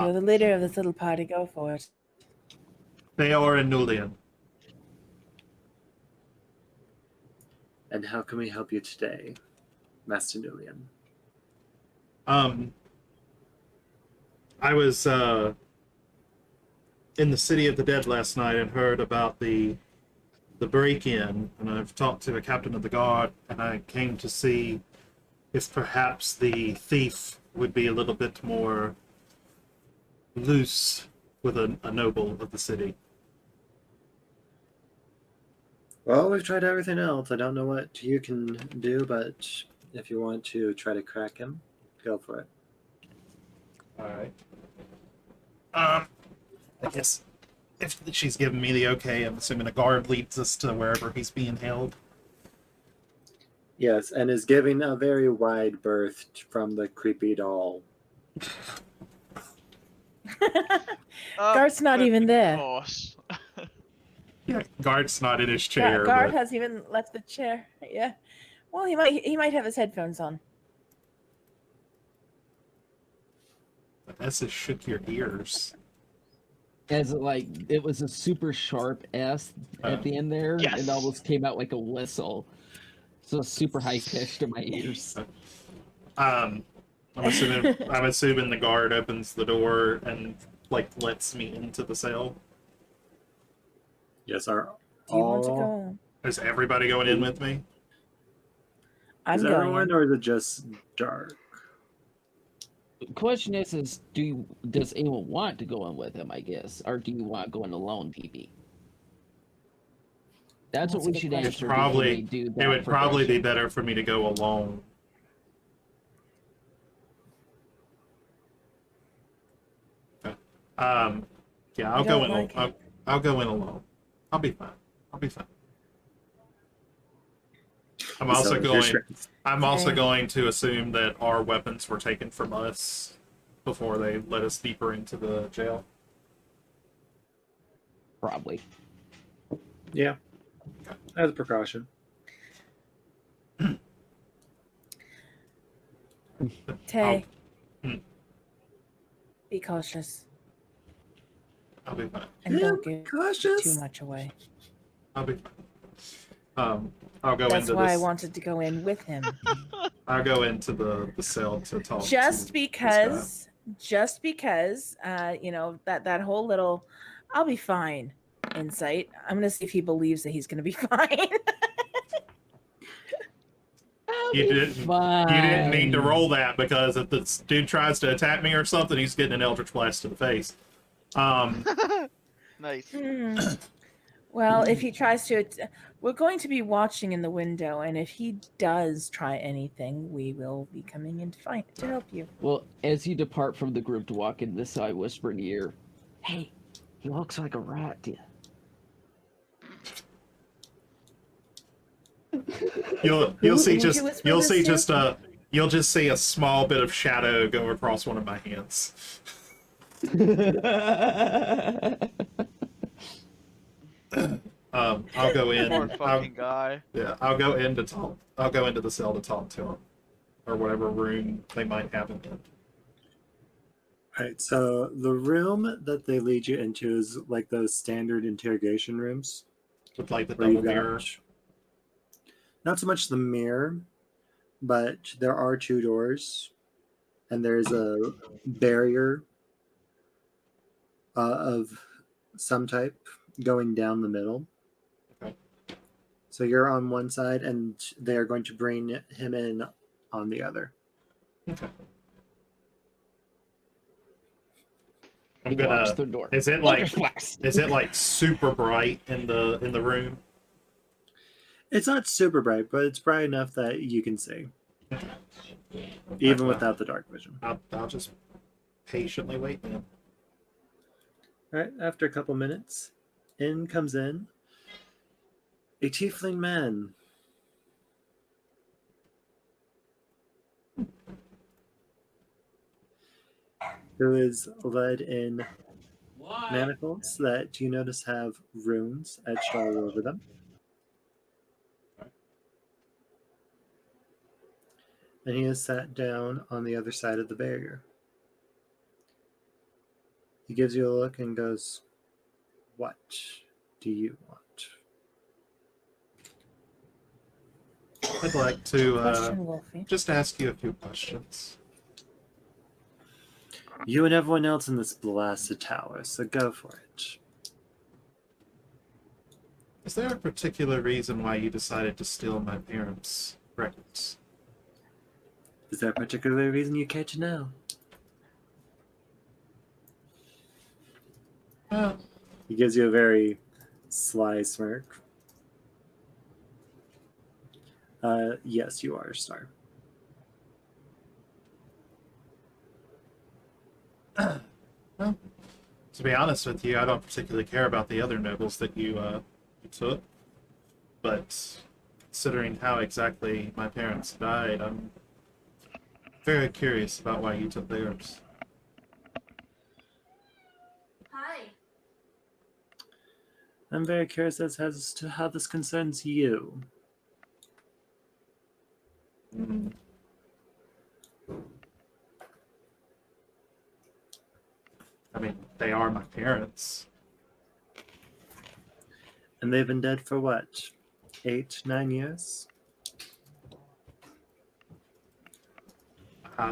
You're the leader of this little party. Go for it. Theor and Nulian. And how can we help you today, Master Nulian? I was in the City of the Dead last night and heard about the break-in, and I've talked to the captain of the guard, and I came to see if perhaps the thief would be a little bit more loose with a noble of the city. Well, we've tried everything else. I don't know what you can do, but if you want to try to crack him, go for it. All right. I guess if she's given me the okay, I'm assuming a guard leads us to wherever he's being held. Yes, and is giving a very wide berth from the creepy doll. Guard's not even there. Of course. Yeah, guard's not in his chair. Guard but... hasn't even left the chair. Yeah. Well, he might have his headphones on. Vanessa shook your ears. As it was a super sharp S at the end there, Yes. and almost came out like a whistle. So super high pitched to my ears. I'm assuming the guard opens the door and lets me into the cell. Yes, Do you want to go? Is everybody going in with me? I'm is going. everyone, or is it just dark? The question is does anyone want to go in with him, I guess? Or do you want going alone, PB? That's what we should answer. It would probably be better for me to go alone. Okay. Yeah, I'll go in. I'll go in alone. I'll be fine. I'm also going to assume that our weapons were taken from us before they let us deeper into the jail. Probably. Yeah. As a precaution. Tay. Be cautious. I'll be fine. And don't give cautious. too much away. I'll be fine. I'll go That's into why this. I wanted to go in with him. I'll go into the cell to talk. Just because, that whole little, I'll be fine insight. I'm gonna see if he believes that he's gonna be fine. You didn't need to roll that, because if this dude tries to attack me or something, he's getting an Eldritch Blast to the face. Nice. Well, if he tries to, we're going to be watching in the window, and if he does try anything, we will be coming in to help you. Well, as you depart from the group to walk in this side, whisper in your ear, "Hey, he looks like a rat to you." You'll just see a small bit of shadow go across one of my hands. I'll go in. Poor fucking guy. Yeah, I'll go in to talk. I'll go into the cell to talk to him, or whatever room they might have him in. Right, so the room that they lead you into is like those standard interrogation rooms. With the where double you've got mirror. Not so much the mirror, but there are two doors, and there's a barrier of some type going down the middle. Okay. So you're on one side, and they're going to bring him in on the other. Okay. He walks through the door. Is it like super bright in the room? It's not super bright, but it's bright enough that you can see, even without the dark vision. I'll just patiently wait then. All right, after a couple minutes, in comes a tiefling man. Who is led in manacles that you notice have runes etched all over them. and he is sat down on the other side of the barrier. He gives you a look and goes, "What do you want?" I'd like to Question, Wolfie. just ask you a few questions. You and everyone else in this blasted tower, so go for it. Is there a particular reason why you decided to steal my parents' records? Is there a particular reason you care to know? He gives you a very sly smirk. Yes, you are a star. Well, to be honest with you, I don't particularly care about the other nobles that you took. But considering how exactly my parents died, I'm very curious about why you took theirs. Hi. I'm very curious as to how this concerns you. I mean, they are my parents. And they've been dead for what? 8, 9 years?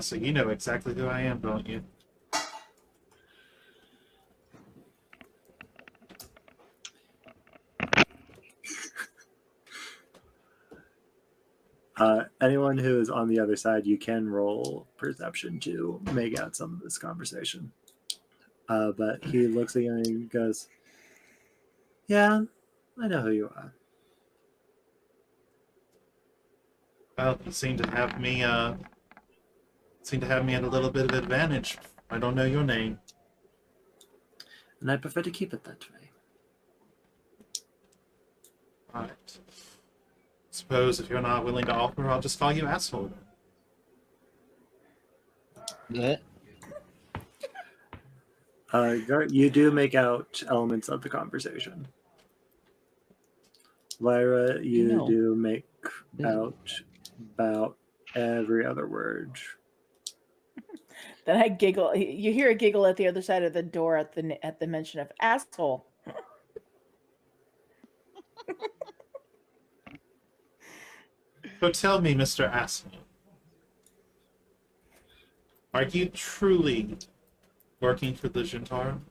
So you know exactly who I am, don't you? Anyone who is on the other side, you can roll perception to make out some of this conversation. But he looks at you and goes, "Yeah, I know who you are." Well, you seem to have me at a little bit of advantage. I don't know your name. And I prefer to keep it that way. Alright. Suppose if you're not willing to offer, I'll just call you asshole. Yeah. You do make out elements of the conversation. Lyra, you do make out about every other word. Then I giggle. You hear a giggle at the other side of the door at the mention of asshole. So tell me, Mr. Asshole, are you truly working for the Jintaro?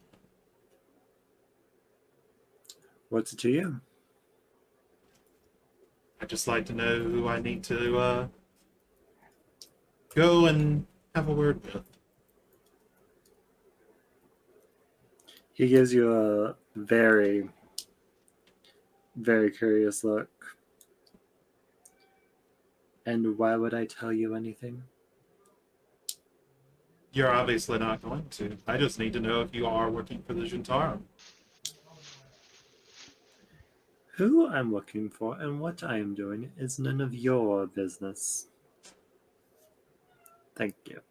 What's it to you? I'd just like to know who I need to go and have a word with. He gives you a very, very curious look. And why would I tell you anything? You're obviously not going to. I just need to know if you are working for the Jintaro. Who I'm looking for and what I am doing is none of your business. Thank you.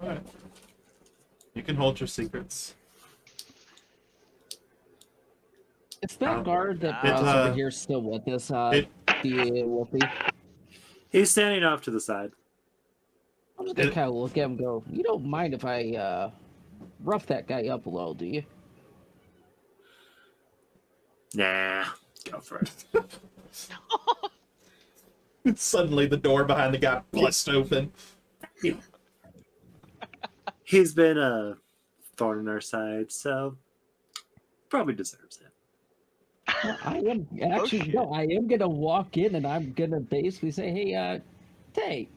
Alright. You can hold your secrets. Is that guard that was over here still with us? Wolfie? He's standing off to the side. I'm just gonna kind of look at him and go, "You don't mind if I rough that guy up a little, do you?" Nah, go for it. Suddenly the door behind the guy busts open. He's been a thorn in our side, so probably deserves it. Well, I am actually I am gonna walk in and I'm gonna basically say, "Hey, Tay,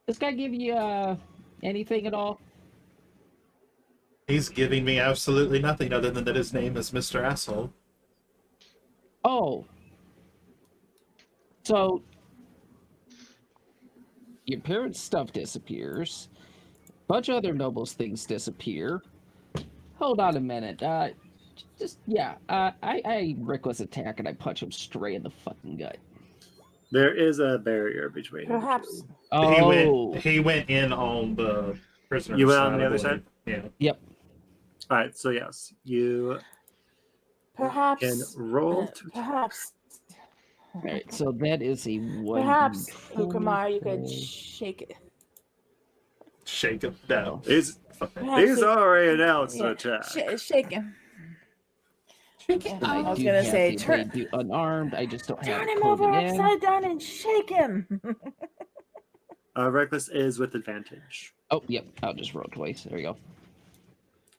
this guy give you anything at all?" He's giving me absolutely nothing other than that his name is Mr. Asshole. Oh. So your parents' stuff disappears. A bunch of other nobles' things disappear. Hold on a minute. I Rick was attacked and I punch him straight in the fucking gut. There is a barrier between Perhaps. you two. Oh. He went in on the prisoner's You went side, on the other side? Yeah. Yep. All right, so yes, you Perhaps can roll. perhaps All right, so that is a 1. Perhaps, Ukamar, you could shake it. Shake it down. He's Perhaps already announced an yeah, attack. shake him. And I I was do gonna have say, the turn ability to unarmed. I just don't have turn it him over coded in. upside down and shake him. Reckless is with advantage. Oh, yep. I'll just roll twice. There we go.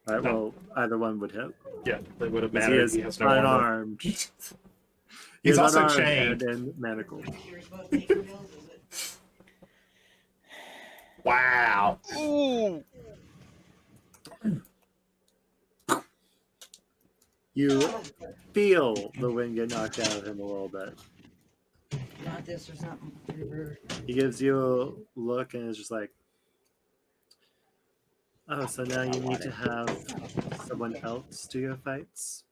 All right, well, either one would hit. Yeah, they would have Because he mattered. is He has no armor. unarmed. He's also unarmed chained. and manacled. Wow. Ooh. You feel the wind get knocked out of him a little bit. Not this or something. He gives you a look and is just like, oh, so now you need to have someone else do your fights?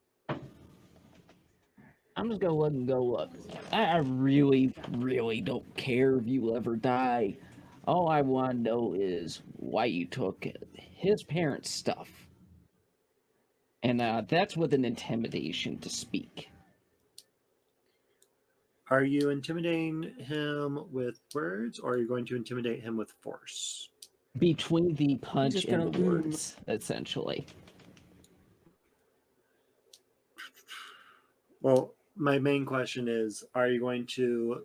I'm just gonna let him go up. I really, really don't care if you ever die. All I want to know is why you took his parents' stuff. And that's with an intimidation to speak. Are you intimidating him with words, or are you going to intimidate him with force? Between the punch just and the gonna lose. words, essentially. Well, my main question is, are you going to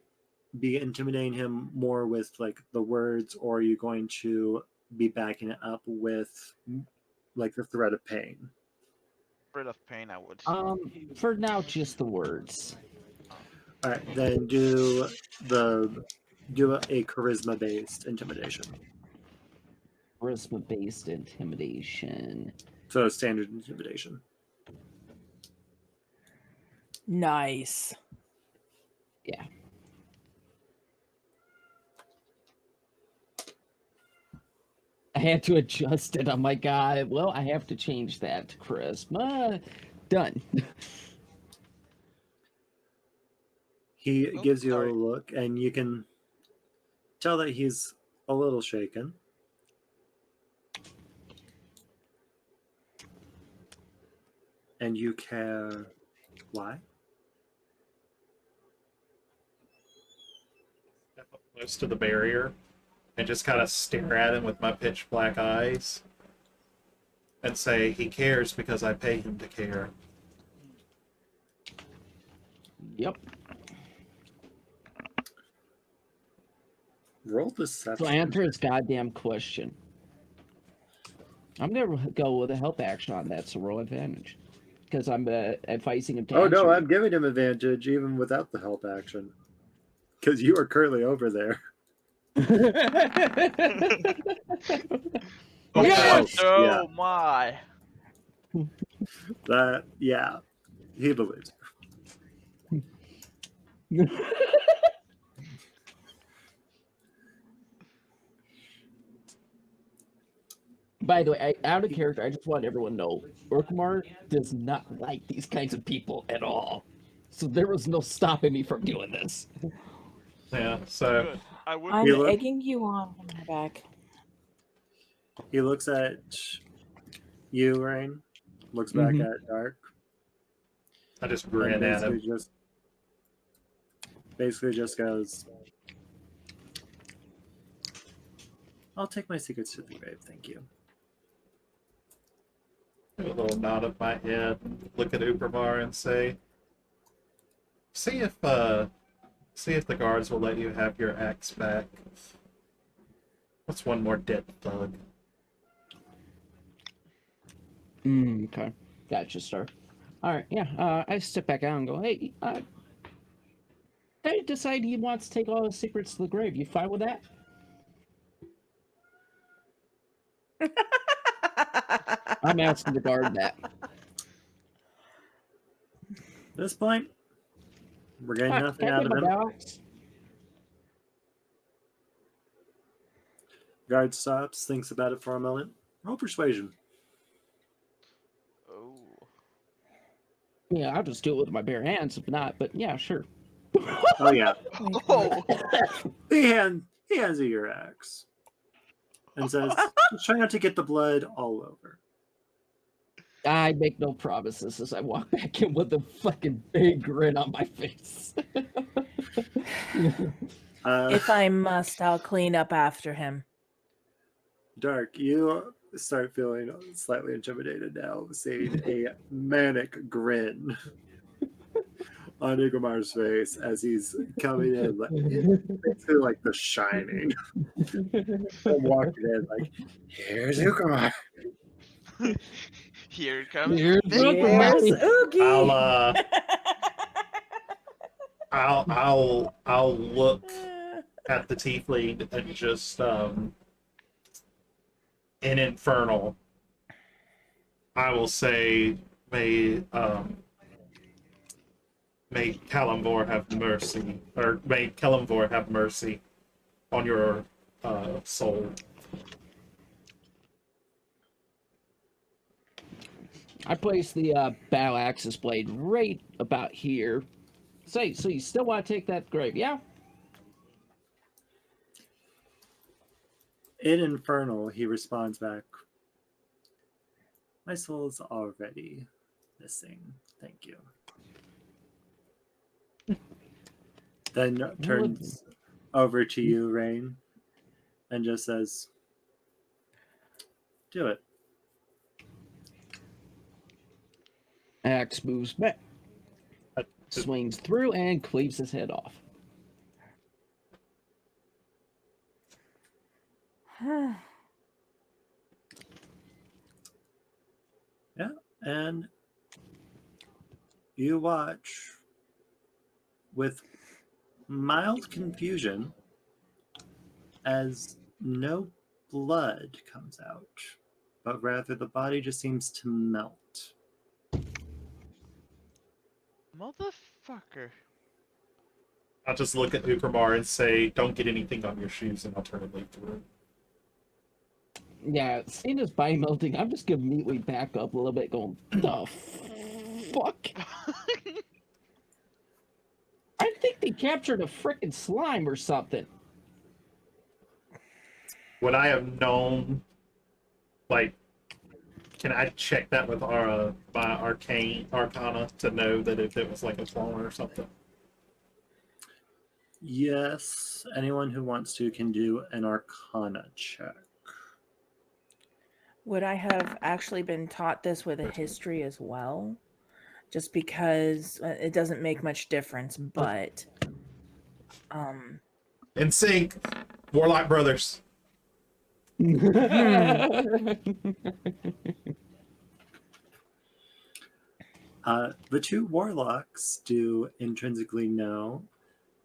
be intimidating him more with like the words, or are you going to be backing it up with like the threat of pain? Threat of pain, I would say. For now, just the words. All right, then do a charisma-based intimidation. Charisma-based intimidation. So standard intimidation. Nice. Yeah. I had to adjust it. I'm like, well, I have to change that to charisma. Done. He Oh, gives you sorry. a look, and you can tell that he's a little shaken. And you care why? Step up close to the barrier and just kind of stare at him with my pitch black eyes and say, he cares because I pay him to care. Yep. Roll deception. So answer his goddamn question. I'm gonna go with a help action on that, so roll advantage. Because I'm advising him to Oh no, answer I'm giving him advantage even without the help action. Because you are currently over there. Oh, Yes! no, my. That, yeah, he believes you. By the way, out of character, I just want everyone to know, Orkmar does not like these kinds of people at all. So there was no stopping me from doing this. Yeah, so Good. I would. I'm egging you on from my back. He looks at you, Rain. Looks back at Dark. I just grin at him. Basically just goes, I'll take my secrets to the grave, thank you. Do a little nod of my head, look at Upervar and say, see if the guards will let you have your axe back. What's one more dead thug? Okay. Gotcha, sir. Alright, yeah, I step back out and go, hey, I decide he wants to take all his secrets to the grave. You fine with that? I'm asking the guard that. At this point, we're getting nothing Can I out get of my him. balance? Guard stops, thinks about it for a moment. Roll persuasion. Oh. Yeah, I'll just do it with my bare hands if not, but yeah, sure. Oh yeah. Oh. He hands you your axe. And says, try not to get the blood all over. I make no promises as I walk back in with a fucking big grin on my face. If I must, I'll clean up after him. Dark, you start feeling slightly intimidated now, seeing a manic grin on Igumar's face as he's coming in, like basically like The Shining. I'm walking in like, here's Iguamar. Here comes Here's Big Uncle Here's Mike. Oogie. I'll look at the tiefling and just in Infernal, I will say, may Kalimvor have mercy, or may Kalimvor have mercy on your soul. I place the battle axis blade right about here. Say, so you still want to take that grave, yeah? In Infernal, he responds back, my soul is already missing. Thank you. Then turns over to you, Rain, and just says, do it. Axe moves back, swings through, and cleaves his head off. Yeah, and you watch with mild confusion as no blood comes out, but rather the body just seems to melt. Motherfucker. I'll just look at Ukramar and say, don't get anything on your shoes, and I'll turn and leave the room. Yeah, seeing his body melting, I'm just gonna immediately back up a little bit, going, the fuck? I think they captured a frickin' slime or something. Would I have known, like, can I check that with our my arcana to know that if it was like a clone or something? Yes, anyone who wants to can do an arcana check. Would I have actually been taught this with a history as well? Just because it doesn't make much difference, but In sync, Warlock Brothers. The two warlocks do intrinsically know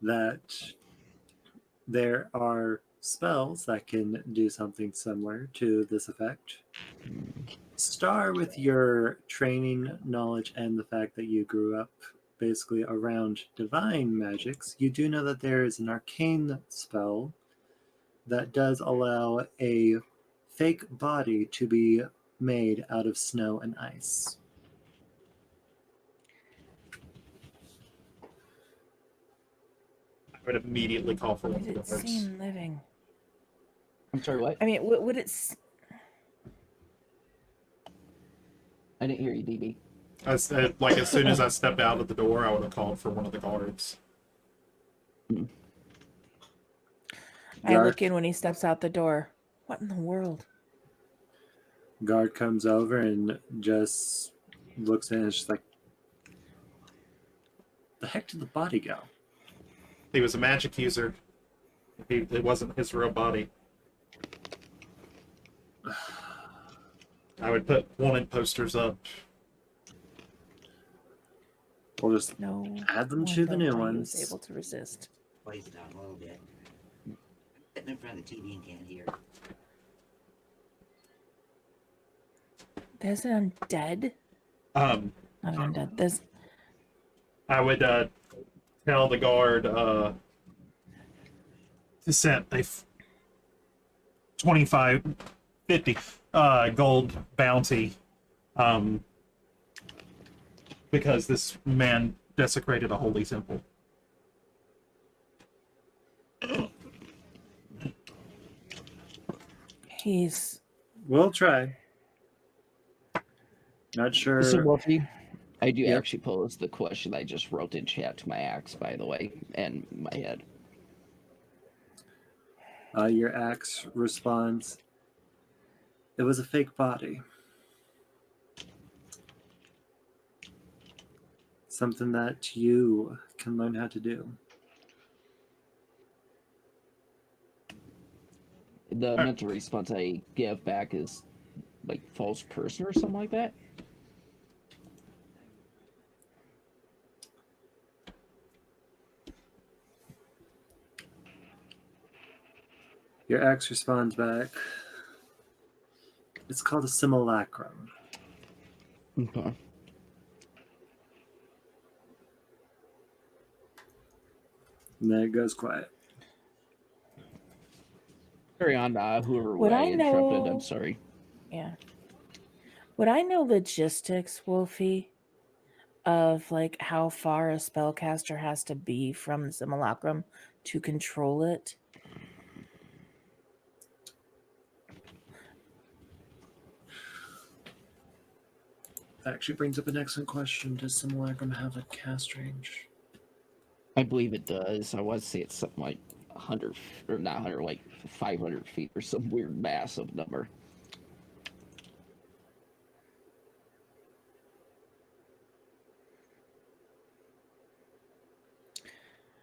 that there are spells that can do something similar to this effect. Star, with your training, knowledge, and the fact that you grew up basically around divine magics, you do know that there is an arcane spell that does allow a fake body to be made out of snow and ice. I would immediately call for one of would the it guards. seem living? I'm sorry, what? I mean, would it? I didn't hear you, DB. I said, like, as soon as I stepped out of the door, I would have called for one of the guards. I look in when he steps out the door. What in the world? Guard comes over and just looks in and is just like, the heck did the body go? He was a magic user. It wasn't his real body. I would put wanted posters up. We'll just add them to the new He ones. was able to resist. Place it down a little bit. Sitting in front of the TV and can't hear. There's an undead. Not an undead. There's. I would tell the guard to set a 50 gold bounty, because this man desecrated a holy temple. He's. We'll try. Not sure. So, Wolfie, I do Yep. actually pose the question I just wrote in chat to my axe, by the way, and my head. Your axe responds, "It was a fake body. Something that you can learn how to do." The mental response I give back is like false person or something like that. Your axe responds back, "It's called a simulacrum." Okay. And then it goes quiet. Carry on, whoever Would I interrupted. know- I'm sorry. Yeah. Would I know logistics, Wolfie, of like how far a spellcaster has to be from the simulacrum to control it? That actually brings up an excellent question. Does simulacrum have a cast range? I believe it does. I want to say it's something like 100, or not 100, like 500 feet or some weird massive number.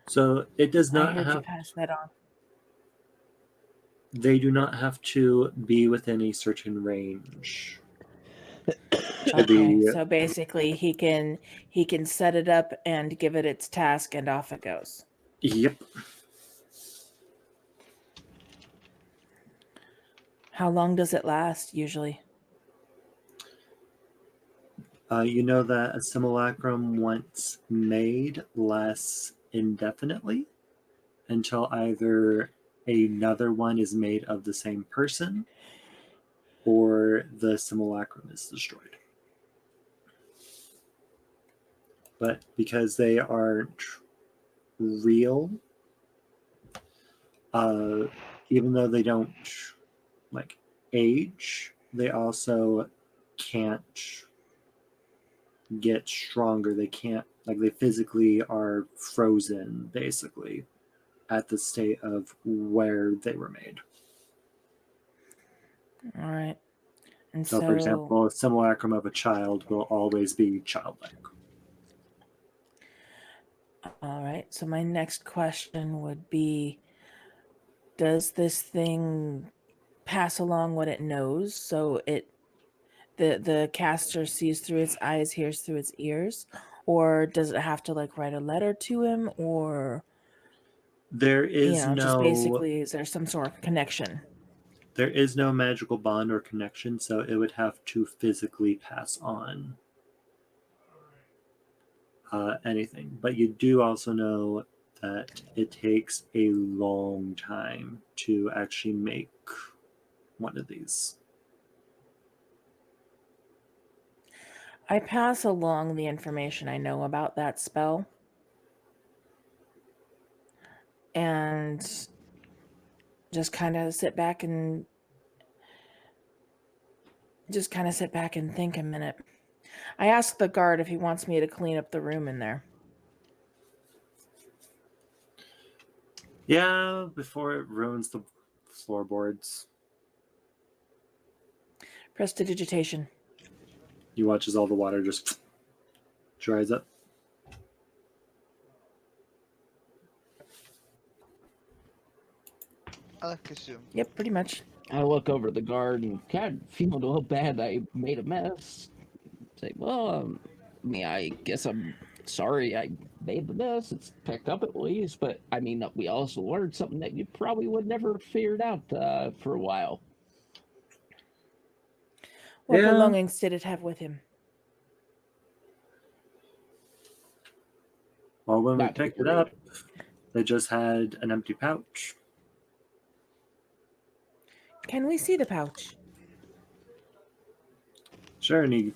So it does I not heard you have. pass that on. They do not have to be within a certain range. Okay, so basically he can set it up and give it its task and off it goes. Yep. How long does it last usually? You know that a simulacrum once made lasts indefinitely until either another one is made of the same person or the simulacrum is destroyed. But because they aren't real, even though they don't like age, they also can't get stronger. They can't, like, they physically are frozen basically at the state of where they were made. All right. And So, for example, a simulacrum of a child will always be childlike. All right. So my next question would be, does this thing pass along what it knows? So the caster sees through its eyes, hears through its ears, or does it have to like write a letter to him, or There is just basically, is there some sort of connection? There is no magical bond or connection, so it would have to physically pass on anything. But you do also know that it takes a long time to actually make one of these. I pass along the information I know about that spell. And just kind of sit back and think a minute. I ask the guard if he wants me to clean up the room in there. Yeah, before it ruins the floorboards. Prestidigitation. You watch as all the water just dries up. I assume. Yep, pretty much. I look over the guard and kind of feeling a little bad I made a mess. Say, well, I guess I'm sorry I made the mess. It's picked up at least, but I mean, we also learned something that you probably would never have figured out for a while. What Yeah. belongings did it have with him? Well, when we picked it up, they just had an empty pouch. Can we see the pouch? Sure, and he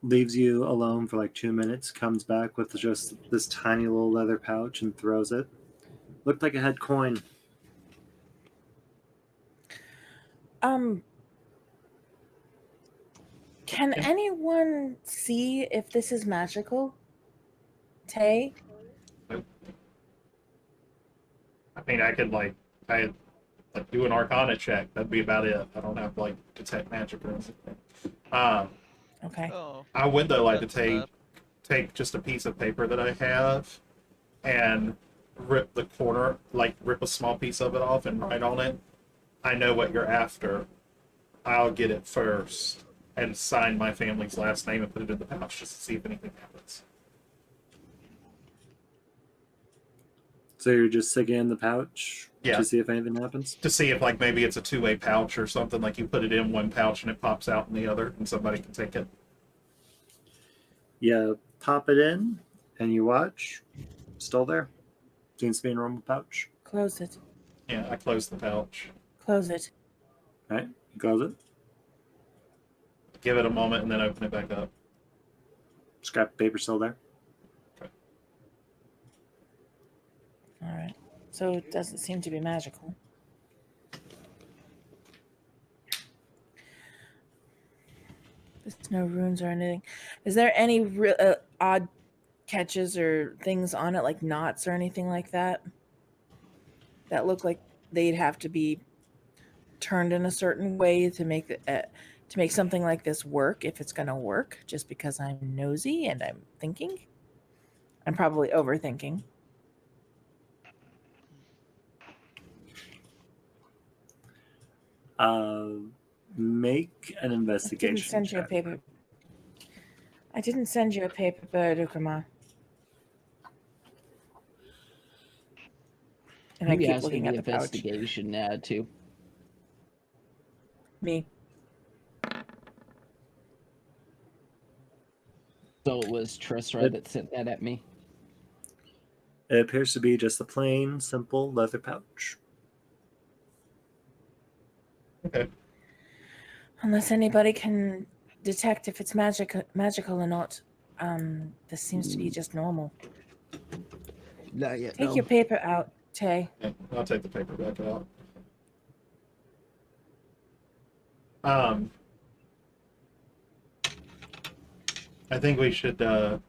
leaves you alone for like 2 minutes, comes back with just this tiny little leather pouch and throws it. Looked like it had coin. Can anyone see if this is magical? Tay? I mean, I could do an Arcana check. That'd be about it. I don't have detect magic or anything. Okay. Oh, I would though like to that's bad. take just a piece of paper that I have and rip the corner, rip a small piece of it off and write on it, "I know what you're after. I'll get it first," and sign my family's last name and put it in the pouch just to see if anything happens. So you're just sticking it in the pouch Yeah. to see if anything happens? To see if maybe it's a two-way pouch or something, you put it in one pouch and it pops out in the other and somebody can take it. You pop it in and you watch. Still there. Seems to be a normal pouch. Close it. Yeah, I closed the pouch. Close it. All right, you close it. Give it a moment and then open it back up. Scrap paper still there. All right. So it doesn't seem to be magical. There's no runes or anything. Is there any odd catches or things on it, like knots or anything like that? That look like they'd have to be turned in a certain way to make something like this work, if it's going to work, just because I'm nosy and I'm thinking. I'm probably overthinking. Make an investigation check. I didn't send you a paper bird, Ukama. And Maybe I keep looking at the pouch. Investigation now too. Me. So it was Tressra that sent that at me. It appears to be just a plain, simple leather pouch. Okay. Unless anybody can detect if it's magical or not, this seems to be just normal. Not yet. Take your paper out, Tay. Yeah, I'll take the paper back out. I think we should go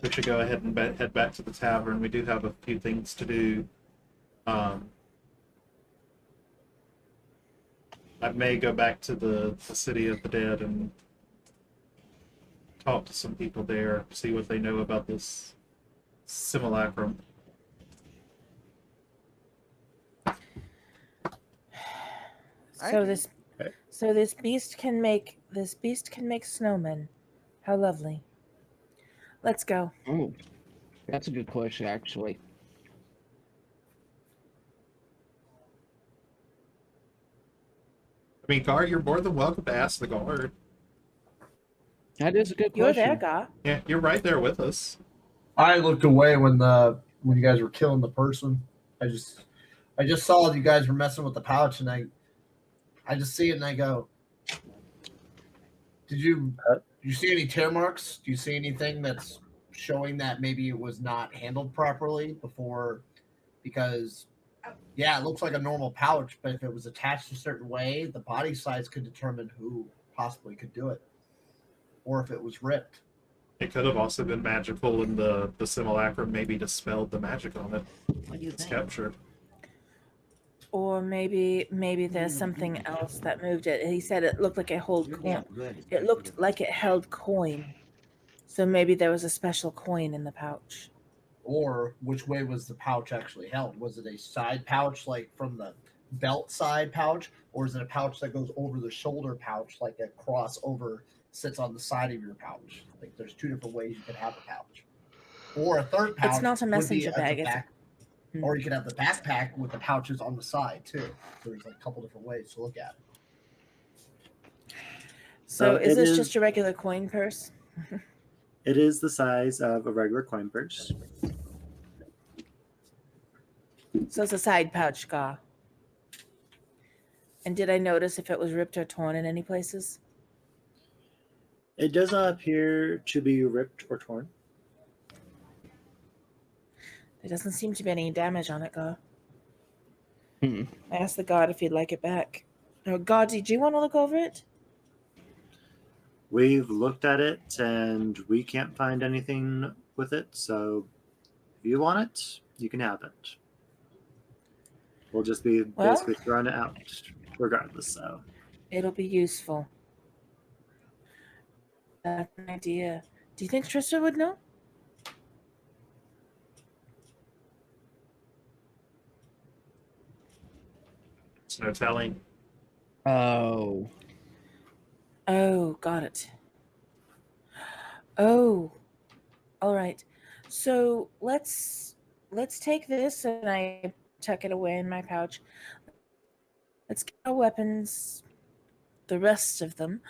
ahead and head back to the tavern. We do have a few things to do. I may go back to the City of the Dead and talk to some people there, see what they know about this simulacrum. So this beast can make snowmen. How lovely. Let's go. Oh, that's a good question, actually. I mean, Gar, you're more than welcome to ask the guard. That is a good You're question. there, Gar. Yeah, you're right there with us. I looked away when you guys were killing the person. I just saw that you guys were messing with the pouch, and I just see it and I go, Did you see any tear marks? Do you see anything that's showing that maybe it was not handled properly before? Because yeah, it looks like a normal pouch, but if it was attached a certain way, the body size could determine who possibly could do it, or if it was ripped. It could have also been magical, and the simulacrum maybe dispelled the magic on it. What do you It's think? captured. Or maybe there's something else that moved it. He said it looked like it held coin. It looked like it held coin. So maybe there was a special coin in the pouch. Or which way was the pouch actually held? Was it a side pouch, like from the belt side pouch, or is it a pouch that goes over the shoulder pouch, like a crossover sits on the side of your pouch? Like there's two different ways you could have a pouch. Or a third pouch. It's not a messenger would be bag. or you could have the backpack with the pouches on the side too. So there's like a couple different ways to look at it. So is this just a regular coin purse? It is the size of a regular coin purse. So it's a side pouch, Ga. And did I notice if it was ripped or torn in any places? It does not appear to be ripped or torn. There doesn't seem to be any damage on it, Ga. Hmm. I asked the guard if he'd like it back. Oh, God, did you want to look over it? We've looked at it and we can't find anything with it, so if you want it, you can have it. We'll just be Well- basically throwing it out regardless, so. It'll be useful. That's an idea. Do you think Trista would know? It's no telling. Oh. Oh, got it. Oh, all right. So let's take this, and I tuck it away in my pouch. Let's get our weapons, the rest of them,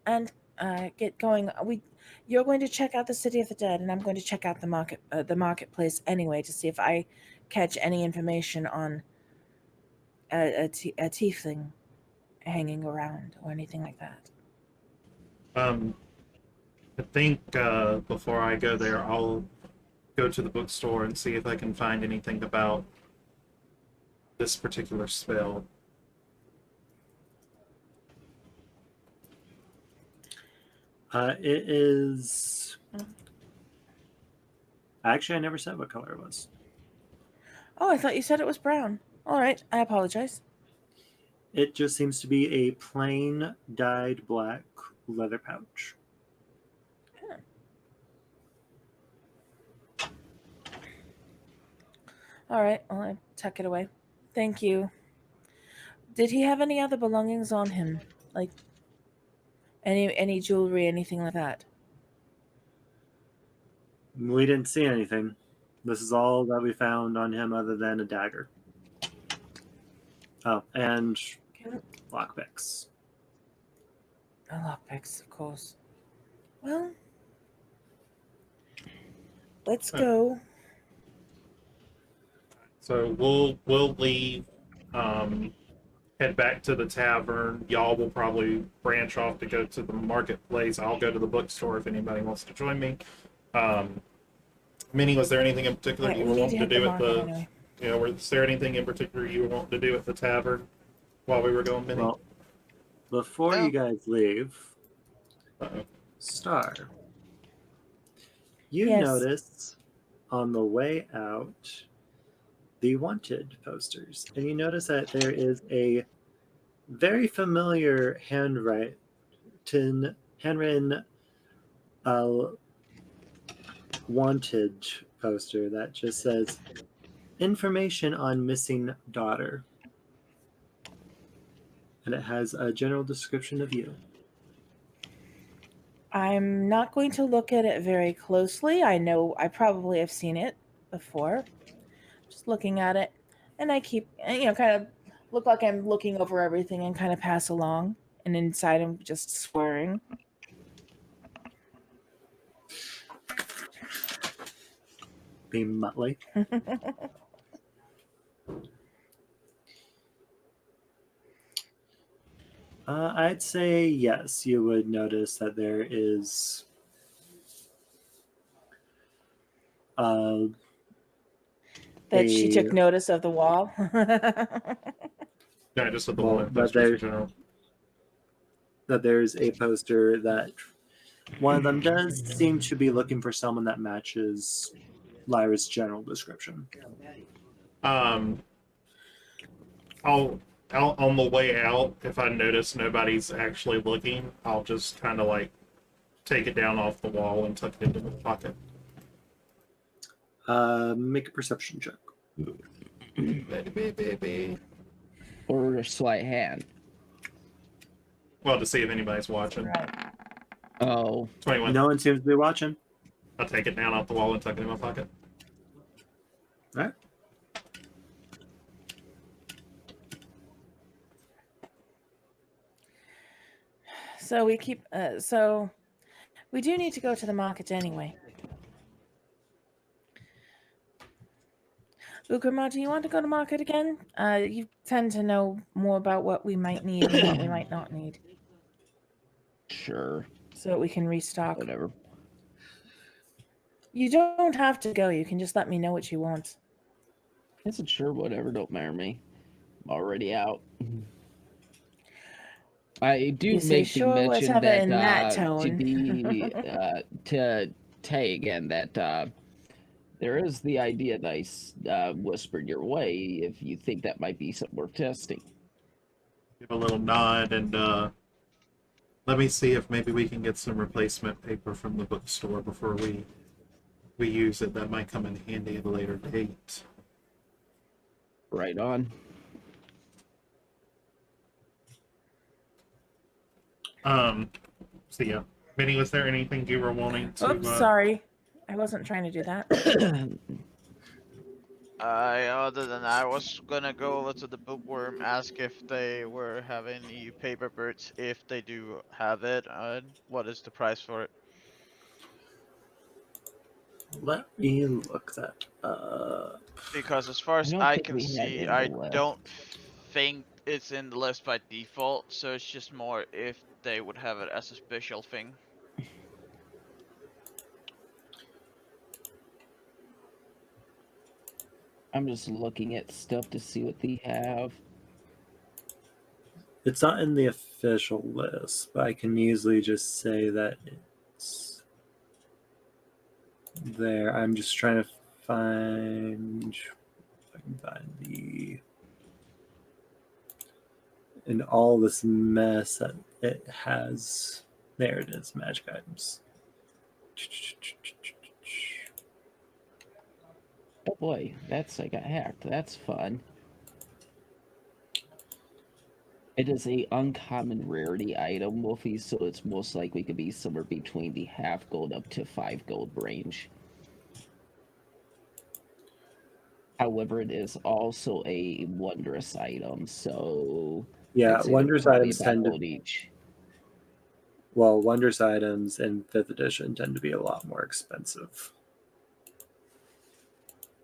and get going. You're going to check out the City of the Dead, and I'm going to check out the marketplace anyway to see if I catch any information on a tiefling hanging around or anything like that. I think before I go there, I'll go to the bookstore and see if I can find anything about this particular spell. It is. Actually, I never said what color it was. Oh, I thought you said it was brown. All right, I apologize. It just seems to be a plain dyed black leather pouch. All right, well, I tuck it away. Thank you. Did he have any other belongings on him? Like any jewelry, anything like that? We didn't see anything. This is all that we found on him other than a dagger. Oh, and lockpicks. Lockpicks, of course. Well, let's go. So we'll leave, head back to the tavern. Y'all will probably branch off to go to the marketplace. I'll go to the bookstore if anybody wants to join me. Minnie, was there anything in particular Right, you we were need wanting to to hit do the at the? market anyway. You know, was there anything in particular you were wanting to do at the tavern while we were going, Minnie? Well, before No. you guys leave, Uh-oh. Star, you Yes. notice on the way out the wanted posters, and you notice that there is a very familiar handwritten wanted poster that just says information on missing daughter, and it has a general description of you. I'm not going to look at it very closely. I know I probably have seen it before. Just looking at it, and I keep, kind of look like I'm looking over everything and kind of pass along. And inside, I'm just swearing. Being Muttley. I'd say yes, you would notice that there is That she took notice of the wall. No, just at the Well, one but posters in there- general. that there's a poster that one of them does seem to be looking for someone that matches Lyra's general description. I'll on the way out, if I notice nobody's actually looking, I'll just kind of like take it down off the wall and tuck it into my pocket. Make a perception check. Or a sleight hand. Well, to see if anybody's watching. Right. Oh. 21. No one seems to be watching. I'll take it down off the wall and tuck it in my pocket. All right. So we keep. So we do need to go to the market anyway. Ukrama, do you want to go to market again? You tend to know more about what we might need and what we might not need, Sure. so that we can restock. Whatever. You don't have to go. You can just let me know what you want. Isn't sure whatever, don't matter me. I'm already out. I do You say make the sure, let's mention have it that in that to tone. be to Tay again that there is the idea that I whispered your way if you think that might be something worth testing. Give a little nod and let me see if maybe we can get some replacement paper from the bookstore before we use it. That might come in handy at a later date. Right on. So yeah. Vinny, was there anything you were wanting to Oops, sorry. I wasn't trying to do that. Other than that, I was gonna go over to the bookworm, ask if they were having any paper birds, if they do have it, and what is the price for it? Let me look that up. Because as far as don't I think can we had see, any I left. don't think it's in the list by default, so it's just more if they would have it as a special thing. I'm just looking at stuff to see what they have. It's not in the official list, but I can easily just say that it's there. I'm just trying to find if I can find the in all this mess that it has. There it is, magic items. Oh boy, that's I got hacked. That's fun. It is a uncommon rarity item, Wolfie, so it's most likely to be somewhere between the half gold up to 5 gold range. However, it is also a wondrous item, so Yeah, I'd say they're wondrous probably items about tend to gold each. well, wondrous items in 5th edition tend to be a lot more expensive.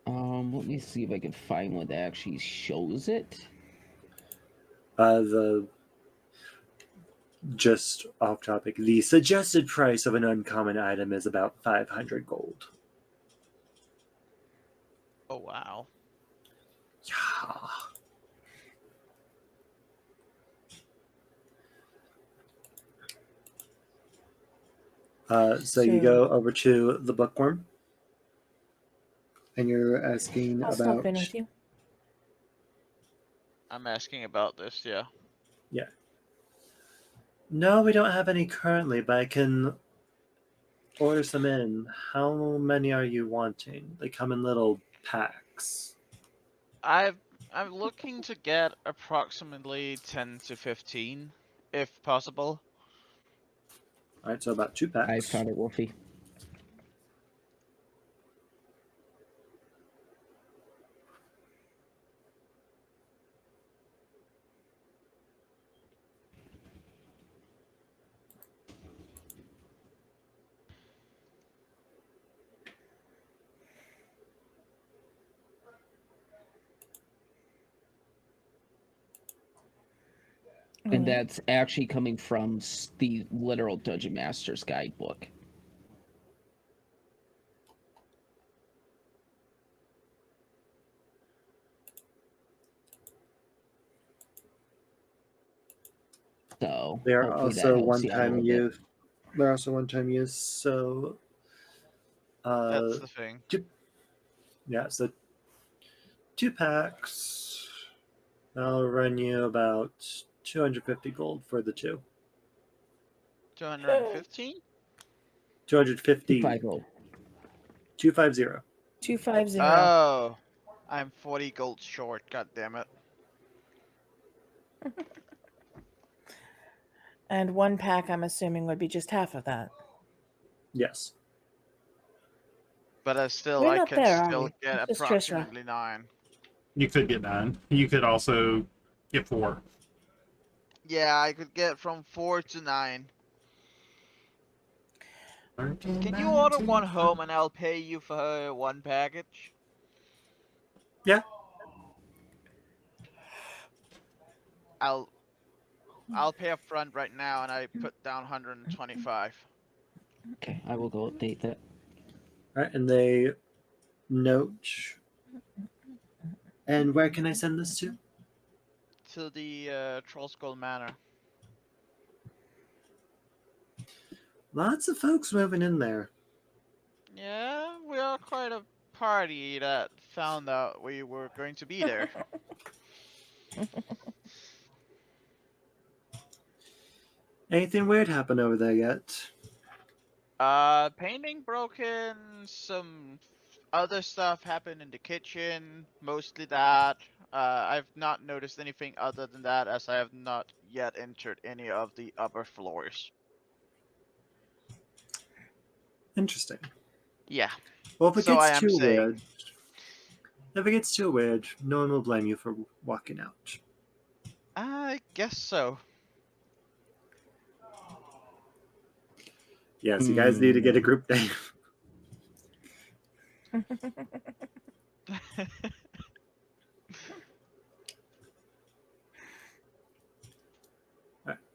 Let me see if I can find one that actually shows it. The just off topic, the suggested price of an uncommon item is about 500 gold. Oh wow. Yeah. So you go over to the bookworm, and you're asking I'll about. stop in with you. I'm asking about this, yeah. Yeah. No, we don't have any currently, but I can order some in. How many are you wanting? They come in little packs. I'm looking to get approximately 10 to 15, if possible. All right, so about 2 packs. I found it, Wolfie. And that's actually coming from the literal Dungeon Master's Guidebook. So They are hopefully that also helps you out a one-time little bit. use. They're also one-time use. So, That's the thing. So 2 packs. That'll run you about 250 gold for the 2. 215? 250. 250. 250. 250. Oh, I'm 40 gold short. God damn it! And 1 pack, I'm assuming, would be just half of that. Yes. But I We're not can there, are still we? get It's just Trishra. approximately 9. You could get 9. You could also get 4. Yeah, I could get from 4 to 9. Can you order 1 home and I'll pay you for 1 package? Yeah. I'll pay up front right now and I put down 125. Okay, I will go update that. All right, and they note. And where can I send this to? To the Troll Skull Manor. Lots of folks moving in there. Yeah, we are quite a party that found out we were going to be there. Anything weird happen over there yet? Painting broken, some other stuff happened in the kitchen, mostly that. I've not noticed anything other than that, as I have not yet entered any of the upper floors. Interesting. Yeah, Well, if it so I gets am too saying. weird, no one will blame you for walking out. I guess so. Yes, you guys need to get a group name.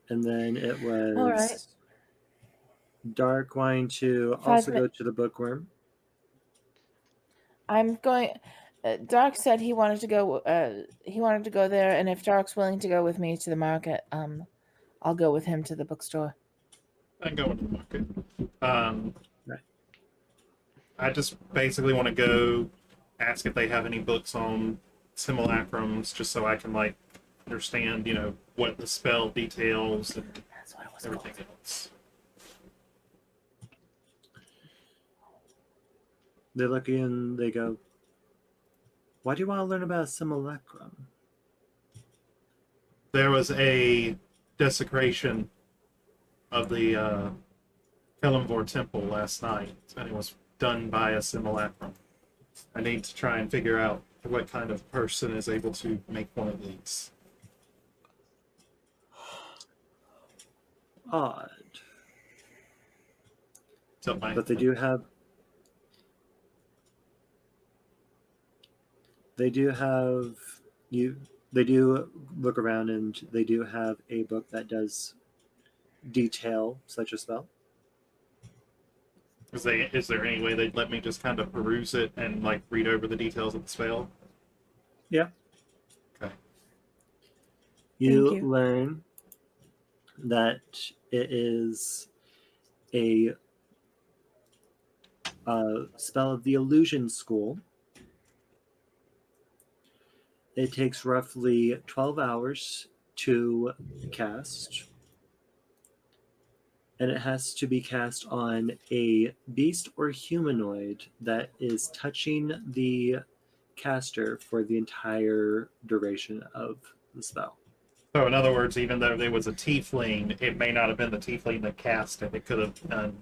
And then it was All right. Dark wanting to 5 also min- go to the bookworm. I'm going. Dark said he wanted to go. He wanted to go there, and if Dark's willing to go with me to the market, I'll go with him to the bookstore. I go in the market. Right. I just basically want to go ask if they have any books on simulacrums, just so I can like understand, what the spell details and That's what it was everything called. else. They look in, they go, why do you want to learn about a simulacrum? There was a desecration of the Kelimvor temple last night, and it was done by a simulacrum. I need to try and figure out what kind of person is able to make one of these. Odd. So But they do have they do look around, and they do have a book that does detail such a spell. Is there any way they'd let me just kind of peruse it and like read over the details of the spell? Yeah. Okay. You Thank you. learn that it is a spell of the illusion school. It takes roughly 12 hours to cast, and it has to be cast on a beast or humanoid that is touching the caster for the entire duration of the spell. So in other words, even though there was a tiefling, it may not have been the tiefling that cast it. It could have done.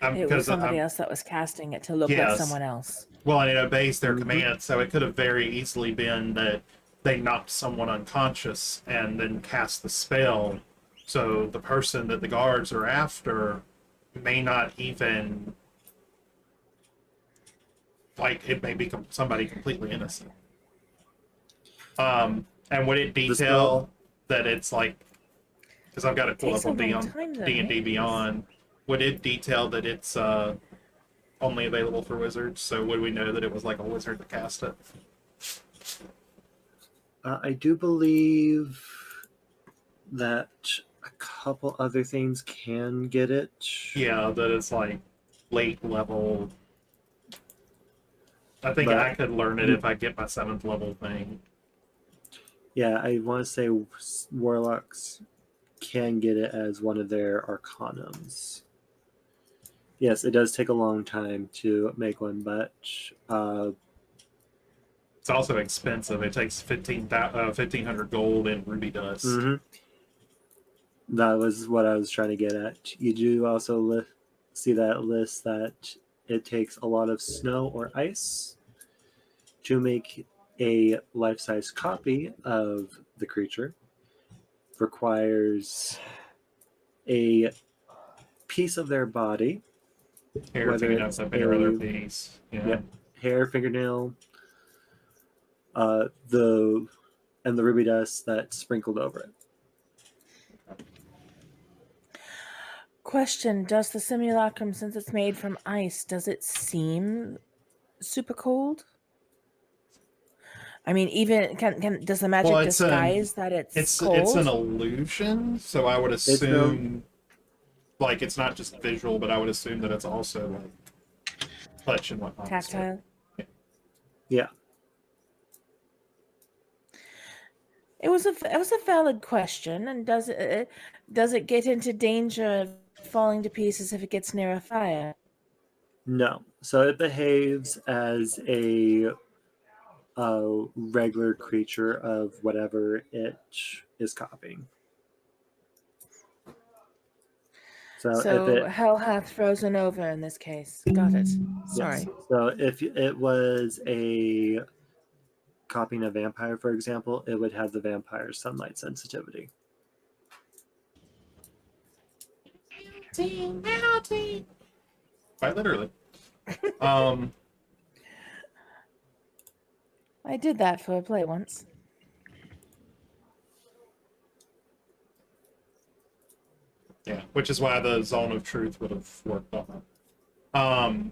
It was somebody else that was casting it to look like someone else. Well, and it obeys their command, so it could have very easily been that they knocked someone unconscious and then cast the spell. So the person that the guards are after may not even, like, it may be somebody completely innocent. And would it detail that it's like, because I've got it pulled up on D&D Beyond, would it detail that it's only available for wizards? So would we know that it was like a wizard that cast it? I do believe that a couple other things can get it. Yeah, that it's like late level. I think I could learn it if I get my 7th level thing. Yeah, I want to say warlocks can get it as one of their arcanums. Yes, it does take a long time to make one, but it's also expensive. It takes 1,500 gold in ruby dust. Mm-hmm. That was what I was trying to get at. You do also see that list that it takes a lot of snow or ice to make a life-size copy of the creature. Requires a piece of their body, hair, fingernails, or other piece. Yeah. Yep, hair, fingernail, and the ruby dust that's sprinkled over it. Question: does the simulacrum, since it's made from ice, does it seem super cold? I mean, even does the magic Well, disguise that it's cold? It's an illusion, so I would assume like it's not just visual, but I would assume that it's also like touch and whatnot. Tactile. So, Yeah. It was a valid question, and does it get into danger of falling to pieces if it gets near a fire? No. So it behaves as a regular creature of whatever it is copying. So if it hell hath frozen over in this case. Got it. Sorry. yes. So if it was a copying a vampire, for example, it would have the vampire's sunlight sensitivity. quite literally. I did that for a play once. Yeah, which is why the zone of truth would have worked on that.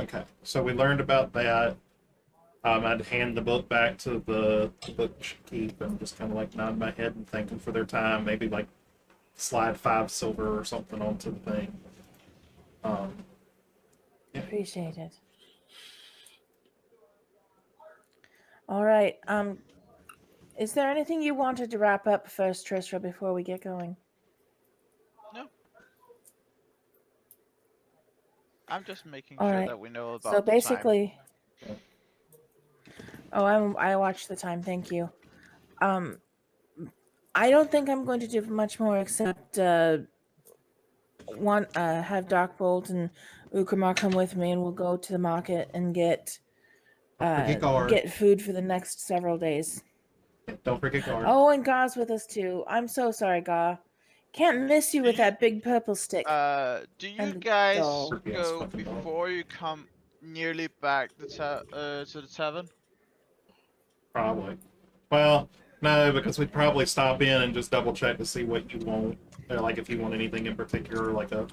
Okay, so we learned about that. I'd hand the book back to the bookkeep and just kind of like nod my head and thank them for their time. Maybe like slide 5 silver or something onto the thing. Yeah. Appreciate it. All right. Is there anything you wanted to wrap up first, Trisra, before we get going? No. I'm just making All sure right. that we know about So the time. basically, I watched the time. Thank you. I don't think I'm going to do much more except have Darkbolt and Ukamar come with me, and we'll go to the market and get food for the next several days. Don't forget guard. Oh, and Gar's with us too. I'm so sorry, Gar. Can't miss you with that big purple stick. Do you and guys doll. go before you come nearly back to the tavern? Probably. Well, no, because we'd probably stop in and just double check to see what you want. Or like if you want anything in particular, like a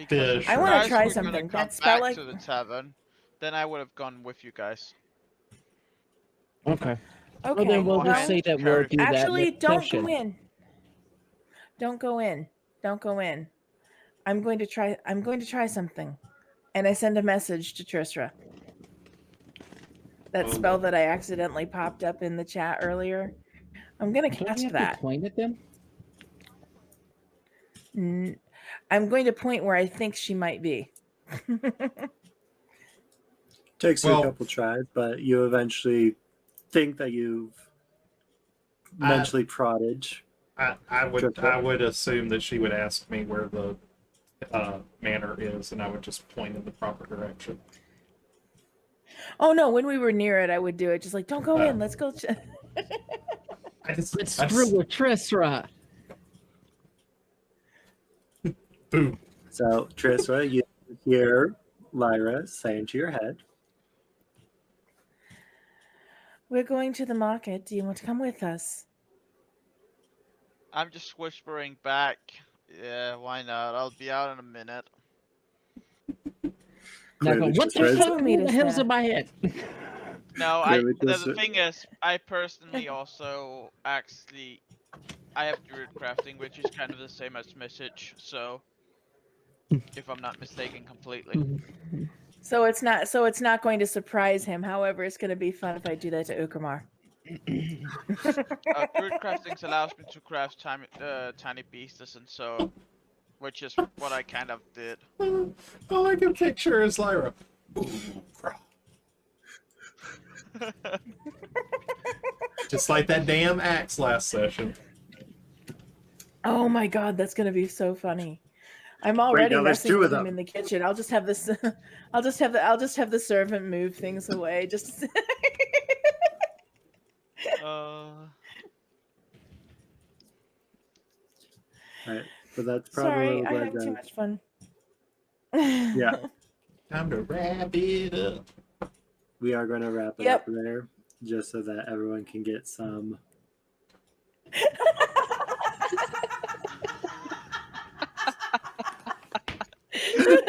fish. I If want you to try guys were gonna something. come That spell back to the tavern, then I would have gone with you guys. Okay. Okay. Well, then we'll well, just say that we'll do actually, that don't next go session. in. Don't go in. Don't go in. I'm going to try something. And I send a message to Trisra. That spell that I accidentally popped up in the chat earlier. I'm going to Don't cast you have that. to point at them? I'm going to point where I think she might be. Takes you a couple tries, but you eventually think that you've mentally prodded. I would assume that she would ask me where the manor is, and I would just point in the proper direction. Oh no! When we were near it, I would do it. Just like, don't go in. Let's go. Let's screw with Trisra. Boom. So Trisra, you hear Lyra saying to your head, "We're going to the market. Do you want to come with us?" I'm just whispering back. Yeah, why not? I'll be out in a minute. Now go, what the hell's in my head? No, the thing is, I personally also actually, I have druid crafting, which is kind of the same as message, so if I'm not mistaken completely. So it's not going to surprise him. However, it's going to be fun if I do that to Ukamar. Druid crafting allows me to craft tiny beasts, and so, which is what I kind of did. All I can picture is Lyra. Just like that damn axe last session. Oh my god, that's going to be so funny. I'm already messing with him in the kitchen. I'll just have this. I'll just have the servant move things away. Just. Right, but that's probably Sorry, I have too much fun. Yeah. Time to wrap it up. We are going to wrap it up there, just so that everyone can get some.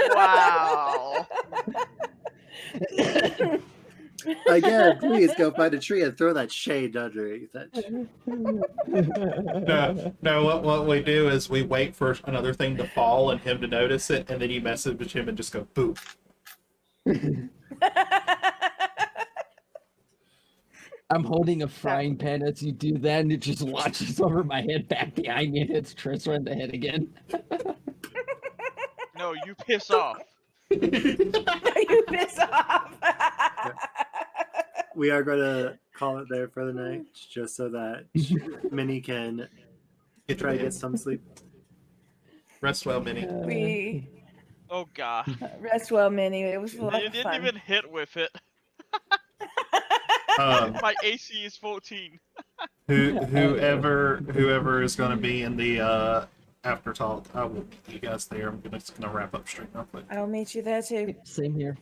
Wow. Again, please go find a tree and throw that shade underneath it. No. What we do is we wait for another thing to fall and him to notice it, and then you message him and just go boom. I'm holding a frying pan as you do that, and it just launches over my head back behind me and hits Trista in the head again. No, you piss off. You piss off. We are going to call it there for the night, just so that Minnie can try to get some sleep. Rest well, Minnie. We Oh god. rest well, Minnie. It was a lot You of didn't fun. even hit with it. My AC is 14. Whoever is going to be in the after talk, I will meet you guys there. I'm just gonna wrap up stream real quick. I'll meet you there too. Same here.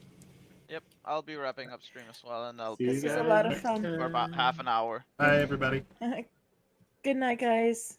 Yep, I'll be wrapping up stream as well, and I'll See be you This is guys a lot of next fun. for about half an hour. Bye, everybody. Good night, guys.